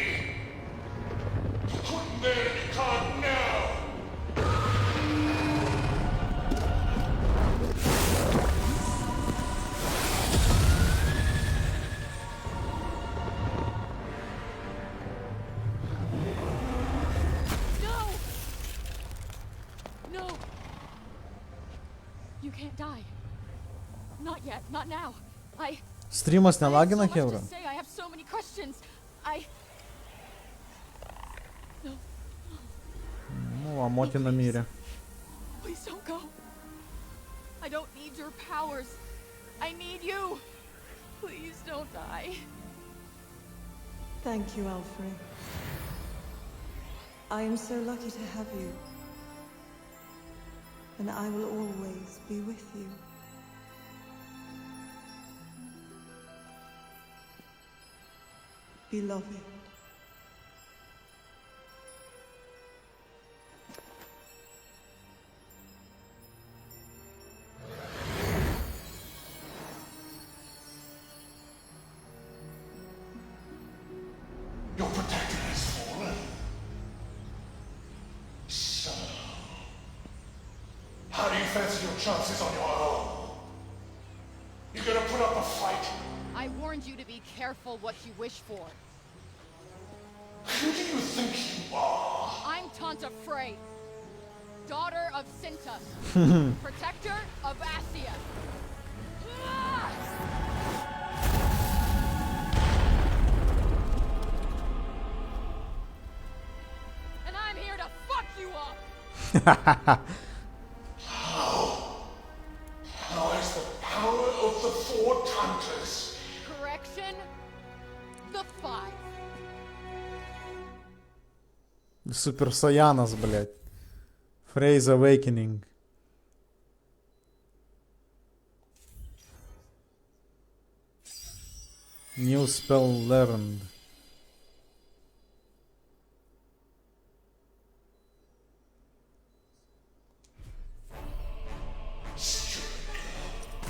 P: You couldn't then, you can't now.
C: can't die. Not yet, not now.
A: Стримас не
C: I have
A: лаги
C: so
A: на
C: much to
A: Хеврон?
C: say. I have so many questions. No.
A: Ну, а Моти на мире.
C: Please don't go. I don't need your powers. I need you. Please don't die.
N: Thank you, Alfred. I am so lucky to have you. And I will always be with you. Beloved.
P: Your protector has fallen. So, how do you fancy your chances on your own? You gonna put up a fight?
B: I warned you to be careful what you wish for.
P: Who do you think you are?
B: I'm Tanta Frey, daughter of Cinta, protector of Assia. And I'm here to fuck you up!
P: How is the power of the four Tantas?
B: Correction, the 5.
A: Супер Саянос, блядь. Frey's Awakening. New spell learned.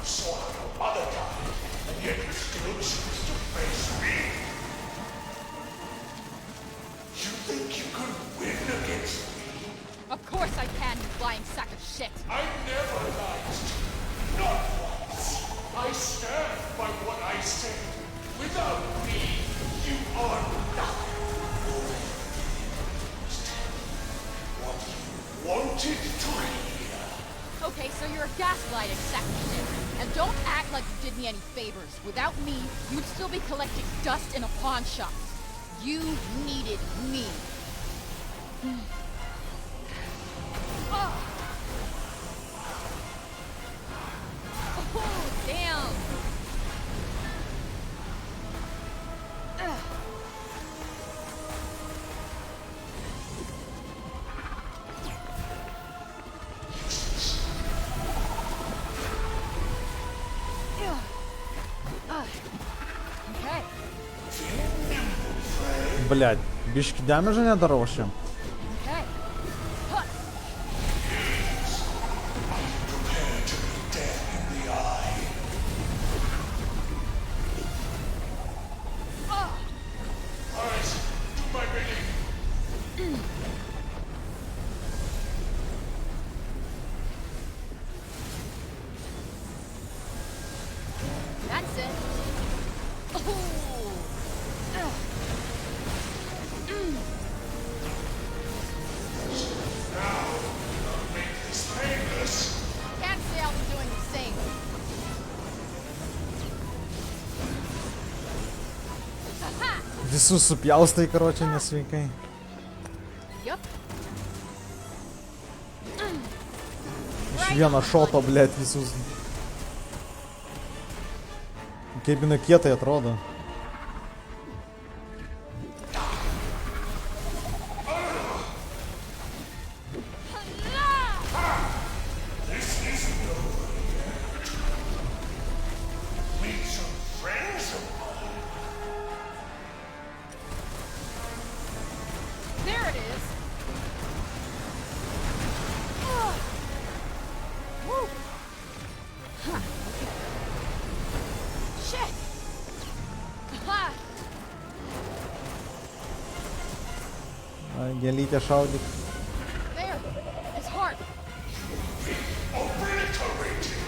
P: Saw her mother die, and yet you still choose to face me? You think you could win against me?
B: Of course I can, you lying sack of shit.
P: I never lied to you. Not once. I stand by what I said. Without me, you are nothing. What you wanted to hear.
B: Okay, so you're a gaslighting sack of shit. And don't act like you did me any favors. Without me, you'd still be collecting dust in a pawn shop. You needed me. Oh, damn. Okay.
A: Блядь, бишки дамажа не дорожче.
B: Okay.
P: Prepare to meet death in the eye. Alright, do my bidding.
B: That's it.
P: Now, I'll make this painless.
B: Can't say I'll be doing the same. Aha!
A: Висусу пьяустай, короче, не свикай.
B: Yep.
A: Еще я нашел то, блядь, Иисус. Кебина кета от рода.
P: This isn't over yet. Meet some friends of mine.
B: There it is. Woo. Huh, okay. Shit. Aha.
A: Гелите шаудик.
B: There. It's hard.
P: Obliterated.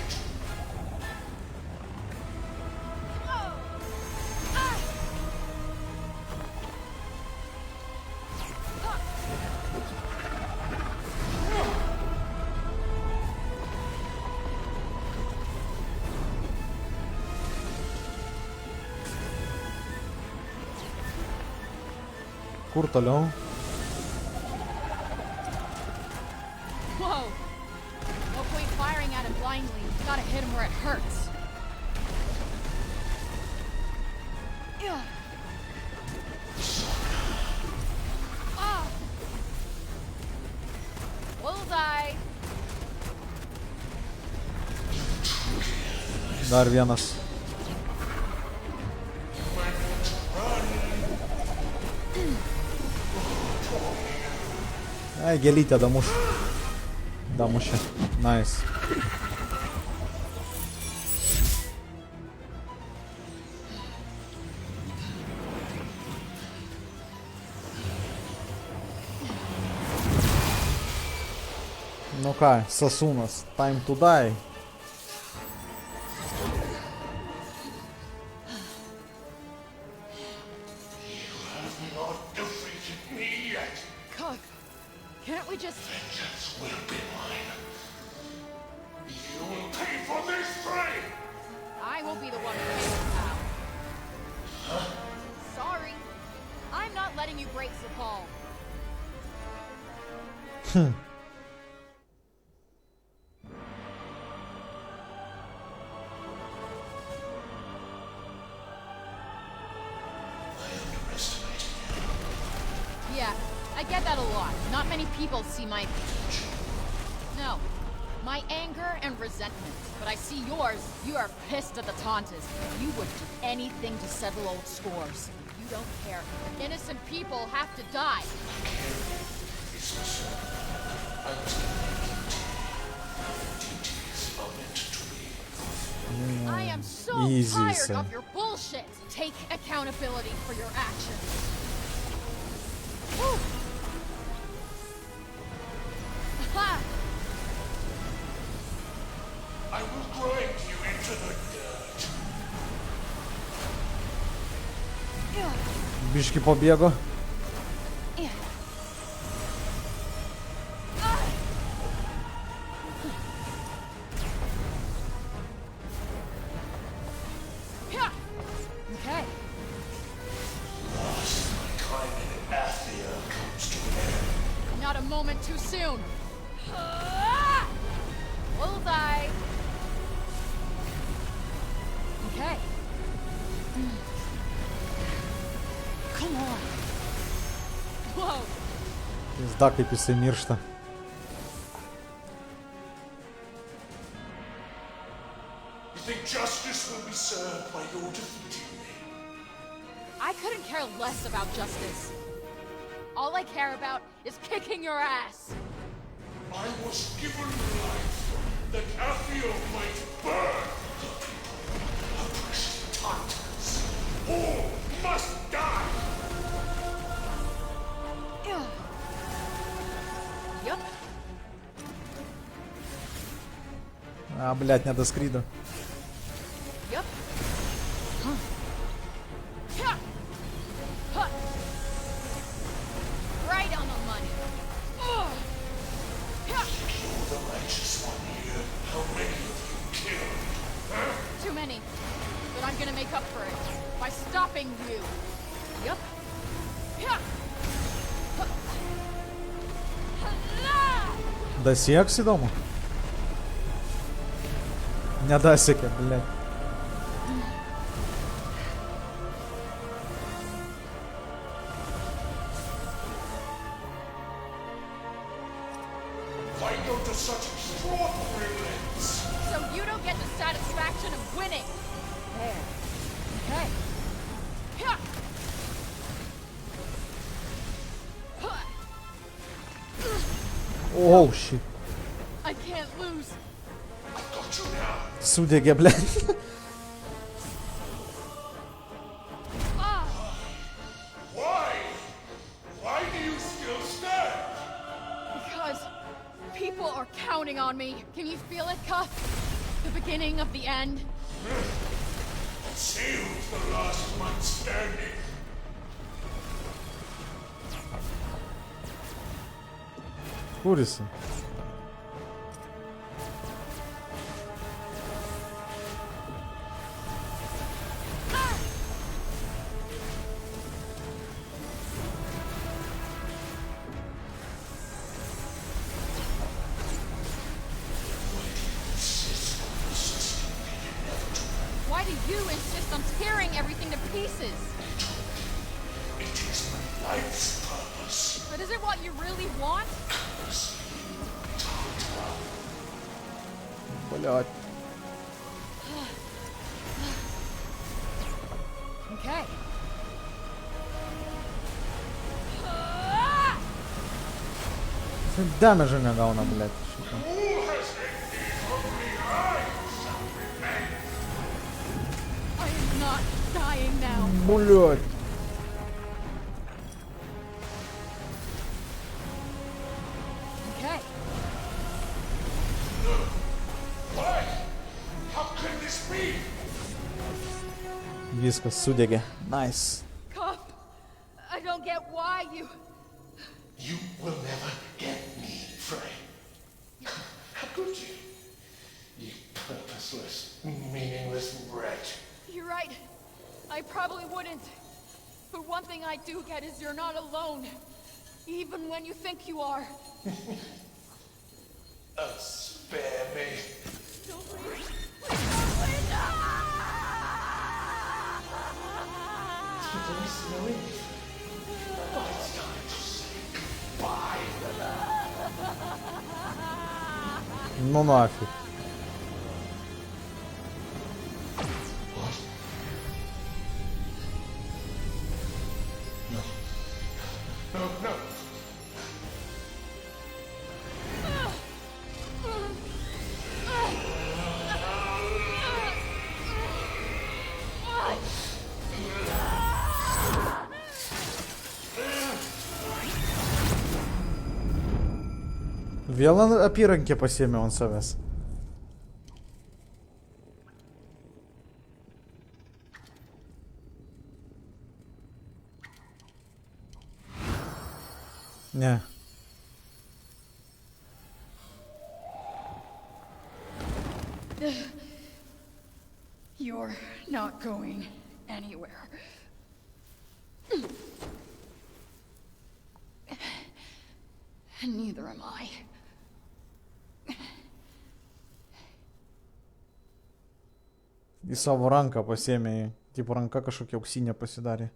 A: Kur toliau?
B: Whoa! No point firing at him blindly. Gotta hit him where it hurts. Yeah. Ah! Bullseye!
A: Dar vienas. Ai, gėlytė damuš. Damušė. Nice. Nu ką, Sasūnas. Time to die.
B: Can't we just...
P: Vengeance will be mine. You will pay for this trade!
B: I will be the one who pays you, pal. Sorry. I'm not letting you break Zapal. Yeah, I get that a lot. Not many people see my... No. My anger and resentment. But I see yours. You are pissed at the Tantas. You would do anything to settle old scores. You don't care. Innocent people have to die. I am so
A: Easy,
B: tired
A: son.
B: of your bullshit. Take accountability for your actions. Woo. Ha!
P: I will grind you into the dirt.
A: Biški pabėgo.
B: Okay.
P: Lost my time in Athia comes to an end.
B: Not a moment too soon. Bullseye. Okay. Come on. Whoa.
A: Pizda, kaip jisai miršta.
P: You think justice will be served by your defeating me?
B: I couldn't care less about justice. All I care about is kicking your ass.
P: I was given life that Athia might burn the people oppressed Tantas. All must die!
B: Yep.
A: А, блядь, не доскриду.
B: Yep. Huh. Yeah. Huh. Right on the money. Yeah.
P: You're the righteous one here. How many of you killed? Huh?
B: Too many. But I'm gonna make up for it by stopping you. Yep. Yeah.
A: Dasieks įdomu? Nedasiekė, blядь.
P: Why go to such extraordinary lengths?
B: So you don't get the satisfaction of winning. There. Okay. Yeah.
A: Oh, shit.
B: I can't lose.
A: Sudegė, blядь.
P: Why? Why do you still stand?
B: Because people are counting on me. Can you feel it, Cuff? The beginning of the end.
P: Let's see who's the last one standing.
A: Kur jisai?
C: everything to pieces.
P: It is my life's purpose.
C: But is it what you really want?
A: Блядь.
C: Okay.
A: Дамажа не говна, блядь. Что-то.
C: I am not dying now.
A: Блядь.
C: Okay.
P: Why? How can this be?
A: Вискас, судяги. Найс.
C: Cop, I don't get why you...
P: You will never get me, Frey. How could you? You purposeless, meaningless wretch.
C: You're right. I probably wouldn't. But one thing I do get is you're not alone. Even when you think you are.
P: Spare me.
C: Don't leave. Please don't leave.
P: There is no end. But it's time to say goodbye.
A: Ну нафиг.
P: No, no.
A: Vėl apyrankė pasiėmė ant savęs. Ne.
C: You're not going anywhere. And neither am I.
A: Į savo ranką pasiėmė, tipo ranka kažkokia auksinė pasidarė.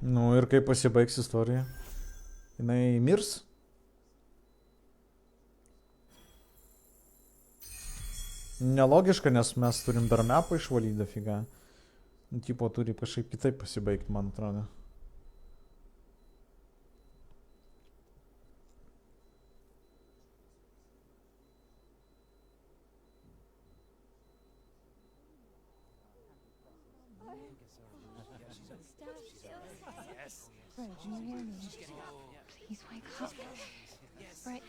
A: Nu ir kaip pasibaigs istorija? Jinai mirs? Nelogiška, nes mes turim dar mapą išvalyti dafiga. Nu, tipo, turi kažkaip kitaip pasibaigti, man atrodo.
F: Please wake up. Right.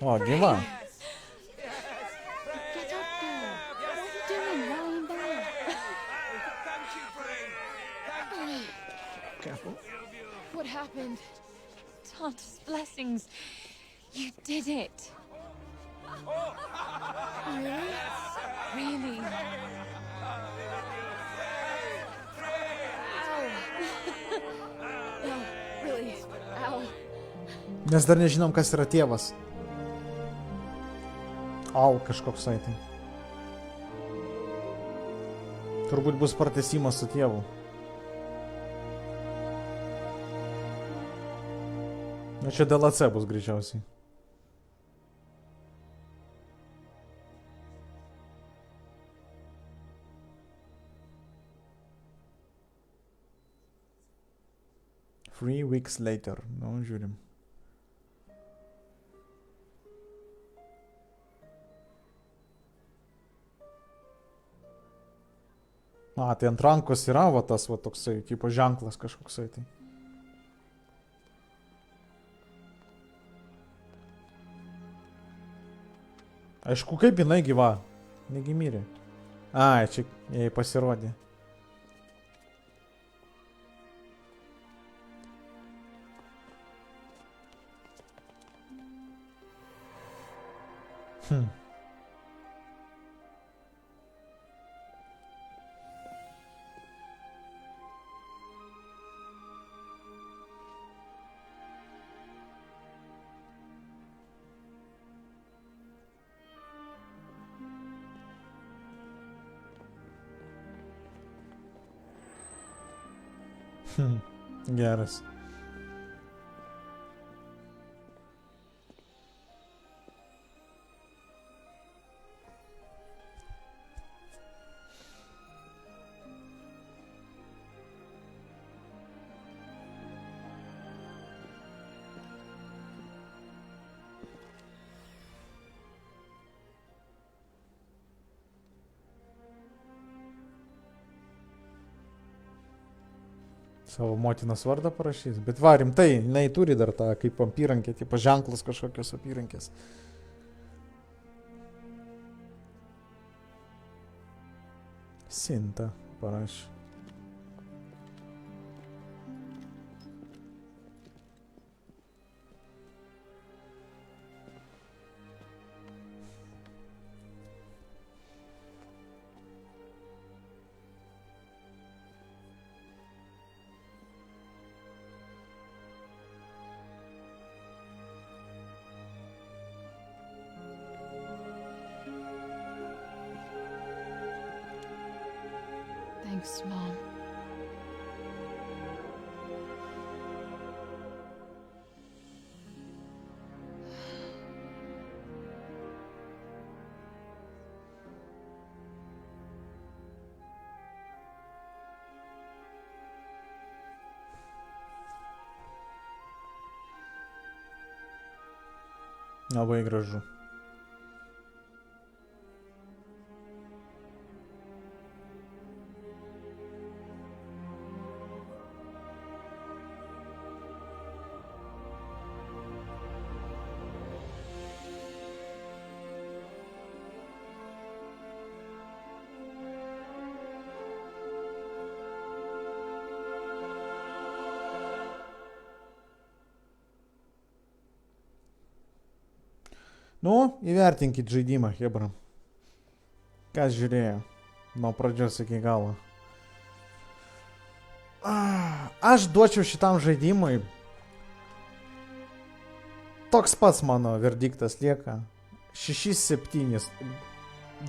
A: O, gyva.
F: Get up there. What are you doing lying there?
A: Careful.
C: What happened?
F: Tanta's blessings. You did it.
C: Really?
F: Really.
C: No, really. Ow.
A: Mes dar nežinom, kas yra tėvas. Au, kažkoks tai. Turbūt bus pratęsimas su tėvu. Na čia DLC bus greičiausiai. Three weeks later. Nu, žiūrim. A, tai ant rankos yra va tas va toksai, tipo ženklas kažkoksai tai. Aišku, kaip jinai gyva. Negi mirė. Ai, čia jai pasirodė. Geras. Savo motinos vardą parašys. Bet va, rimtai, jinai turi dar tą kaip apyrankė, tipo ženklus kažkokios apyrankės. Sinta parašė.
C: Thanks, Mom.
A: Labai gražu. Nu, įvertinkit žaidimą, hebra. Kas žiūrėjo nuo pradžios iki galo. Aš duočiau šitam žaidimui. Toks pats mano verdiktas lieka. 6-7.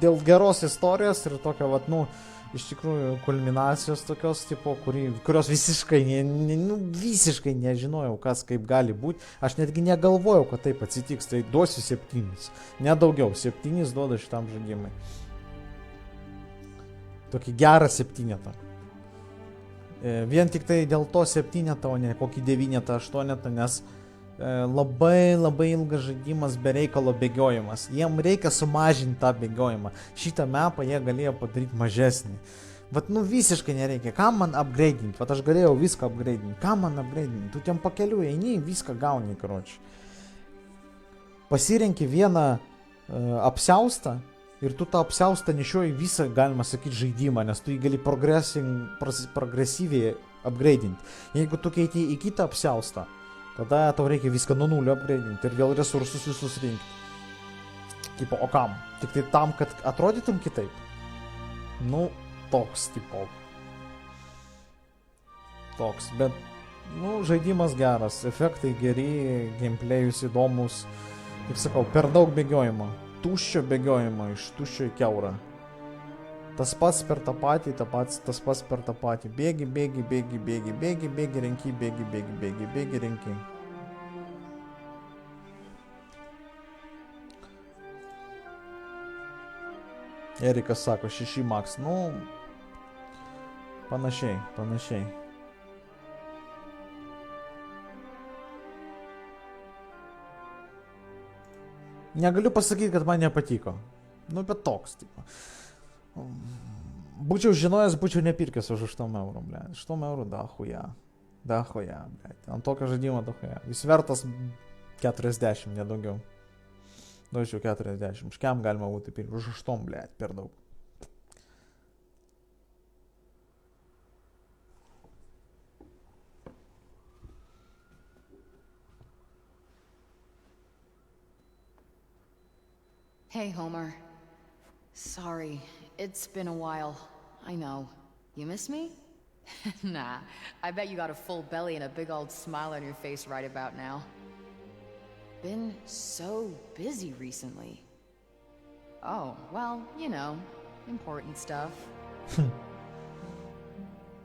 A: Dėl geros istorijos ir tokio, vat, nu, iš tikrųjų, kulminacijos tokios, tipo, kurios visiškai, visiškai nežinojau, kas kaip gali būti. Aš netgi negalvojau, kad taip atsitiks, tai duosiu 7. Nedaugiau, 7 duoda šitam žaidimui. Tokį gerą 7. Vien tik tai dėl to 7, o ne kokį 9-8, nes labai ilgas žaidimas be reikalo bėgiojimas. Jiem reikia sumažinti tą bėgiojimą. Šitą mapą jie galėjo padaryti mažesnį. Vat, nu, visiškai nereikia. Kam man upgrade'inti? Vat aš galėjau viską upgrade'inti. Kam man upgrade'inti? Tu ten pakeliu eini, viską gauni, karoči. Pasirenki vieną apsiaustą ir tu tą apsiaustą nešioji visą, galima sakyti, žaidimą, nes tu jį gali progresyviai upgrade'inti. Jeigu tu keiti į kitą apsiaustą, tada tau reikia viską nuo nulio upgrade'inti ir vėl resursus visus rinkti. Tipo, o kam? Tik tai tam, kad atrodytum kitaip? Nu, toks, tipo. Toks, bet, nu, žaidimas geras, efektai geri, gameplayus įdomus. Kaip sakau, per daug bėgiojimo. Tuščio bėgiojimo, iš tuščio į kiaurą. Tas pats per tą patį, tas pats per tą patį. Bėgi, renki, bėgi, renki. Erikas sako 6 max, nu, panašiai. Negaliu pasakyti, kad man nepatiko. Nu, bet toks, tipo. Būčiau žinojęs, būčiau nepirkęs už 8 eurų, ble. 8 eurų, da chuja, ble. Ant tokio žaidimo, da chuja. Jis vertas 40, nedaugiau. Duočiau 40. Už kiam galima būtų pirkti? Už 8, ble, per daug.
B: Hey, Homer. Sorry, it's been a while. I know. You miss me? Nah, I bet you got a full belly and a big old smile on your face right about now. Been so busy recently. Oh, well, you know, important stuff.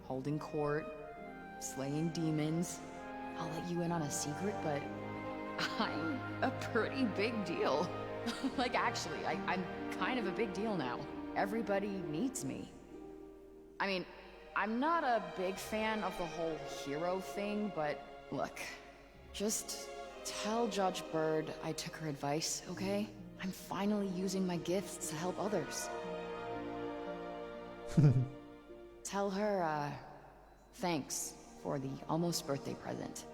B: Holding court, slaying demons. I'll let you in on a secret, but I'm a pretty big deal. Like, actually, I'm kind of a big deal now. Everybody needs me. I mean, I'm not a big fan of the whole hero thing, but look, just tell Judge Bird I took her advice, okay? I'm finally using my gifts to help others. Tell her, thanks for the almost birthday present.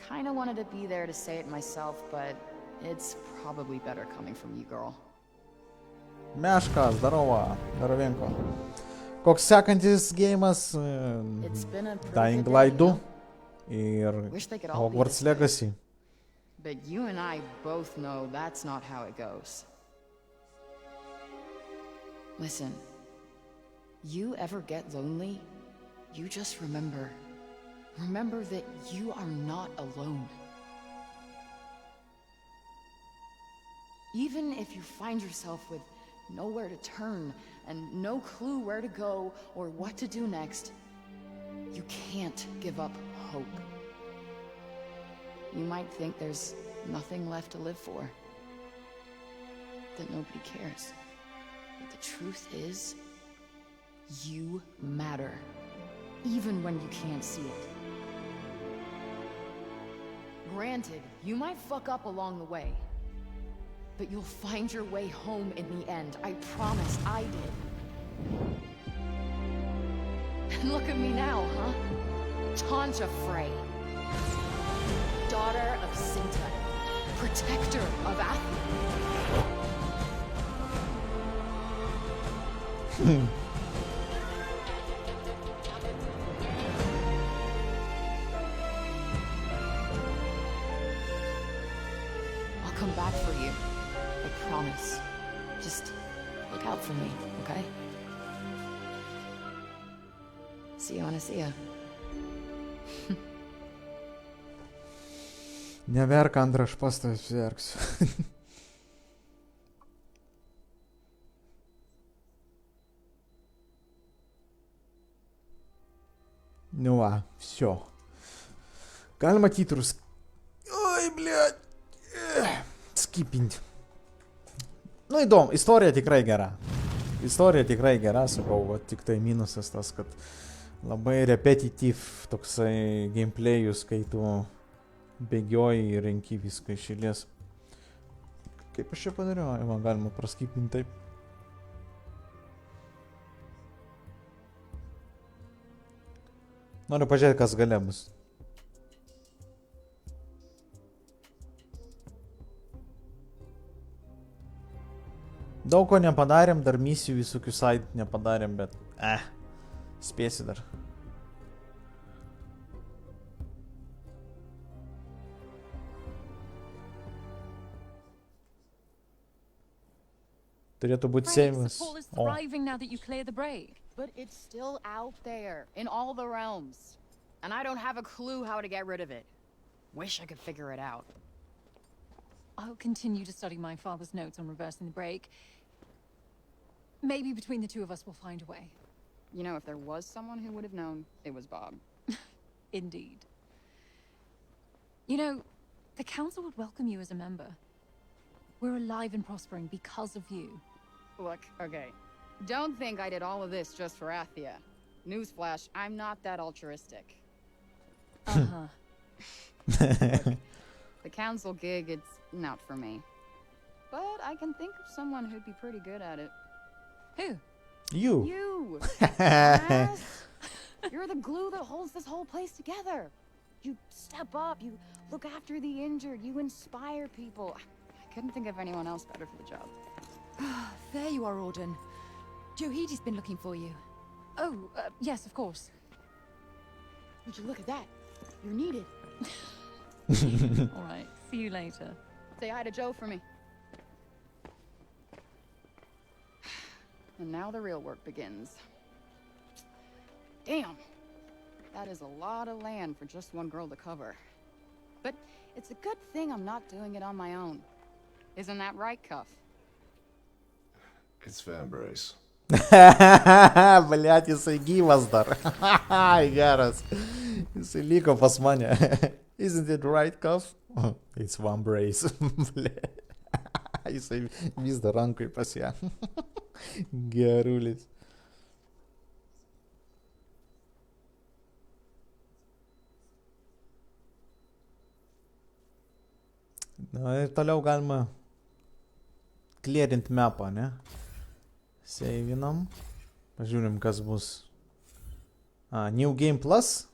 B: Kinda wanted to be there to say it myself, but it's probably better coming from you, girl.
A: Meška, здорово, здоровенко. Koks sekantis geimas? Dying Light 2 ir Hogwarts Legacy.
B: But you and I both know that's not how it goes. Listen, you ever get lonely, you just remember that you are not alone. Even if you find yourself with nowhere to turn and no clue where to go or what to do next, you can't give up hope. You might think there's nothing left to live for, that nobody cares. But the truth is, you matter, even when you can't see it. Granted, you might fuck up along the way, but you'll find your way home in the end. I promise, I did. And look at me now, huh? Tanta Frey. Daughter of Cinta. Protector of Athens. I'll come back for you. I promise. Just look out for me, okay? See you, Anasia.
A: Neverk, Andra, aš pats tavęs verksiu. Nu va, все. Galima titrus. Oi, blėt. Skipinti. Nu įdomu, istorija tikrai gera. Istorija tikrai gera, sakau, va, tik tai minusas tas, kad labai repetityv toksai gameplayus, kai tu bėgioji ir renki viską iš eilės. Kaip aš čia padariau? Man galima praskipinti taip. Noriu pažiūrėti, kas gale bus. Daug ko nepadarėm, dar misijų visokių side nepadarėm, bet spėsi dar. Turėtų būti seimas.
B: Thriving now that you clear the break. But it's still out there, in all the realms. And I don't have a clue how to get rid of it. Wish I could figure it out.
L: I'll continue to study my father's notes on reversing the break. Maybe between the two of us we'll find a way.
B: You know, if there was someone who would have known, it was Bob.
L: Indeed. You know, the council would welcome you as a member. We're alive and prospering because of you.
B: Look, okay. Don't think I did all of this just for Athia. Newsflash, I'm not that altruistic.
L: Uh-huh.
B: Look, the council gig, it's not for me. But I can think of someone who'd be pretty good at it.
L: Who?
A: You.
B: You! Dumbass. You're the glue that holds this whole place together. You step up, you look after the injured, you inspire people. I couldn't think of anyone else better for the job.
L: There you are, Auden. Johidi's been looking for you. Oh, yes, of course.
B: Would you look at that? You're needed.
L: All right, see you later.
B: Say hi to Joe for me. And now the real work begins. Damn. That is a lot of land for just one girl to cover. But it's a good thing I'm not doing it on my own. Isn't that right, Cuff?
E: It's fair, Brace.
A: Bliat, jisai gyvas dar. Geras. Jisai liko pas mane. Isn't it right, cuff? It's one brace. Jisai vis dar rankai pas ją. Gerulis. Na ir toliau galima clearint mapą, ne? Seivinam. Pažiūrim, kas bus. New Game Plus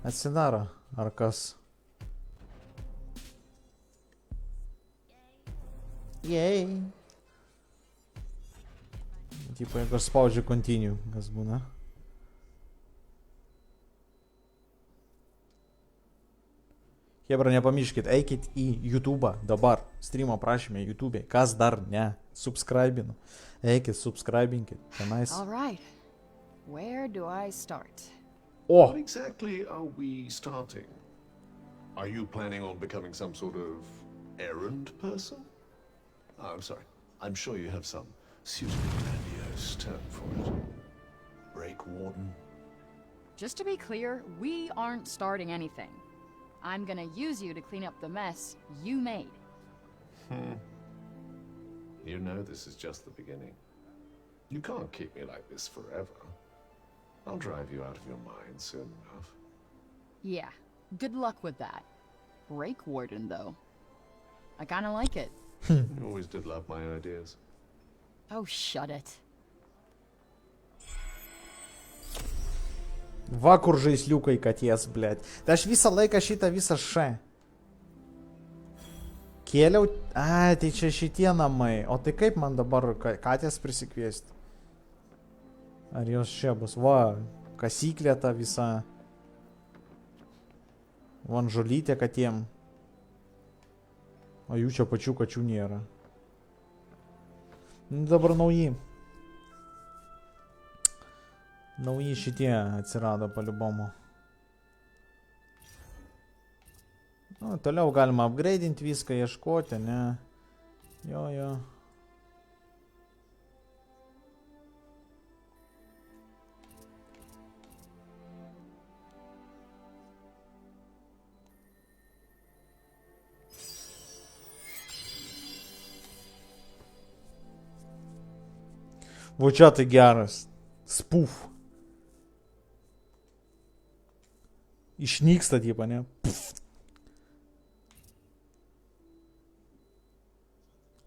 A: atsidaro. Ar kas? Yay. Tipo, jeigu aš spaudžiu continue, kas būna. Hebra, nepamirškit, eikit į YouTube dabar, streamo prašymė YouTube, kas dar ne, subscribinu, eikit, subscribinkit, tenais.
B: All right, where do I start?
E: What exactly are we starting? Are you planning on becoming some sort of errand person? Oh, I'm sorry. I'm sure you have some suitably grandiose term for it. Break warden?
B: Just to be clear, we aren't starting anything. I'm gonna use you to clean up the mess you made.
E: You know this is just the beginning. You can't keep me like this forever. I'll drive you out of your mind soon enough.
B: Yeah, good luck with that. Break warden, though. I kinda like it.
E: You always did love my ideas.
B: Oh, shut it.
A: Va kur žaisliukai katės, blėt. Tai aš visą laiką šitą visą š. Kėliau... tai čia šitie namai. O tai kaip man dabar katės prisikviesti? Ar jos čia bus? Va, kasyklė ta visa. Van žolytė katėm. O jų čia pačių kačių nėra. Dabar nauji. Nauji šitie atsirado paliubomu. Toliau galima upgrade'inti viską, ieškoti, ne? Jo. Va čia tai geras. Spoof. Išnyksta, tipo, ne? Pff.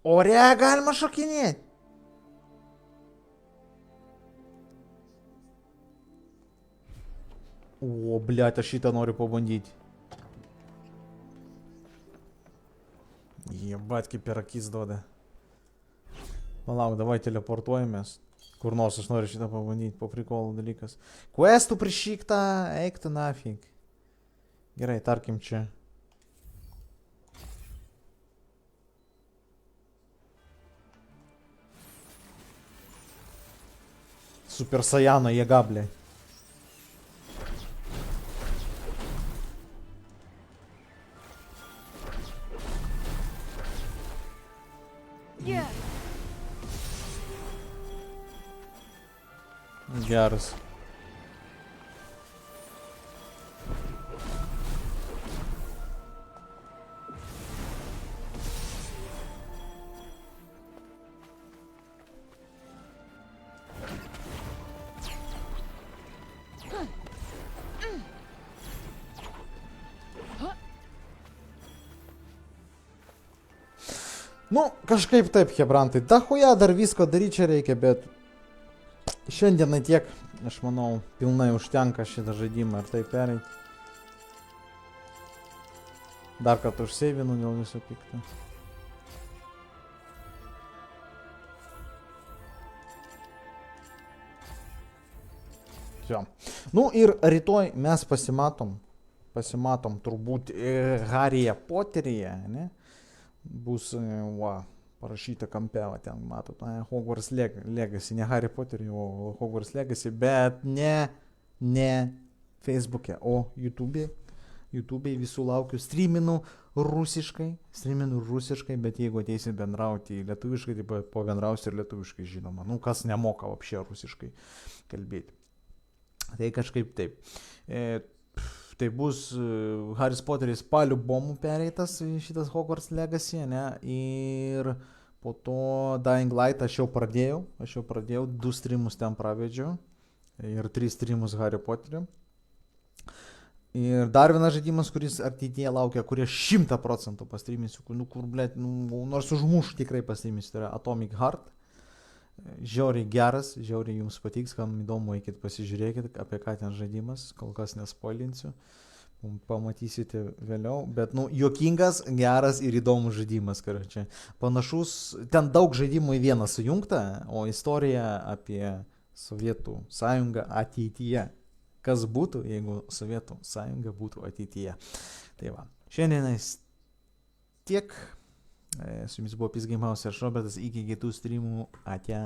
A: Ore galima šokinėti. O, bliat, aš šitą noriu pabandyti. Jebat, kaip per akis duoda. Palauk, davai teleportuojamės. Kur nors aš noriu šitą pabandyti, po prikolų dalykas. Questų prišykta, eik tu nafig. Gerai, tarkim čia. Super Saiyano jėga, blė. Geras. Nu, kažkaip taip, hebrantai. Dahuja dar visko daryti čia reikia, bet šiandienai tiek, aš manau, pilnai užtenka šitą žaidimą ir taip pereiti. Dar kartą užseivinu dėl viso pikto. Jo. Nu ir rytoj mes pasimatom turbūt Haryje Poteryje, ne? Bus, parašyta kampe, va ten matot, Hogwarts Legacy, ne Harry Potterį, o Hogwarts Legacy, bet ne Facebook'e, o YouTube'e visų laukiu streaminu rusiškai, streaminu rusiškai, bet jeigu ateisi bendrauti lietuviškai, tai pabendrausi ir lietuviškai, žinoma. Nu, kas nemoka apšė rusiškai kalbėti. Tai kažkaip taip. Tai bus Haris Poteris spalių bombų pereitas šitas Hogwarts Legacy, ne? Ir po to Dying Light aš jau pradėjau, 2 streamus ten pravedžiau ir 3 streamus Harry Potteriu. Ir dar vienas žaidimas, kuris ateityje laukia, kurie 100% pastreaminsiu, kur, blėt, nors užmuš tikrai pastreaminsiu, tai yra Atomic Heart. Žiauriai geras, žiauriai jums patiks, kam įdomu, eikit pasižiūrėkit, apie ką ten žaidimas, kol kas nespoilinsiu, pamatysite vėliau, bet, juokingas, geras ir įdomus žaidimas, čia panašus, ten daug žaidimų į vieną sujungta, o istorija apie Sovietų sąjungą ateityje, kas būtų, jeigu Sovietų sąjunga būtų ateityje. Tai va, šiandienais tiek. Su jumis buvo Pizgame House ir Robertas, iki kitų streamų, ate.